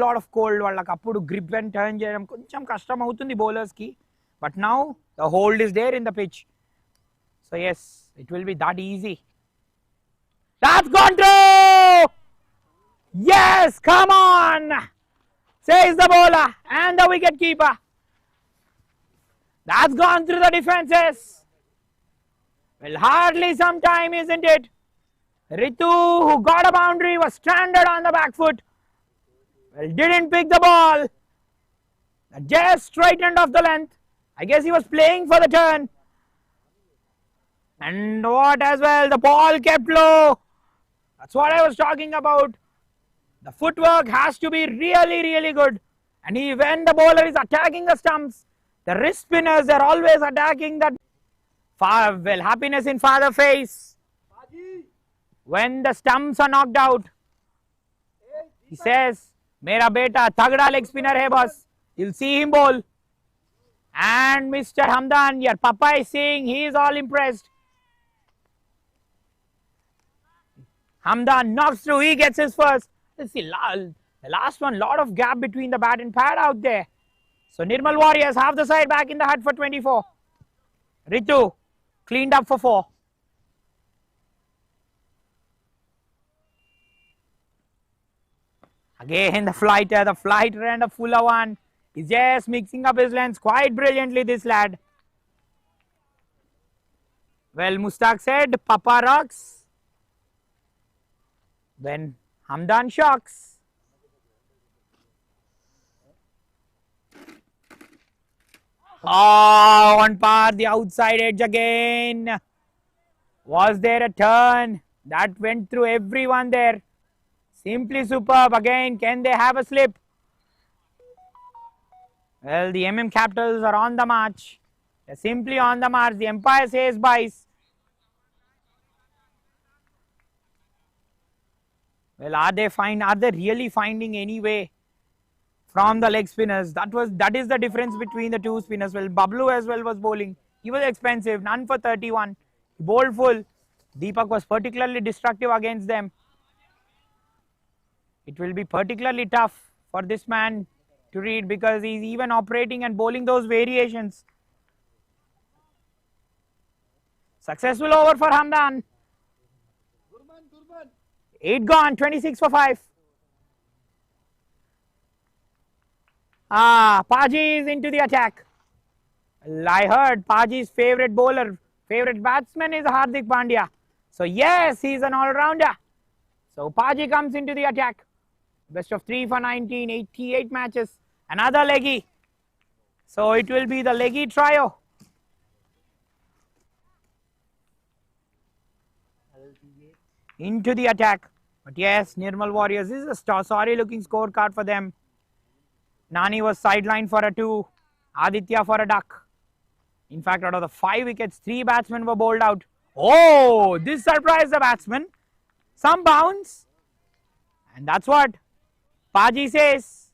లాడ్ ఆఫ్ కోల్డ్. వాళ్ళకి అప్పుడు గ్రిప్ అండ్ టర్న్ చేయడం కొంచెం కష్టం అవుతుంది బౌలర్స్కి. But now the hold is there in the pitch, so yes it will be that easy. That's gone through! Yes, come on! Says the bowler and the wicket keeper. That's gone through the defenses. Well, hardly some time, isn't it? Ritu, who got a boundary, was stranded on the back foot. Well, didn't pick the ball. Just straightened off the length. I guess he was playing for the turn. And what as well, the ball kept low. That's what I was talking about. The footwork has to be really good. And when the bowler is attacking the stumps, the wrist spinners are always attacking that. Well, happiness in father face. When the stumps are knocked out, he says, "Mera beta tagda leg spinner hai boss. You'll see him bowl." And Mr. Hamdan, your papa is saying he is all impressed. Hamdan knocks through, he gets his first. Let's see, the last one, lot of gap between the bat and pad out there. So Nirmal Warriors half the side back in the hut for 24. Ritu cleaned up for 4. Again the flighter and a fuller one. He's just mixing up his lengths quite brilliantly, this lad. Well, Mustaq said, Papa rocks. Then Hamdan shocks. Oh, on par, the outside edge again. Was there a turn? That went through everyone there. Simply superb. Again, can they have a slip? Well, the MM Capitals are on the march. They're simply on the march. The Empire says buys. Well, are they really finding any way from the leg spinners? That is the difference between the two spinners. Well, Bablu as well was bowling. He was expensive, none for 31. He bowled full. Deepak was particularly destructive against them. It will be particularly tough for this man to read, because he's even operating and bowling those variations. Successful over for Hamdan. 8 gone, 26 for 5. Paji is into the attack. Well, I heard Paji's favorite batsman is Hardik Pandya. So yes, he's an all-rounder. So Paji comes into the attack. Best of 3 for 19, 88 matches. Another leggy. So it will be the leggy trio. Into the attack. But yes, Nirmal Warriors, this is a sorry looking scorecard for them. Nani was sidelined for a 2, Aditya for a duck. In fact, out of the 5 wickets, 3 batsmen were bowled out. Oh, this surprised the batsman. Some bounce. And that's what Paji says.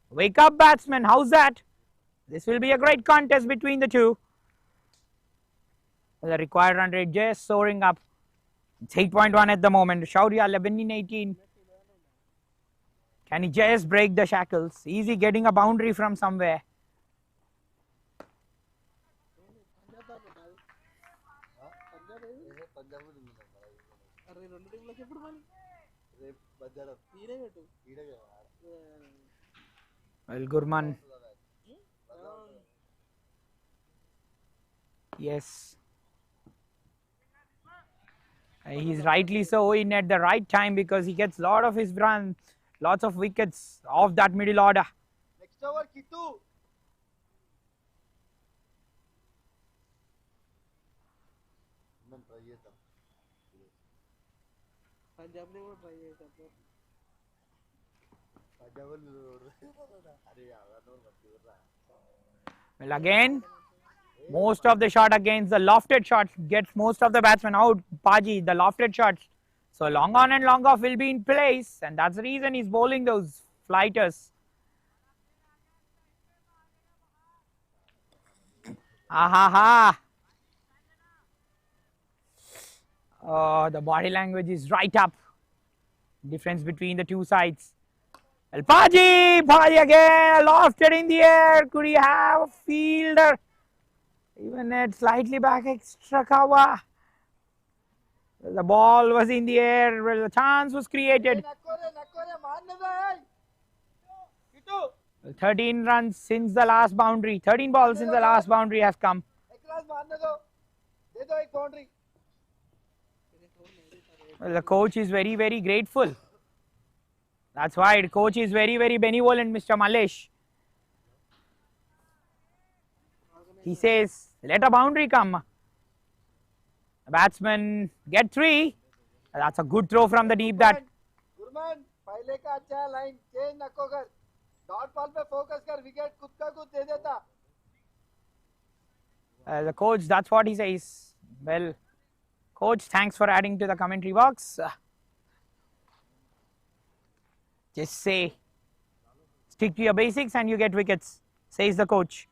Wake up, batsman. How's that? This will be a great contest between the two. The required run rate just soaring up. It's 8.1 at the moment. Shaurya 11 in 18. Can he just break the shackles? Is he getting a boundary from somewhere? Well, Gurman. Yes. He's rightly so in at the right time because he gets lot of his run, lots of wickets off that middle order. Next over, Kitu. Well, again, most of the shot against the lofted shots gets most of the batsmen out. Paji, the lofted shots. So long on and long off will be in place, and that's the reason he's bowling those flighters. Ha. Oh, the body language is right up. Difference between the two sides. Paji again, lofted in the air. Could he have a fielder? Even it slightly back, extra cover. The ball was in the air, well, the chance was created. 13 runs since the last boundary, 13 balls since the last boundary has come. Well, the coach is very, very grateful. That's why the coach is very, very benevolent, Mr. Mallesh. He says, let a boundary come. The batsman get 3. That's a good throw from the deep that. Gurman पहले का अच्छा line change नको कर dot ball पे focus कर wicket खुद का खुद दे देता The coach, that's what he says. Well, coach, thanks for adding to the commentary box. Just say, stick to your basics and you get wickets, says the coach.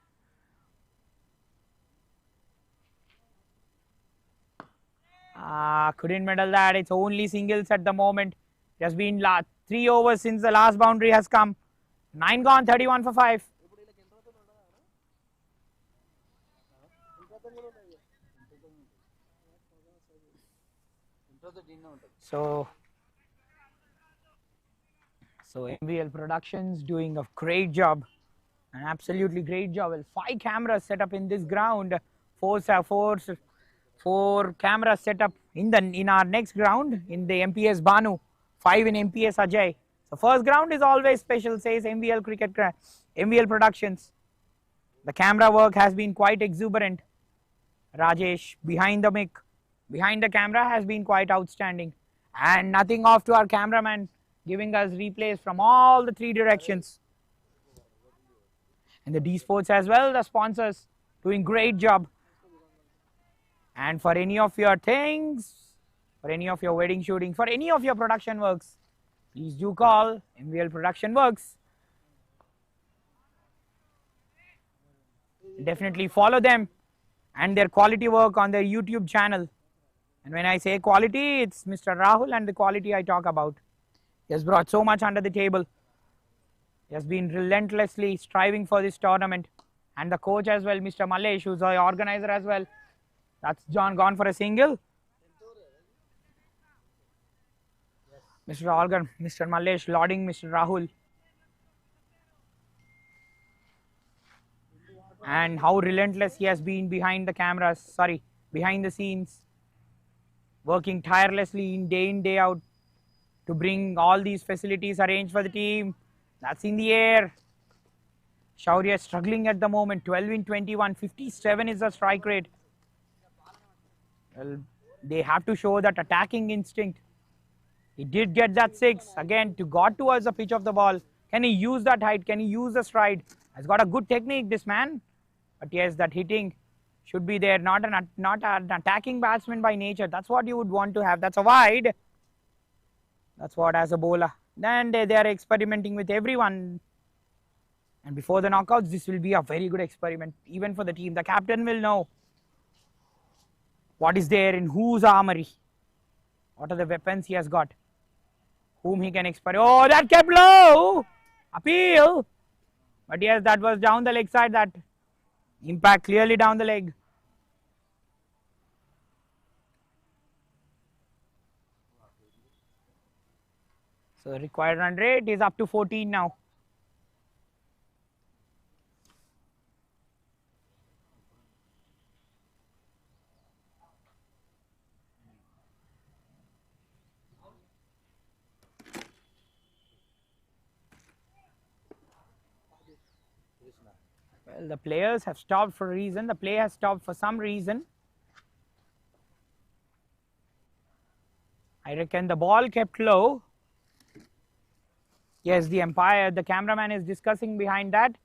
Couldn't medal that. It's only singles at the moment. It has been 3 overs since the last boundary has come. 9 gone, 31 for 5. So NVL Productions doing a great job, an absolutely great job. Well, 5 cameras set up in this ground, 4 cameras set up in our next ground in the MPS Banu, 5 in MPS Ajay. So first ground is always special, says NVL Productions. The camera work has been quite exuberant. Rajesh behind the mic, behind the camera has been quite outstanding, and nothing off to our cameraman, giving us replays from all the 3 directions. And the D Sports as well, the sponsors, doing great job. And for any of your things, for any of your wedding shooting, for any of your production works, please do call MVL Production Works. Definitely follow them and their quality work on their YouTube channel. And when I say quality, it's Mr. Rahul and the quality I talk about. He has brought so much under the table. He has been relentlessly striving for this tournament. And the coach as well, Mr. Mallesh, who's the organizer as well. That's John gone for a single. Mr. Mallesh lauding Mr. Rahul. And how relentless he has been behind the cameras, behind the scenes. Working tirelessly in, day out to bring all these facilities arranged for the team. That's in the air. Shaurya struggling at the moment, 12 in 21, 57 is the strike rate. Well, they have to show that attacking instinct. He did get that 6, again got towards the pitch of the ball. Can he use that height? Can he use the stride? Has got a good technique, this man. But yes, that hitting should be there, not an attacking batsman by nature. That's what you would want to have. That's a wide. That's what as a bowler. Then they are experimenting with everyone. And before the knockouts, this will be a very good experiment, even for the team. The captain will know what is there in whose armory. What are the weapons he has got? Whom he can experiment. Oh, that kept low. Appeal. But yes, that was down the leg side. That impact clearly down the leg. So the required run rate is up to 14 now. Well, the players have stopped for a reason. The play has stopped for some reason. I reckon the ball kept low. Yes, the umpire, the cameraman is discussing behind that.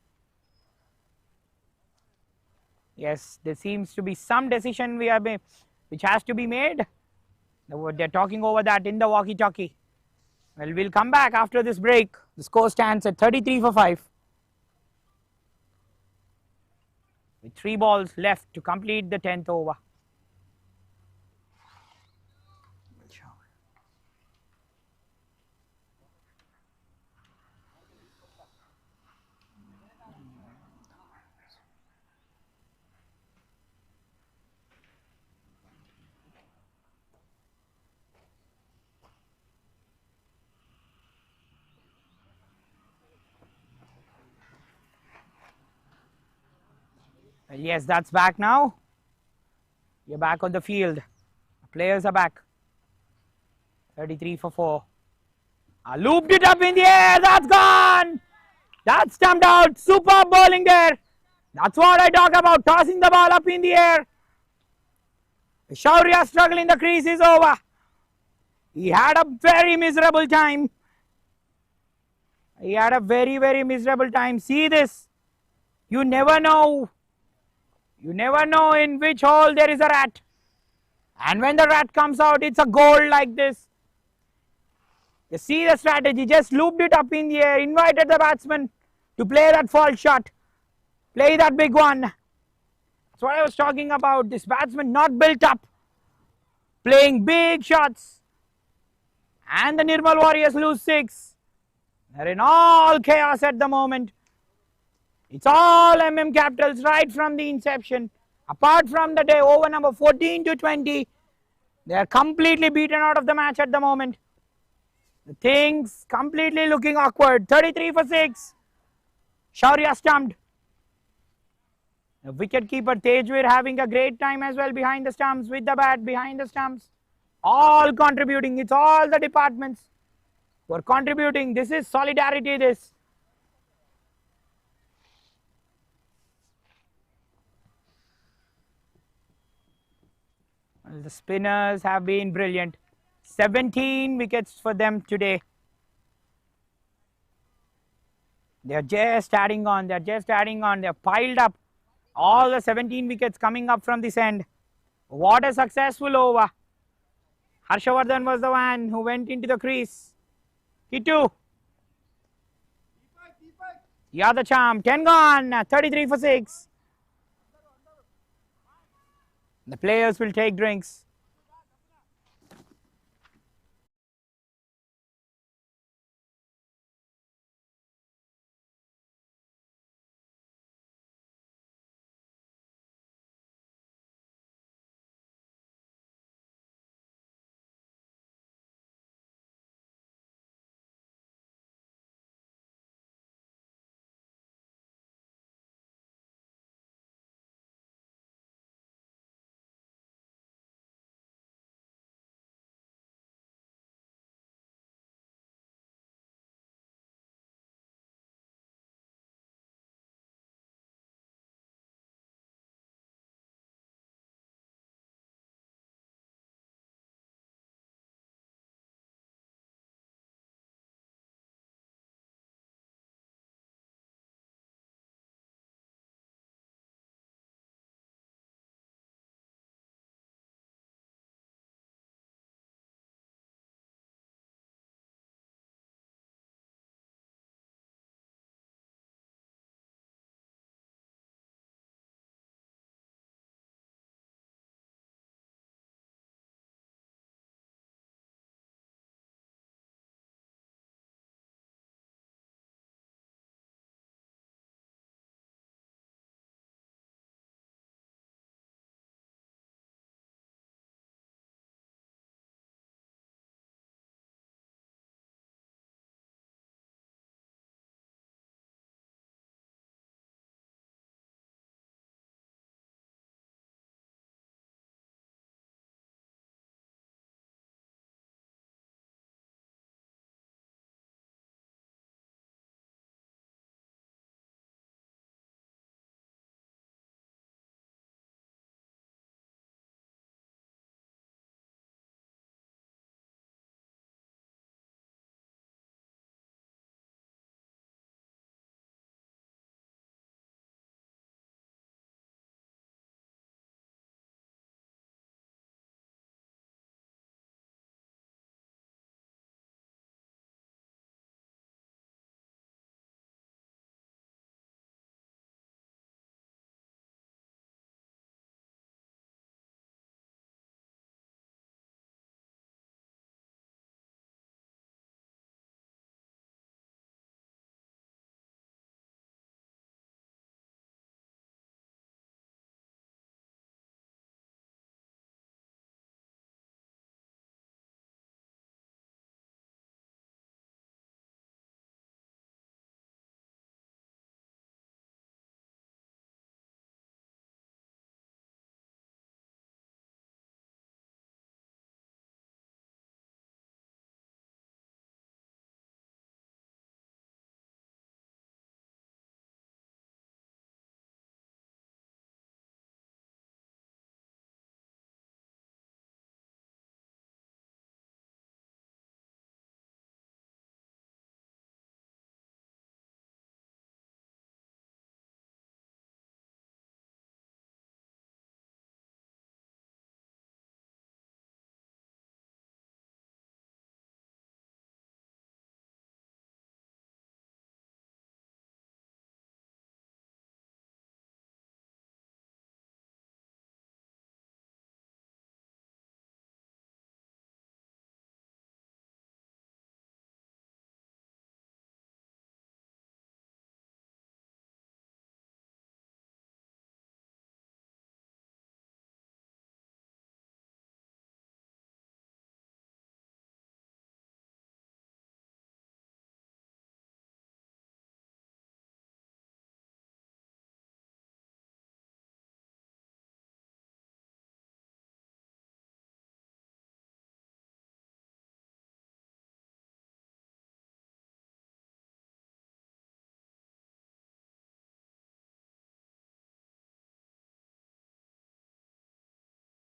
Yes, there seems to be some decision which has to be made. They're talking over that in the walkie-talkie. Well, we'll come back after this break. The score stands at 33 for 5. With 3 balls left to complete the 10th over. Yes, that's back now. You're back on the field. The players are back. 33 for 4. I looped it up in the air. That's gone. That's stumped out. Superb bowling there. That's what I talk about. Tossing the ball up in the air. Kshatriya's struggle in the crease is over. He had a very miserable time. He had a very, very miserable time. See this. You never know. You never know in which hole there is a rat. And when the rat comes out, it's a goal like this. You see the strategy. Just looped it up in the air. Invited the batsman to play that false shot. Play that big one. That's what I was talking about. This batsman not built up. Playing big shots. And the Nirmal Warriors lose 6. They're in all chaos at the moment. It's all MM Capitals right from the inception. Apart from the day over number 14 to 20, they are completely beaten out of the match at the moment. The things completely looking awkward. 33 for 6. Kshatriya stumped. The wicket-keeper 𝗃𝗃𝗃 having a great time as well behind the stumps, with the bat, behind the stumps. All contributing. It's all the departments who are contributing. This is solidarity, this. Well, the spinners have been brilliant. 17 wickets for them today. They're just adding on. They're just adding on. They're piled up. All the 17 wickets coming up from this end. What a successful over. 𝗪𝗪𝗔𝗏 was the one who went into the crease. Kittu. You're the charm. 10 gone. 33 for 6. The players will take drinks.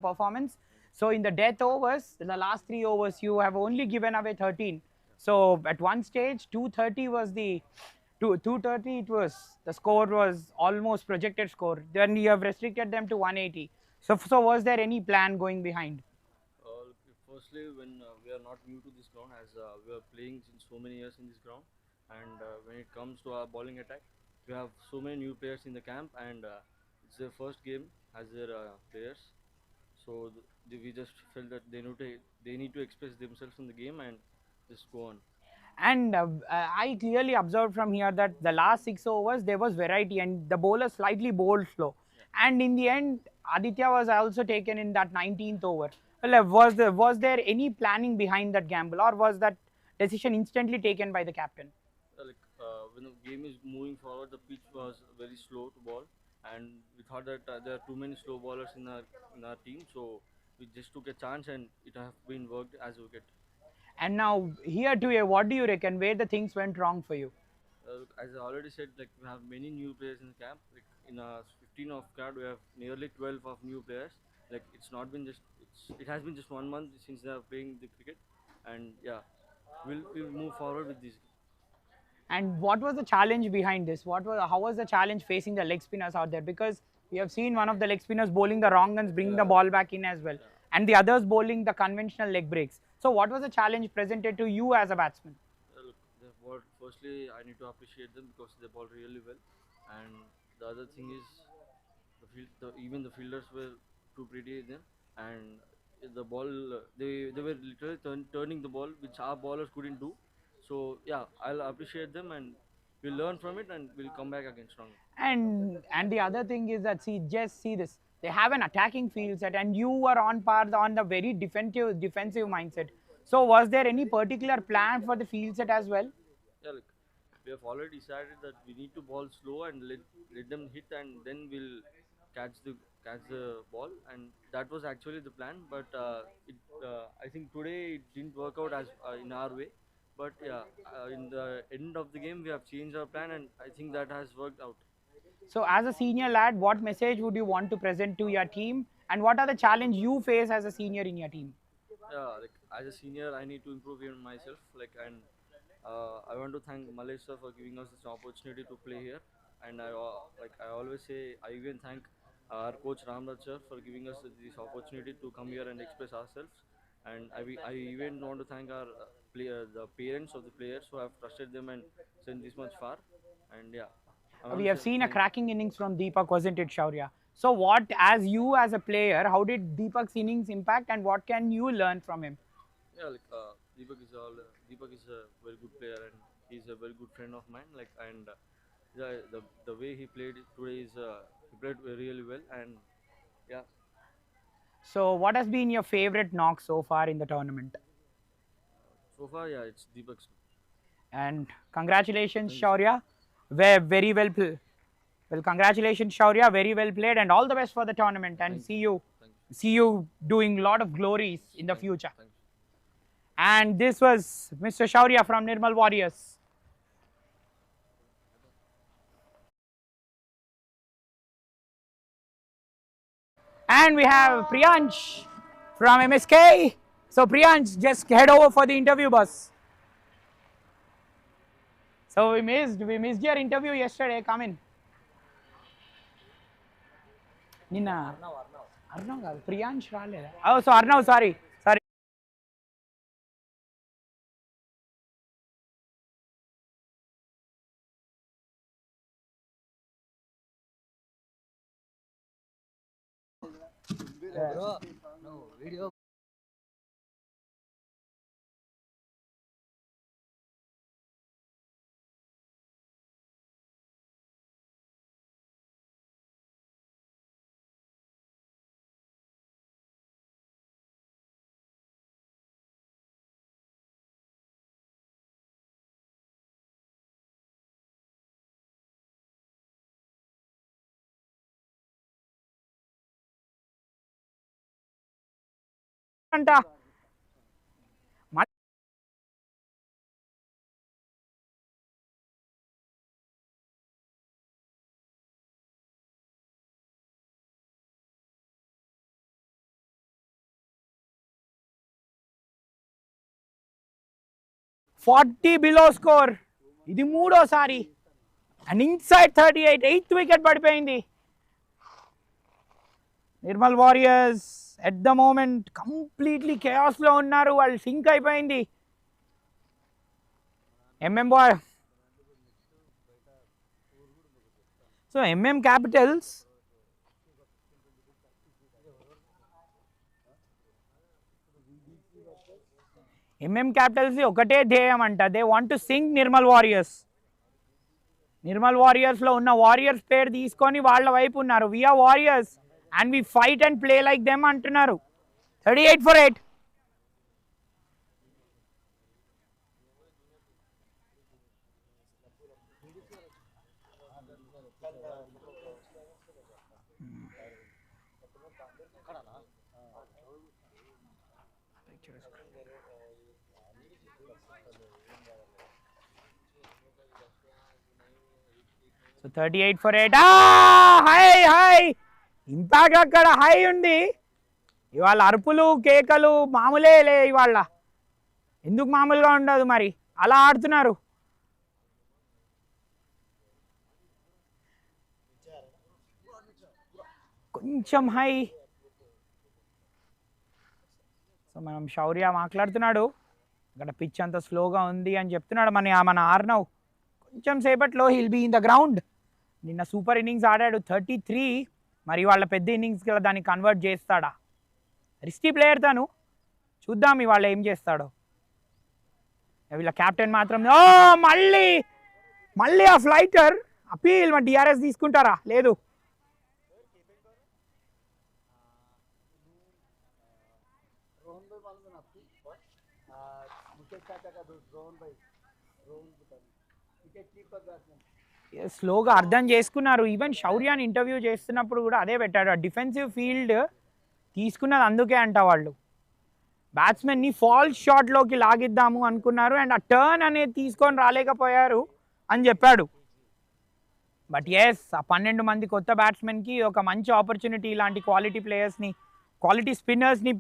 performance. So in the death overs, in the last 3 overs, you have only given away 13. So at one stage, 230 was the 230. It was the score was almost projected score. Then you have restricted them to 180. So was there any plan going behind? Firstly, when we are not new to this ground, as we are playing since so many years in this ground, and when it comes to our bowling attack, we have so many new players in the camp, and it's their first game as their players. So we just felt that they need to express themselves in the game and just go on. And I clearly observed from here that the last 6 overs there was variety and the bowler slightly bowled slow. Yeah. And in the end, Aditya was also taken in that 19th over. Well, was there any planning behind that gamble, or was that decision instantly taken by the captain? When the game is moving forward, the pitch was very slow to ball, and we thought that there are too many slow bowlers in our team, so we just took a chance, and it have been worked as a wicket. And now here to you, what do you reckon? Where the things went wrong for you? As I already said, like we have many new players in the camp. Like in our 15 of card, we have nearly 12 of new players. Like it's not been just it has been just 1 month since they are playing the cricket, and yeah, we'll move forward with this. And what was the challenge behind this? How was the challenge facing the leg spinners out there? Because we have seen one of the leg spinners bowling the wrong guns, bring the ball back in as well, and the others bowling the conventional leg breaks. So what was the challenge presented to you as a batsman? Look, firstly, I need to appreciate them because they ball really well, and the other thing is even the fielders were too pretty them, and the ball they were literally turning the ball, which our bowlers couldn't do. So yeah, I'll appreciate them, and we'll learn from it, and we'll come back again stronger. And the other thing is that just see this. They have an attacking field set, and you were on par on the very defensive mindset. So was there any particular plan for the field set as well? Yeah, like we have already decided that we need to ball slow and let them hit, and then we'll catch the catch the ball, and that was actually the plan. But I think today it didn't work out as in our way. But yeah, in the end of the game, we have changed our plan, and I think that has worked out. So as a senior lad, what message would you want to present to your team, and what are the challenge you face as a senior in your team? Yeah, like as a senior, I need to improve even myself. Like, and I want to thank Malay sir for giving us this opportunity to play here. And I always say, I even thank our coach Ramraj sir for giving us this opportunity to come here and express ourselves. And I even want to thank our the parents of the players who have trusted them and sent this much far. And yeah, I want We to have say seen a thank. cracking innings from Deepak, wasn't it, Shaurya? So what, as you as a player, how did Deepak's innings impact, and what can you learn from him? Yeah, like Deepak is a very good player, and he's a very good friend of mine. Like, and the way he played today is he played really well, and yeah. So what has been your favorite knock so far in the tournament? So far, yeah, it's Deepak's. And congratulations, Thank you, sir. Shaurya. Very well played. Well, congratulations, Shaurya. Very well played, and all the best for the tournament. And Thank you. Thank you. see you doing a lot of glories in the Thank you. future. Thank you. And this was Mr. Shaurya from Nirmal Warriors. And we have Priyansh from MSK. So Priyansh, just head over for the interview, boss. So we missed your interview yesterday. Come in. నిన్న అర్ణవ్ కాదు ప్రియాంష్ రాలేదా so Arnav sorry అంట 40 below score. ఇది మూడోసారి. And inside 38, 8th wicket పడిపోయింది. Nirmal warriors at the moment completely chaos లో ఉన్నారు. వాళ్ళు సింక్ అయిపోయింది. బాయ్. సో క్యాపిటల్స్ క్యాపిటల్స్ ఒకటే ధ్యేయం అంట. They want to sink Nirmal Warriors. Nirmal వారియర్స్లో ఉన్న వారియర్స్ పేరు తీసుకొని వాళ్ళ వైపు ఉన్నారు. We are warriors and we fight and play like them అంటున్నారు. 38 for 8. So 38 for 8. High impact అక్కడ హై ఉంది. ఇవాళ అరుపులు కేకలు మామూలే లే. ఇవాళ ఎందుకు మామూలుగా ఉండదు మరి, అలా ఆడుతున్నారు. కొంచెం హై. సో మనం శౌర్య మాట్లాడుతున్నాడు, అక్కడ పిచ్ అంత స్లోగా ఉంది అని చెప్తున్నాడు మన ఆర్నవ్. కొంచెం సేపట్లో he'll be in the ground. నిన్న సూపర్ ఇన్నింగ్స్ ఆడాడు 33. మరి వాళ్ళ పెద్ద ఇన్నింగ్స్ కదా దాన్ని కన్వర్ట్ చేస్తాడా? రిస్కీ ప్లేయర్ తను. చూద్దాం ఇవాళ ఏం చేస్తాడో. వీళ్ళ క్యాప్టెన్ మాత్రం మళ్ళీ ఆ ఫ్లైటర్ అపీల్. మరి డిఆర్ఎస్ తీసుకుంటారా? లేదు. స్లోగా అర్థం చేసుకున్నారు. ఈవెన్ శౌర్యాన్ని ఇంటర్వ్యూ చేస్తున్నప్పుడు కూడా అదే పెట్టాడు. డిఫెన్సివ్ ఫీల్డ్ తీసుకున్నది అందుకే అంట. వాళ్ళు బ్యాట్స్మెన్ని ఫాల్స్ షాట్లోకి లాగిద్దాము అనుకున్నారు అండ్ ఆ టర్న్ అనేది తీసుకొని రాలేకపోయారు అని చెప్పాడు. బట్ ఎస్, ఆ 12 మంది కొత్త బ్యాట్స్మెన్కి ఒక మంచి ఆపర్చునిటీ ఇలాంటి క్వాలిటీ ప్లేయర్స్ని, క్వాలిటీ స్పిన్నర్స్ని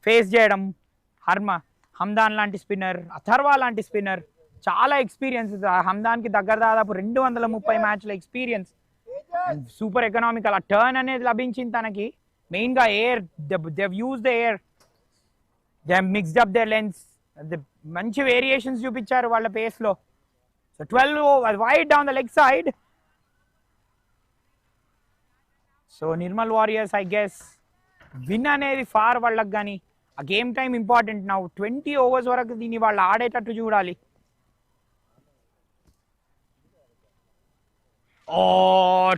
ఫేస్ చేయడం. హమ్దాన్ లాంటి స్పిన్నర్, అథర్వా లాంటి స్పిన్నర్, చాలా ఎక్స్పీరియన్స్. హమ్దాన్కి దగ్గర దాదాపు 230 మ్యాచ్ల ఎక్స్పీరియన్స్. Super economical. ఆ టర్న్ అనేది లభించింది తనకి. మెయిన్గా air, they use the air, they mixed up their lengths. మంచి వేరియేషన్స్ చూపించారు వాళ్ళ పేస్లో. So 12 wide down the leg side. So Nirmal Warriors I guess win అనేది ఫార్ వాళ్ళకి. కానీ ఆ గేమ్ టైం ఇంపార్టెంట్. నా 20 overs వరకు దీన్ని వాళ్ళు ఆడేటట్టు చూడాలి.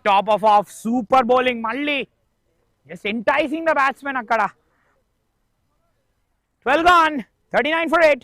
టాప్ ఆఫ్ సూపర్ బౌలింగ్ మళ్ళీ. జస్ట్ ఎంటైసింగ్ ద బ్యాట్స్మెన్ అక్కడ. 12 gone. 39 for 8.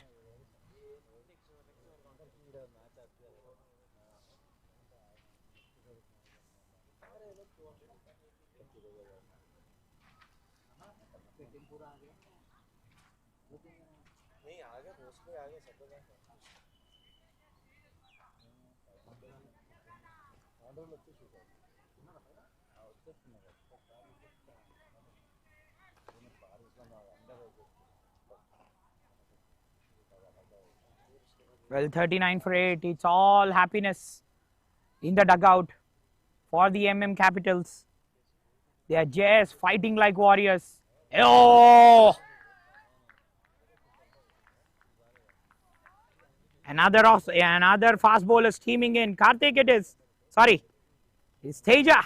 Well, 39 for 8. It's all happiness in the dugout for the capitals. They are just fighting like warriors. Oh! Another fast bowler steaming in. Karthik it is. Sorry. It's Teja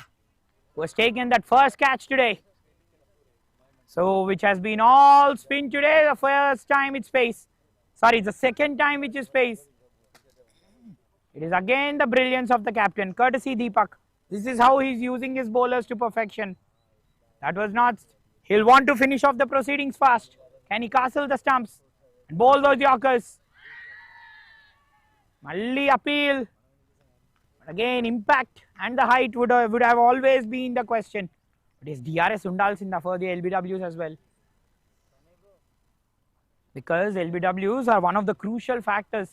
who has taken that first catch today. So, which has been all spin today. The first time it's pace. Sorry, the second time which is pace. It is again the brilliance of the captain, courtesy Deepak. This is how he's using his bowlers to perfection. That was not. He'll want to finish off the proceedings fast. Can he castle the stumps and bowl those Yorkers? Malli appeal. But again, impact and the height would have always been the question. But is DRS ఉండాల్సిందా for the LBWs as well? Because LBWs are one of the crucial factors.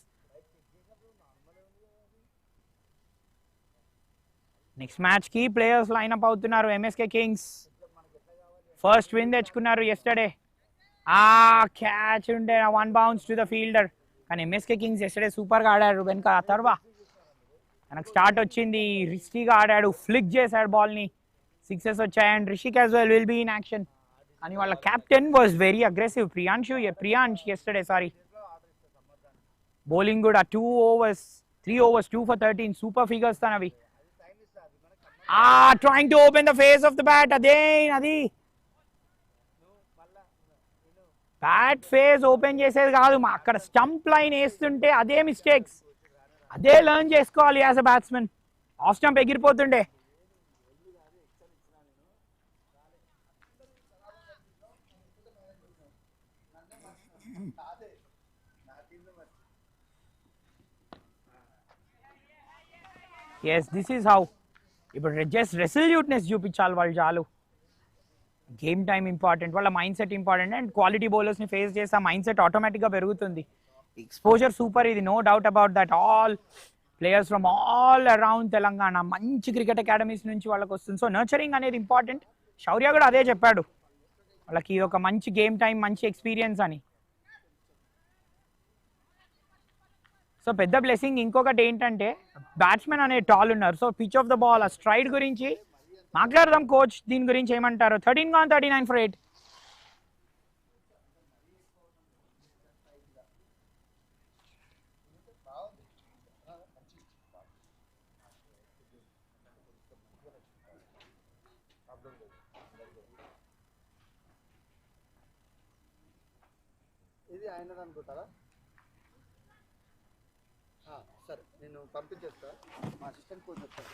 Next match ki players line up అవుతున్నారు. MSK Kings first win తెచ్చుకున్నారు yesterday. Catch ఉండే, one bounce to the fielder. కానీ MSK Kings yesterday సూపర్గా ఆడారు. వెనుక 𝗃𝗏 తనకు start వచ్చింది, రిస్కీగా ఆడాడు, ఫ్లిక్ చేశాడు బాల్ని, 6s వచ్చాయి. And 𝗬𝚾𝗂𝗏 will be in action. కానీ వాళ్ళ captain was very aggressive. Priyansh yesterday bowling కూడా 3 overs 2 for 13 సూపర్ ఫిగర్స్ తనవి. Trying to open the face of the bat. అది బ్యాట్ ఫేస్ ఓపెన్ చేసేది కాదు, అక్కడ స్టంప్ లైన్ వేస్తుంటే అదే మిస్టేక్స్, అదే లర్న్ చేసుకోవాలి as a batsmen. Off stump ఎగిరిపోతుండే. Yes, this is how. ఇప్పుడు జస్ట్ రెసల్యూట్నెస్ చూపించాలి వాళ్ళు చాలు. గేమ్ టైమ్ ఇంపార్టెంట్, వాళ్ళ mindset important. And quality బౌలర్స్ని ఫేస్ చేస్తే ఆ మైండ్ సెట్ ఆటోమేటిక్గా పెరుగుతుంది. ఎక్స్పోజర్ సూపర్, ఇది no doubt about that. All players from all around Telangana, మంచి క్రికెట్ అకాడమీస్ నుంచి వాళ్ళకి వస్తుంది. సో నర్చరింగ్ అనేది ఇంపార్టెంట్. శౌర్య కూడా అదే చెప్పాడు, వాళ్ళకి ఒక మంచి గేమ్ టైం, మంచి ఎక్స్పీరియన్స్ అని. సో పెద్ద బ్లెస్సింగ్ ఇంకొకటి ఏంటంటే బ్యాట్స్మెన్ అనే టాల్ ఉన్నారు. So pitch of the ball, ఆ స్ట్రైడ్ గురించి మాట్లాడదాం. కోచ్ దీని గురించి ఏమంటారు? 13 gone 39 for 8. ఇది ఆయనది అనుకుంటారా? సరే, నేను పంపించేస్తా, మా అసిస్టెంట్ కోచ్ చెప్తాను.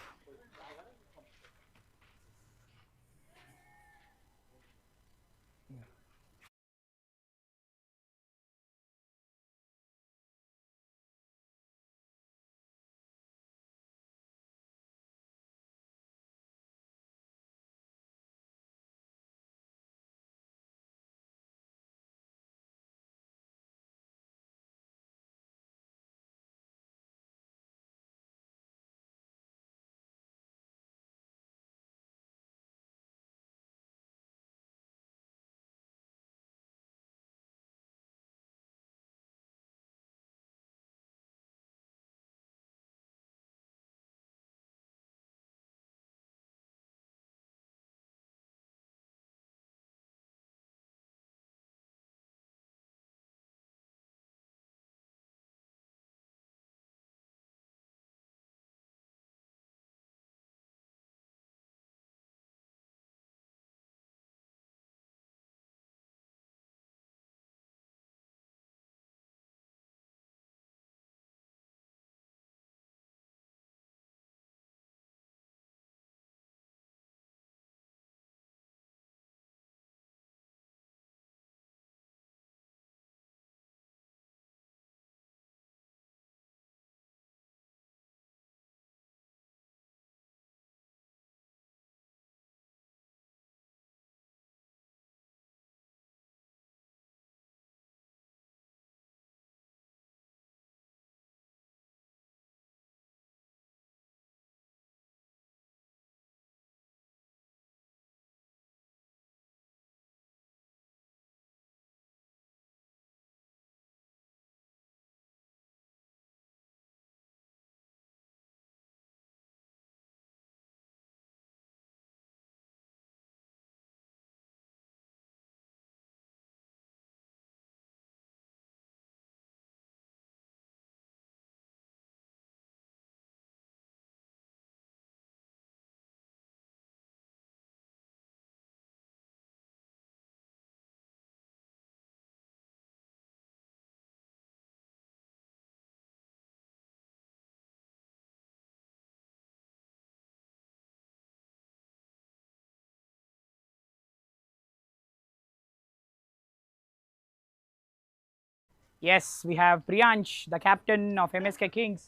Yes, we have Priyansh, the captain of MSK Kings.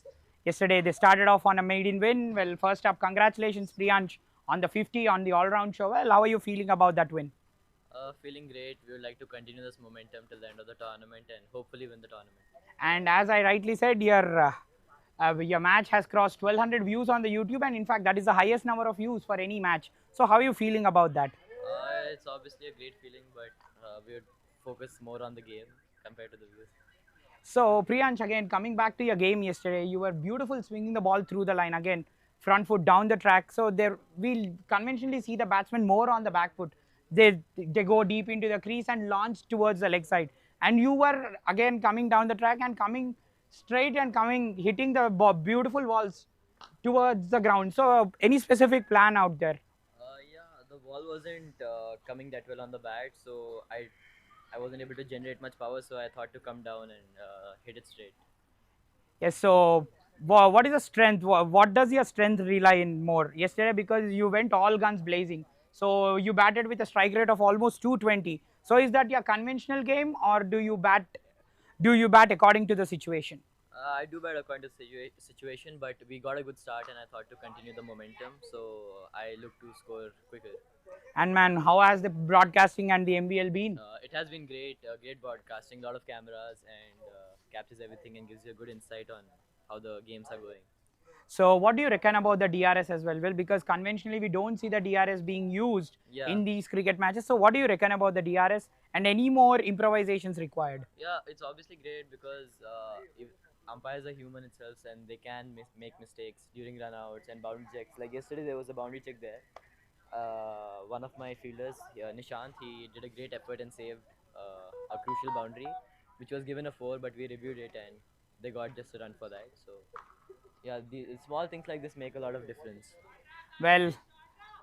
Yesterday they started off on a maiden win. Well, first up, congratulations Priyansh on the 50 on the all-round show. Well, how are you feeling about that win? Feeling great. We would like to continue this momentum till the end of the tournament and hopefully win the tournament. And as I rightly said, your match has crossed 1200 views on the YouTube, and in fact that is the highest number of views for any match. So how are you feeling about that? It's obviously a great feeling, but we would focus more on the game compared to the views. So Priyansh, again coming back to your game yesterday, you were beautiful swinging the ball through the line again, front foot down the track. So there we'll conventionally see the batsmen more on the back foot. They go deep into the crease and launch towards the leg side. And you were again coming down the track and coming straight and hitting the beautiful balls towards the ground. So any specific plan out there? Yeah, the ball wasn't coming that well on the bat, so I wasn't able to generate much power, so I thought to come down and hit it straight. Yes, so what is the strength? What does your strength rely in more? Yesterday, because you went all guns blazing, so you batted with a strike rate of almost 220. So is that your conventional game, or do you bat according to the situation? I do bat according to situation, but we got a good start and I thought to continue the momentum, so I look to score quicker. And man, how has the broadcasting and the MBL been? It has been great, great broadcasting, a lot of cameras, and captures everything and gives you a good insight on how the games are going. So what do you reckon about the DRS as well? Well, because conventionally we don't see the DRS being used in these cricket matches. So what do you reckon about the DRS and any more improvisations required? Yeah, it's obviously great because if umpires are human itself and they can make mistakes during runouts and boundary checks. Like yesterday there was a boundary check there. One of my fielders, Nishant, he did a great effort and saved a crucial boundary, which was given a 4, but we reviewed it and they got just a run for that. So yeah, the small things like this make a lot of difference. Well,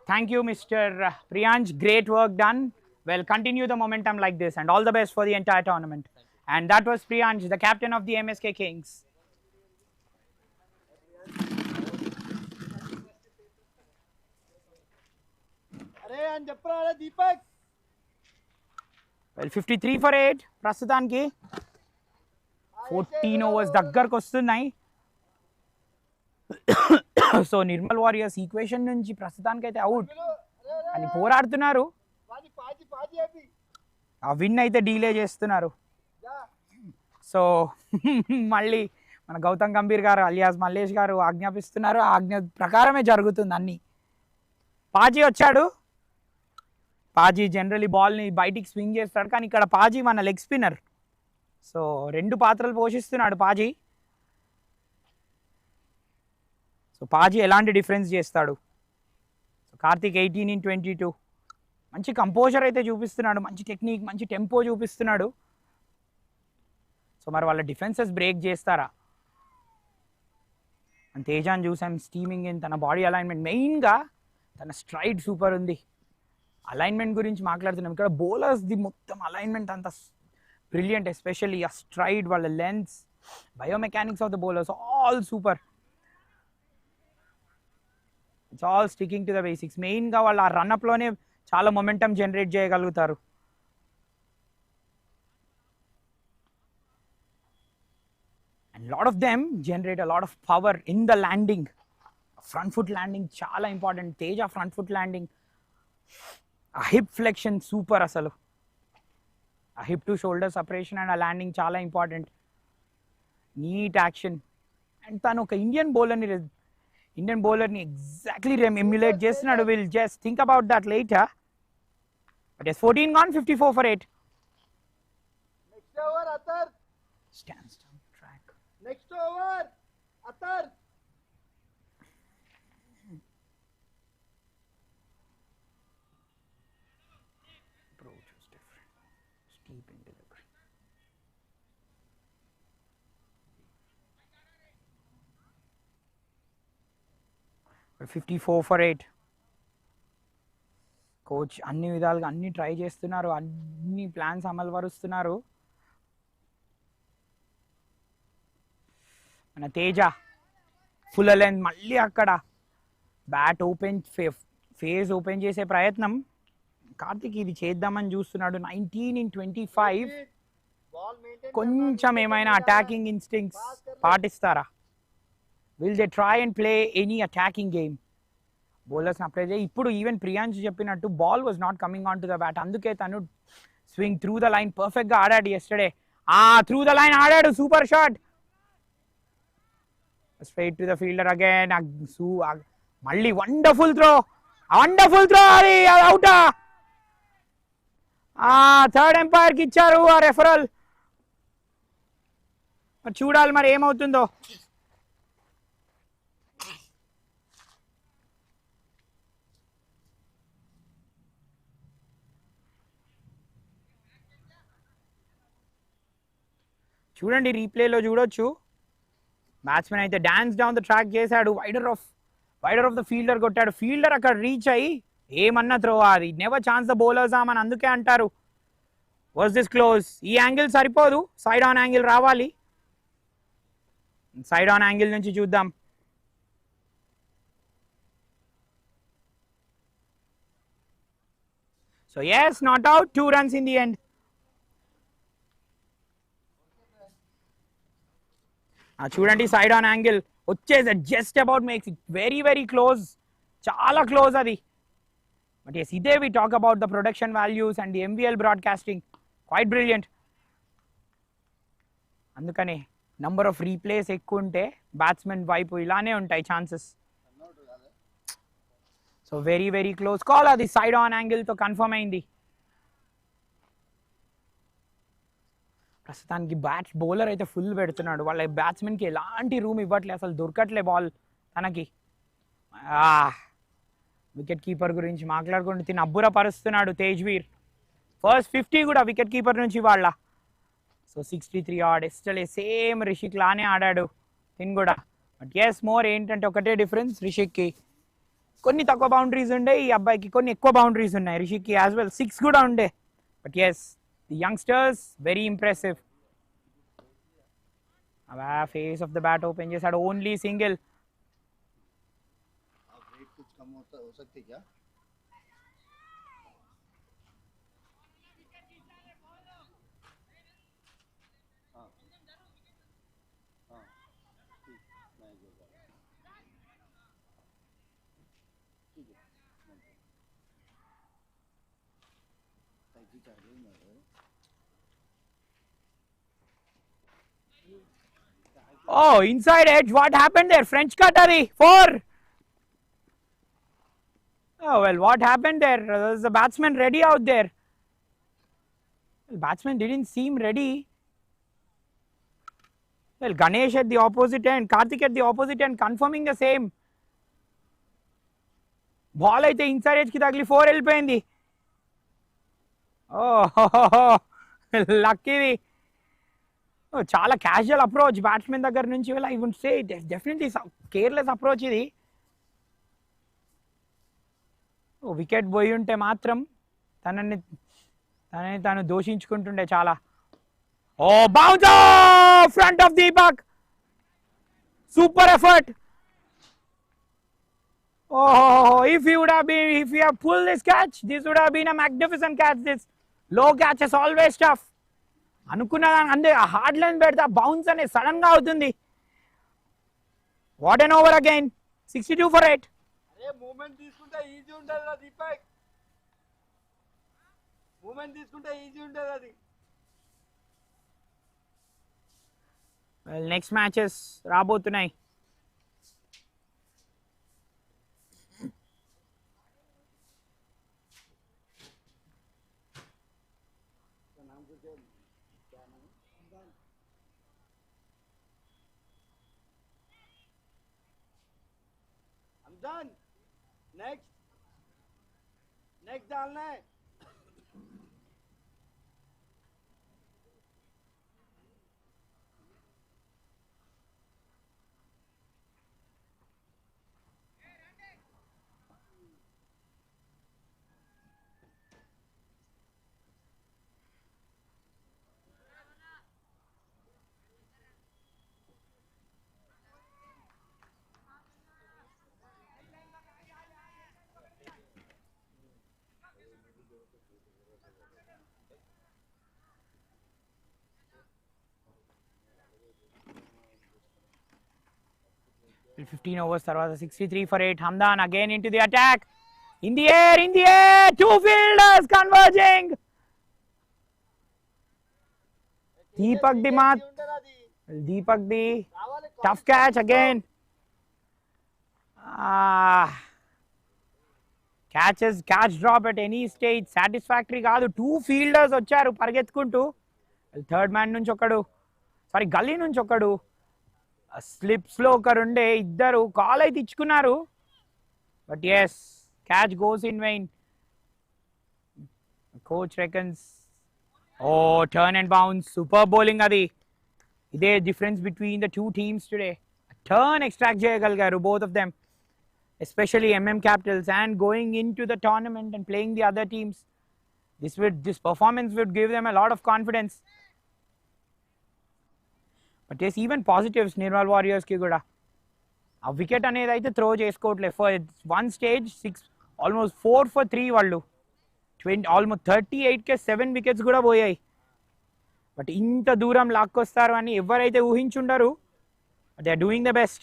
thank you, Mr. Priyansh. Great work done. Well, continue the momentum like this and all the best for the entire tournament. And that was Priyansh, the captain of the MSK Kings. Well, 53 for 8. ప్రస్తుతానికి 14 overs దగ్గరకు వస్తున్నాయి. So Nirmal warriors equation నుంచి ప్రస్తుతానికి అయితే out అని పోరాడుతున్నారు. ఆ win అయితే డీలే చేస్తున్నారు. సో మళ్ళీ మన గౌతమ్ గంభీర్ గారు అలియాస్ మల్లేష్ గారు ఆజ్ఞాపిస్తున్నారు. ఆ ఆజ్ఞ ప్రకారమే జరుగుతుంది అన్ని. పాజీ వచ్చాడు. పాజీ జనరలీ బాల్ని బయటికి స్వింగ్ చేస్తాడు, కానీ ఇక్కడ పాజీ మన లెగ్ స్పిన్నర్. సో 2 పాత్రలు పోషిస్తున్నాడు పాజీ. సో పాజీ ఎలాంటి డిఫరెన్స్ చేస్తాడు? So Karthik 18 in 22. మంచి కంపోజర్ అయితే చూపిస్తున్నాడు, మంచి టెక్నిక్, మంచి టెంపో చూపిస్తున్నాడు. సో మరి వాళ్ళ డిఫెన్సెస్ బ్రేక్ చేస్తారా? అండ్ తేజాన్ చూసాం స్టీమింగ్ ఇన్, తన బాడీ అలైన్మెంట్, మెయిన్గా తన స్ట్రైడ్ సూపర్ ఉంది. అలైన్మెంట్ గురించి మాట్లాడుతున్నాం ఇక్కడ. బౌలర్స్ది మొత్తం అలైన్మెంట్ అంతా బ్రిలియంట్, ఎస్పెషల్లీ ఆ స్ట్రైడ్, వాళ్ళ lengths, biomechanics of the bowlers all super. It's all sticking to the basics. మెయిన్గా వాళ్ళు ఆ రన్అప్లోనే చాలా మొమెంటం జనరేట్ చేయగలుగుతారు. And lot of them generate a lot of power in the landing. Front foot landing చాలా important. Teja front foot landing, ఆ hip flexion super అసలు. ఆ hip to shoulder separation and ఆ ల్యాండింగ్ చాలా ఇంపార్టెంట్. Neat action. అండ్ తను ఒక Indian బౌలర్ని exactly emulate చేస్తున్నాడు. Will just think about that later. But yes 14 gone, 54 for 8. Next over, Atar. Stands down track. Next over, Atar. Approach was different. Steep in delivery. But 54 for 8. Coach అన్ని విధాలుగా అన్ని try చేస్తున్నారు, అన్ని plans అమలు పరుస్తున్నారు. మన Teja full length, మళ్ళీ అక్కడ bat open face open చేసే ప్రయత్నం. కార్తిక్ ఇది చేద్దామని చూస్తున్నాడు. 19 in 25. కొంచెం ఏమైనా అటాకింగ్ ఇన్స్టింక్ట్స్ పాటిస్తారా? Will they try and play any attacking game? బౌలర్స్ని అప్లై చేయి. ఇప్పుడు ఈవెన్ ప్రియాంష్ చెప్పినట్టు ball was not coming on to the bat, అందుకే తను స్వింగ్ త్రూ ద లైన్ పర్ఫెక్ట్గా ఆడాడు yesterday. త్రూ ద లైన్ ఆడాడు, super shot. Straight to the fielder again. మళ్ళీ వండర్ఫుల్ త్రో, అది అవుటా? థర్డ్ ఎంపైర్కి ఇచ్చారు ఆ రెఫరల్. మరి చూడాలి మరి ఏమవుతుందో. చూడండి రీప్లేలో చూడొచ్చు, బ్యాట్స్మెన్ అయితే డాన్స్ డౌన్ ద ట్రాక్ చేశాడు, వైడర్ ఆఫ్ ద ఫీల్డర్ కొట్టాడు, ఫీల్డర్ అక్కడ రీచ్ అయ్యి ఏమన్నా త్రో అది నెవర్ ఛాన్స్ ద బౌలర్స్ అని అందుకే అంటారు. Was this close? ఈ యాంగిల్ సరిపోదు, సైడ్ ఆన్ యాంగిల్ రావాలి. సైడ్ ఆన్ యాంగిల్ నుంచి చూద్దాం. So yes, not out, 2 runs in the end. చూడండి సైడ్ ఆన్ యాంగిల్ వచ్చేసి just about makes it very close, చాలా క్లోజ్ అది. బట్ ఎస్, ఇదే we talk about the production values and the MVL broadcasting, quite brilliant. అందుకనే number of replays ఎక్కువ ఉంటే batsmen వైపు ఇలానే ఉంటాయి chances. So very close call, అది సైడ్ ఆన్ యాంగిల్తో కన్ఫర్మ్ అయింది. ప్రస్తుతానికి బౌలర్ అయితే ఫుల్ పెడుతున్నాడు, వాళ్ళ బ్యాట్స్మెన్కి ఎలాంటి రూమ్ ఇవ్వట్లే, అసలు దొరకట్లే బాల్ తనకి. వికెట్ కీపర్ గురించి మాట్లాడుకుంటూ తిని అబ్బురపరుస్తున్నాడు తేజ్వీర్. ఫస్ట్ 50 కూడా వికెట్ కీపర్ నుంచి వాళ్ళ. సో 63 odd, ఎస్టలే సేమ్ రిషిక్ లానే ఆడాడు తిని కూడా. బట్ ఎస్, మోర్ ఏంటంటే ఒకటే డిఫరెన్స్, రిషిక్కి కొన్ని తక్కువ బౌండరీస్ ఉండే, ఈ అబ్బాయికి కొన్ని ఎక్కువ బౌండరీస్ ఉన్నాయి, రిషిక్కి యాజ్ వెల్ 6 కూడా ఉండే. But yes, the youngsters very impressive. Face of the bat open chesadu, only single. Weight कुछ कम हो सकती क्या? हाँ हाँ ठीक, मैं जो ठीक है, थैंक यू चाहिए मैं। Oh, inside edge, what happened there? French cut Ari, 4. Oh well, what happened there? Was the batsman ready out there? The batsman didn't seem ready. Well, Ganesh at the opposite end, Karthik at the opposite end, confirming the same. Ball aithe inside edge ki tagli 4 వెళ్ళిపోయింది. Oh, lucky. చాలా casual approach batsmen దగ్గర నుంచి. I would say definitely careless approach ఇది. Wicket పోయి ఉంటే మాత్రం తనని తాను దోషించుకుంటుండే చాలా. ఓ bounce front of Deepak, super effort. Oh, if you have pulled this catch, this would have been a magnificent catch. This low catch is always tough. అనుకున్నా అందే హార్డ్ లైన్ పెడితే బౌన్స్ అనేది సడన్ గా అవుతుంది. What an over again, 62 for 8. అరే moment తీసుకుంటే easy ఉంటది రా దీపక్, మూమెంట్ తీసుకుంటే ఈజీ ఉంటది అది. వెల్, నెక్స్ట్ మ్యాచెస్ రాబోతున్నాయి. Done. Next डालना है. In 15 overs తర్వాత 63 for 8. Hamdan again into the attack. In the air, two fielders converging. Deepak the tough catch again. Catch drop at any stage satisfactory కాదు. 2 fielders వచ్చారు పరిగెత్తుకుంటూ. Third man నుంచి ఒకడు sorry గల్లీ నుంచి ఒకడు స్లిప్స్లో ఒకరుండే ఇద్దరు కాల్ అయితే ఇచ్చుకున్నారు. But yes catch goes in vain. Coach reckons turn and bounce, super bowling అది. ఇదే difference between the two teams today. Turn extract చేయగలిగారు both of them, especially Capitals, and going into the tournament and playing the other teams. This performance would give them a lot of confidence. But there's even positives Nirmal Warriors ki kuda. A wicket anedi aithe throw chesukotle. For one stage almost 4 for 3 vallu. Almost 38 ke 7 wickets kuda poyayi. But inta dooram lakkostaru ani evvaraithe uhinchundaru. They are doing the best.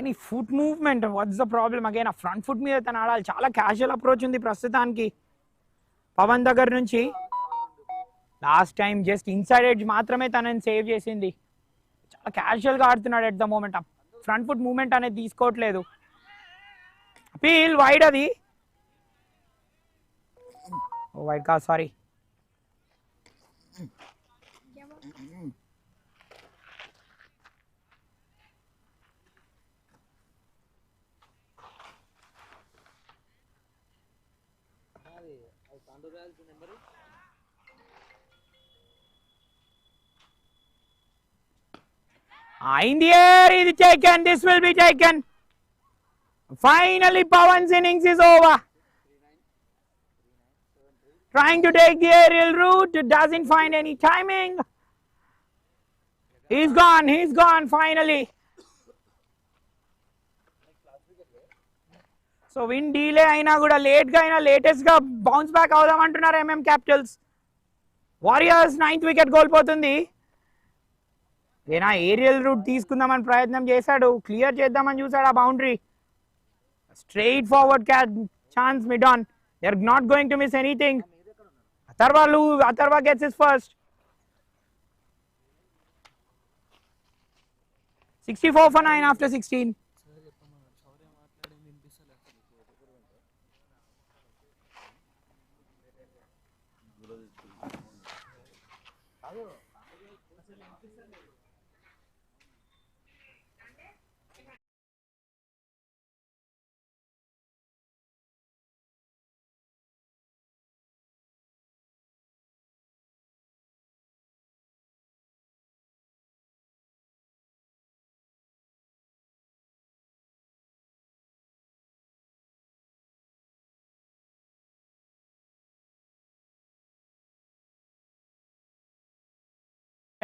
Any foot movement, what's the problem? Again, a front foot మీద తన ఆడాలి. చాలా casual approach ఉంది ప్రస్తుతానికి పవన్ దగ్గర నుంచి. Last time just inside edge మాత్రమే తనని సేవ్ చేసింది. చాలా క్యాజువల్గా ఆడుతున్నాడు at the moment. Front foot moment అనేది తీసుకోవట్లేదు. అపీల్ వైడ్ అది. వైడ్ కాదు, sorry. In the air, it is taken. This will be taken. Finally, Pawan's innings is over. Trying to take the aerial route, doesn't find any timing. He's gone finally. So win delay aina kuda late ga aina latest ga bounce back avudam antunnaru Capitals. Warriors 9th wicket కోల్పోతుంది. ఏనా aerial route తీసుకుందామని ప్రయత్నం చేశాడు, clear చేద్దామని చూశాడు ఆ boundary. Straightforward chance mid on. They are not going to miss anything. Atharva gets his first. 64 for 9 after 16.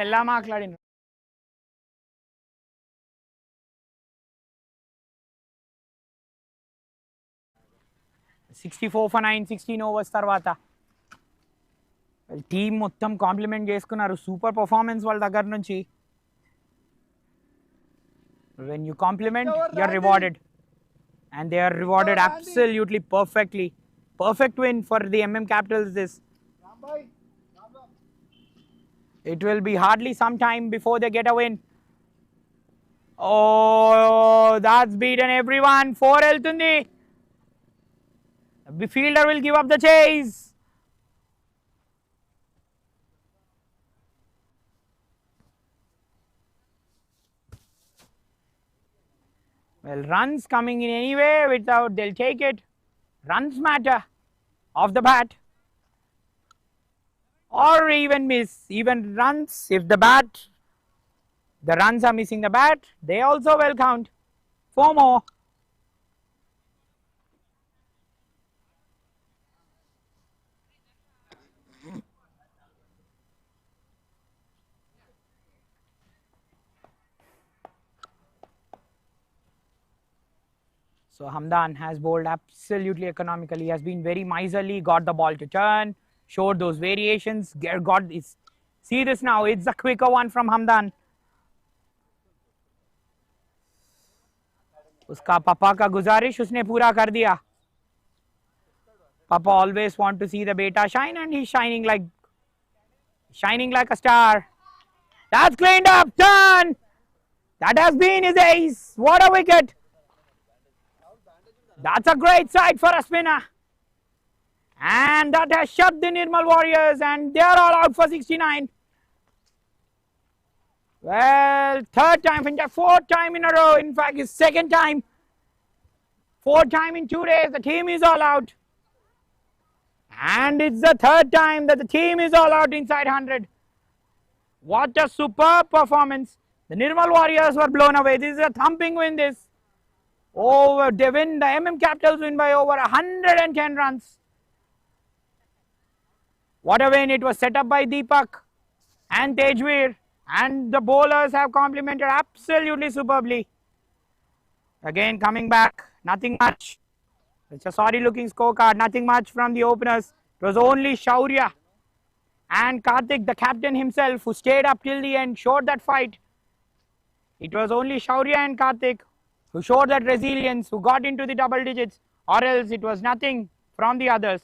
ఎలా మాట్లాడిన 64 for 9, 16 overs తర్వాత టీమ్ మొత్తం కాంప్లిమెంట్ చేసుకున్నారు. సూపర్ పర్ఫార్మెన్స్ వాళ్ళ దగ్గర నుంచి. when you compliment, you are rewarded, and they are rewarded absolutely perfectly. Perfect win for the Capitals this. It will be hardly some time before they get a win. Oh, that's beaten everyone. 4 వెళ్తుంది. The fielder will give up the chase. Well, runs coming in anyway without, they'll take it. Runs matter off the bat. Or even miss, even runs, if the runs are missing the bat, they also will count. 4 more. So Hamdan has bowled absolutely economically. He has been very miserly, got the ball to turn, showed those variations, got this. See this now, it's a quicker one from Hamdan. Uska papa ka guzarish usne pura kar diya. Papa always want to see the beta shine, and he's shining like a star. That's cleaned up, turn. That has been his ace. What a wicket. That's a great side for a spinner. And that has shut the NIRMAL Warriors, and they are all out for 69. Well, third time, fourth time in a row. In fact, it's second time. Fourth time in 2 days, the team is all out. And it's the third time that the team is all out inside 100. What a superb performance. The NIRMAL Warriors were blown away. This is a thumping win. They win, the 𝗵𝗃𝗃𝗲s win by over 110 runs. What a win. It was set up by Deepak and Tejveer, and the bowlers have complemented absolutely superbly. Again coming back, nothing much. It's a sorry looking scorecard, nothing much from the openers. It was only Shaurya and Karthik, the captain himself, who stayed up till the end, showed that fight. It was only Shaurya and Karthik who showed that resilience, who got into the double digits, or else it was nothing from the others.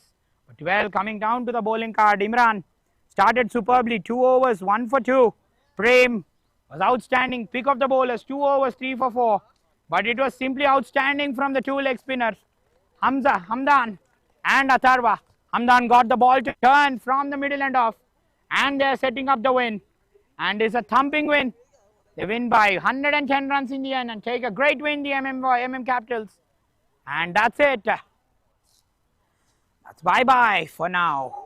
But well, coming down to the bowling card, Imran started superbly, 2 overs, 1 for 2. Prem was outstanding, pick of the bowlers, 2 overs, 3 for 4. But it was simply outstanding from the 2 leg spinners, Hamdan and Atharva. Hamdan got the ball to turn from the middle and off, and they are setting up the win. And it's a thumping win. They win by 110 runs in the end and take a great win, the 𝗵𝗃𝗃𝗃𝗲s. And that's it. That's bye-bye for now.